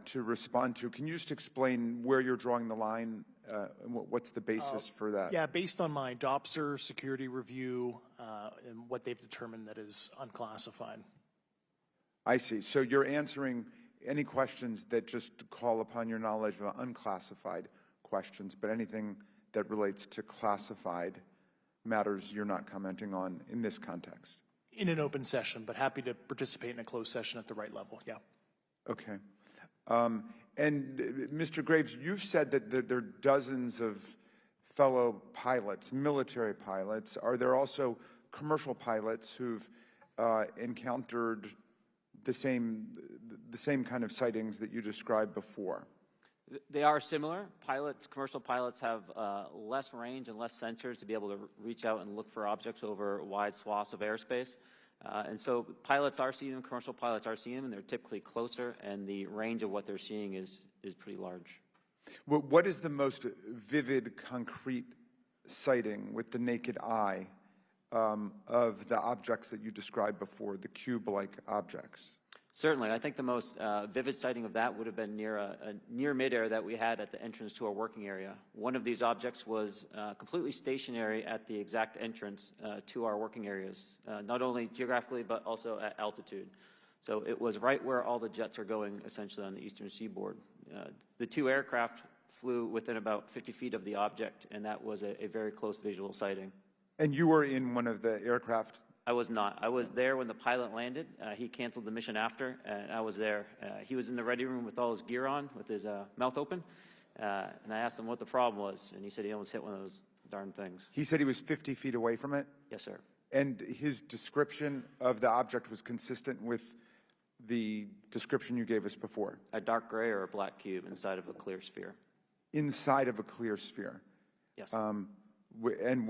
to respond to. Can you just explain where you're drawing the line and what's the basis for that? Yeah, based on my DOPSR security review and what they've determined that is unclassified. I see. So you're answering any questions that just call upon your knowledge of unclassified questions, but anything that relates to classified matters you're not commenting on in this context. In an open session, but happy to participate in a closed session at the right level, yeah. Okay. And Mr. Graves, you've said that there are dozens of fellow pilots, military pilots. Are there also commercial pilots who've encountered the same kind of sightings that you described before? They are similar. Commercial pilots have less range and less sensors to be able to reach out and look for objects over wide swaths of airspace. And so pilots are seeing them, commercial pilots are seeing them, and they're typically closer, and the range of what they're seeing is pretty large. What is the most vivid, concrete sighting with the naked eye of the objects that you described before, the cube-like objects? Certainly. I think the most vivid sighting of that would have been near midair that we had at the entrance to our working area. One of these objects was completely stationary at the exact entrance to our working areas, not only geographically but also at altitude. So it was right where all the jets are going, essentially, on the eastern seaboard. The two aircraft flew within about 50 feet of the object, and that was a very close visual sighting. And you were in one of the aircraft? I was not. I was there when the pilot landed. He canceled the mission after, and I was there. He was in the ready room with all his gear on, with his mouth open, and I asked him what the problem was, and he said he almost hit one of those darn things. He said he was 50 feet away from it? Yes, sir. And his description of the object was consistent with the description you gave us before? A dark gray or a black cube inside of a clear sphere. Inside of a clear sphere? Yes. And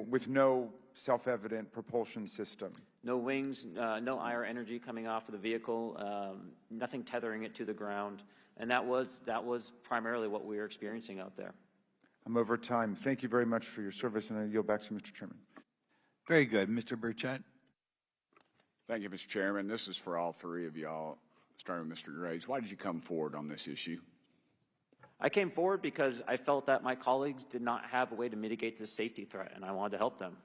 with no self-evident propulsion system? No wings, no IR energy coming off of the vehicle, nothing tethering it to the ground. And that was primarily what we were experiencing out there. I'm over time. Thank you very much for your service, and I yield back to Mr. Chairman. Very good. Mr. Burchett. Thank you, Mr. Chairman. This is for all three of y'all, starting with Mr. Graves. Why did you come forward on this issue? I came forward because I felt that my colleagues did not have a way to mitigate this safety threat, and I wanted to help them.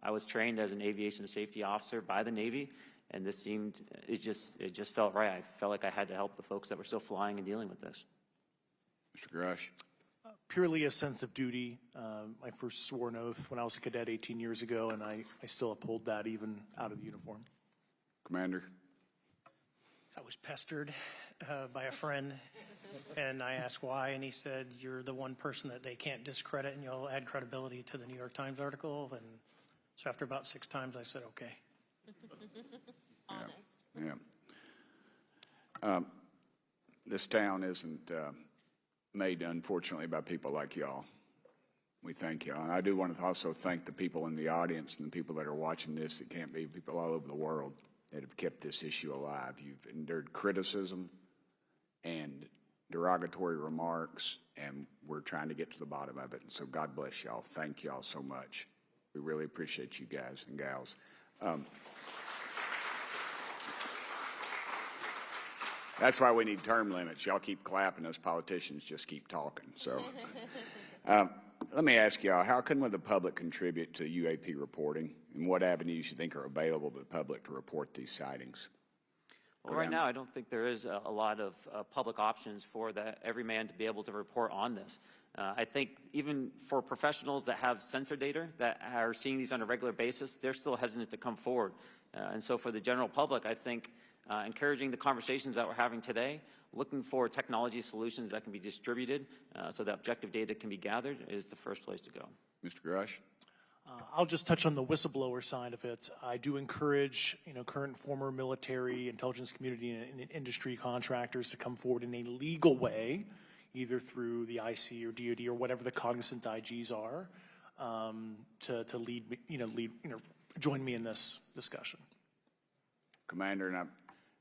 I was trained as an aviation safety officer by the Navy, and this seemed, it just felt right. I felt like I had to help the folks that were still flying and dealing with this. Mr. Grush. Purely a sense of duty. I first swore an oath when I was a cadet 18 years ago, and I still uphold that even out of the uniform. Commander. I was pestered by a friend, and I asked why, and he said, "You're the one person that they can't discredit, and you'll add credibility to the New York Times article." And so after about 6 times, I said, okay. Honest. Yeah. This town isn't made, unfortunately, by people like y'all. We thank y'all. And I do want to also thank the people in the audience and the people that are watching this that can't be, people all over the world that have kept this issue alive. You've endured criticism and derogatory remarks, and we're trying to get to the bottom of it. And so God bless y'all. Thank y'all so much. We really appreciate you guys and gals. That's why we need term limits. Y'all keep clapping. Those politicians just keep talking. So Let me ask y'all, how can the public contribute to UAP reporting, and what avenues you think are available to the public to report these sightings? Well, right now, I don't think there is a lot of public options for every man to be able to report on this. I think even for professionals that have sensor data that are seeing these on a regular basis, they're still hesitant to come forward. And so for the general public, I think encouraging the conversations that we're having today, looking for technology solutions that can be distributed so that objective data can be gathered is the first place to go. Mr. Grush? I'll just touch on the whistleblower side of it. I do encourage, current and former military, intelligence community, and industry contractors to come forward in a legal way, either through the IC or DoD or whatever the cognizant IGs are, to lead, join me in this discussion. Commander, and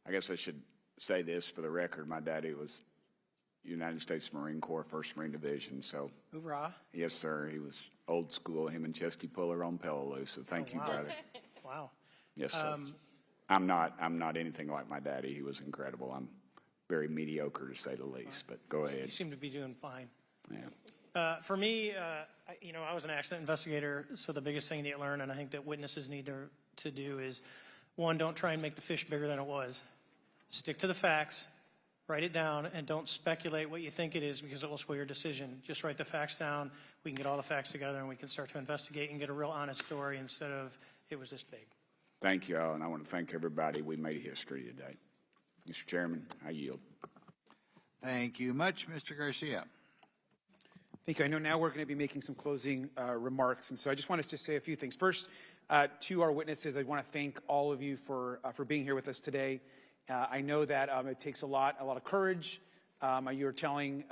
I guess I should say this for the record. My daddy was United States Marine Corps, 1st Marine Division, so. Hoorah. Yes, sir. He was old school, him and Chesty Puller on Peleliu, so thank you, wow. brother. Wow. Yes, sir. I'm not anything like my daddy. He was incredible. I'm very mediocre, to say the least, but go ahead. You seem to be doing fine. Yeah. For me, I was an accident investigator, so the biggest thing that you learn, and I think that witnesses need to do is, one, don't try and make the fish bigger than it was. Stick to the facts, write it down, and don't speculate what you think it is because it will sway your decision. Just write the facts down. We can get all the facts together and we can start to investigate and get a real honest story instead of it was this big. Thank you all, and I want to thank everybody. We made history today. Mr. Chairman, I yield. Thank you much, Mr. Garcia. Thank you. I know now we're going to be making some closing remarks, and so I just wanted to say a few things. First, to our witnesses, I want to thank all of you for being here with us today. I know that it takes a lot of courage. You're telling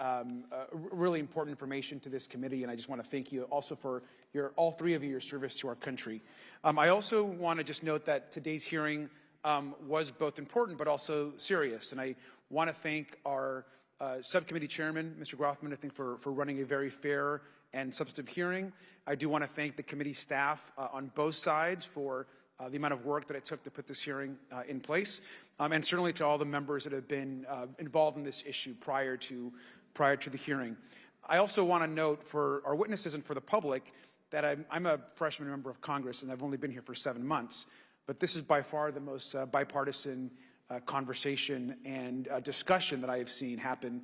really important information to this committee, and I just want to thank you also for all three of you, your service to our country. I also want to just note that today's hearing was both important but also serious, and I want to thank our subcommittee chairman, Mr. Grothman, I think for running a very fair and substantive hearing. I do want to thank the committee staff on both sides for the amount of work that it took to put this hearing in place, and certainly to all the members that have been involved in this issue prior to the hearing. I also want to note for our witnesses and for the public that I'm a freshman member of Congress and I've only been here for 7 months, but this is by far the most bipartisan conversation and discussion that I have seen happen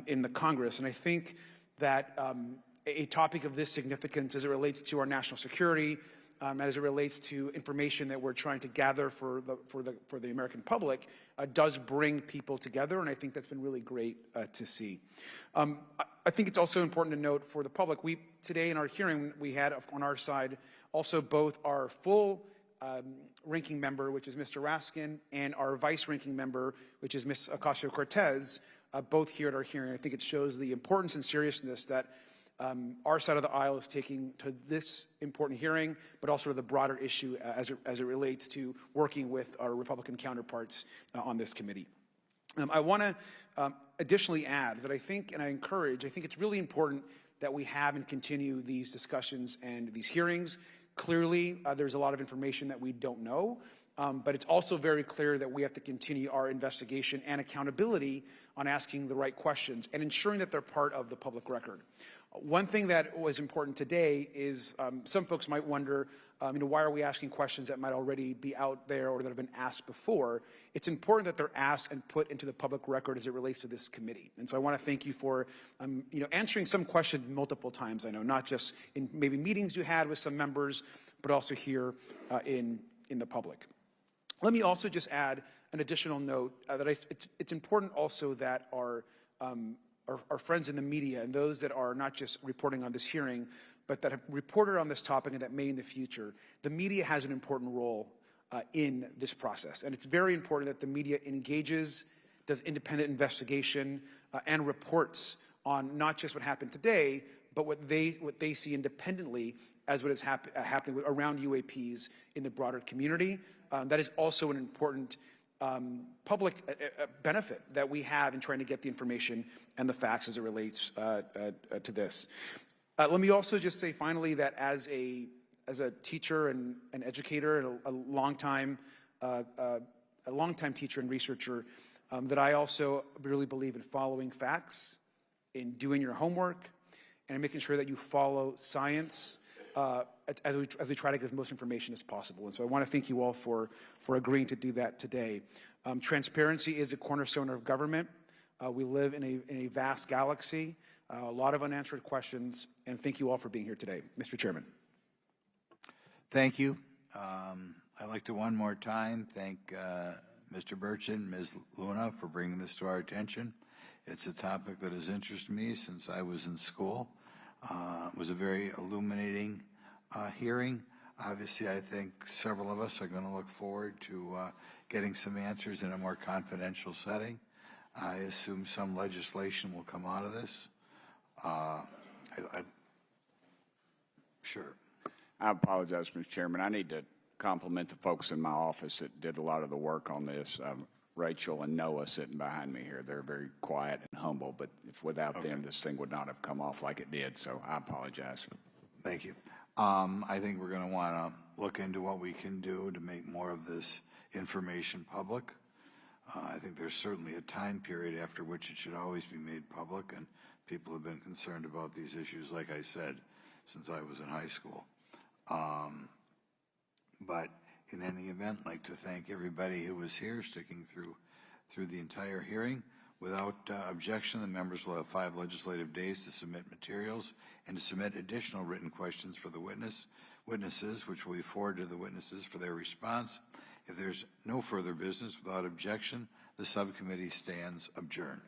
in the Congress. And I think that a topic of this significance as it relates to our national security, as it relates to information that we're trying to gather for the American public, does bring people together, and I think that's been really great to see. I think it's also important to note for the public, today in our hearing, we had on our side also both our full ranking member, which is Mr. Raskin, and our vice ranking member, which is Ms. Ocasio-Cortez, both here at our hearing. I think it shows the importance and seriousness that our side of the aisle is taking to this important hearing, but also to the broader issue as it relates to working with our Republican counterparts on this committee. I want to additionally add that I think it's really important that we have and continue these discussions and these hearings. Clearly, there's a lot of information that we don't know, but it's also very clear that we have to continue our investigation and accountability on asking the right questions and ensuring that they're part of the public record. One thing that was important today is some folks might wonder, why are we asking questions that might already be out there or that have been asked before? It's important that they're asked and put into the public record as it relates to this committee. And so I want to thank you for, answering some questions multiple times. I know, not just in maybe meetings you had with some members, but also here in the public. Let me also just add an additional note that it's important also that our friends in the media and those that are not just reporting on this hearing, but that have reported on this topic and that may in the future, the media has an important role in this process. And it's very important that the media engages, does independent investigation, and reports on not just what happened today, but what they see independently as what is happening around UAPs in the broader community. That is also an important public benefit that we have in trying to get the information and the facts as it relates to this. Let me also just say finally that as a teacher and an educator and a longtime teacher and researcher, that I also really believe in following facts, in doing your homework, and making sure that you follow science as we try to give as most information as possible. And so I want to thank you all for agreeing to do that today. Transparency is a cornerstone of government. We live in a vast galaxy, a lot of unanswered questions, and thank you all for being here today. Mr. Chairman. Thank you. I'd like to one more time thank Mr. Burchett and Ms. Luna for bringing this to our attention. It's a topic that has interested me since I was in school. It was a very illuminating hearing. Obviously, I think several of us are going to look forward to getting some answers in a more confidential setting. I assume some legislation will come out of this. Sure. I apologize, Mr. Chairman. I need to compliment the folks in my office that did a lot of the work on this. Rachel and Noah sitting behind me here. They're very quiet and humble, but if without them, this thing would not have come off like it did, so I apologize. Thank you. I think we're going to want to look into what we can do to make more of this information public. I think there's certainly a time period after which it should always be made public, and people have been concerned about these issues, like I said, since I was in high school. But in any event, I'd like to thank everybody who was here, sticking through the entire hearing. Without objection, the members will have 5 legislative days to submit materials and to submit additional written questions for the witnesses, which will be forwarded to the witnesses for their response. If there's no further business, without objection, the subcommittee stands adjourned.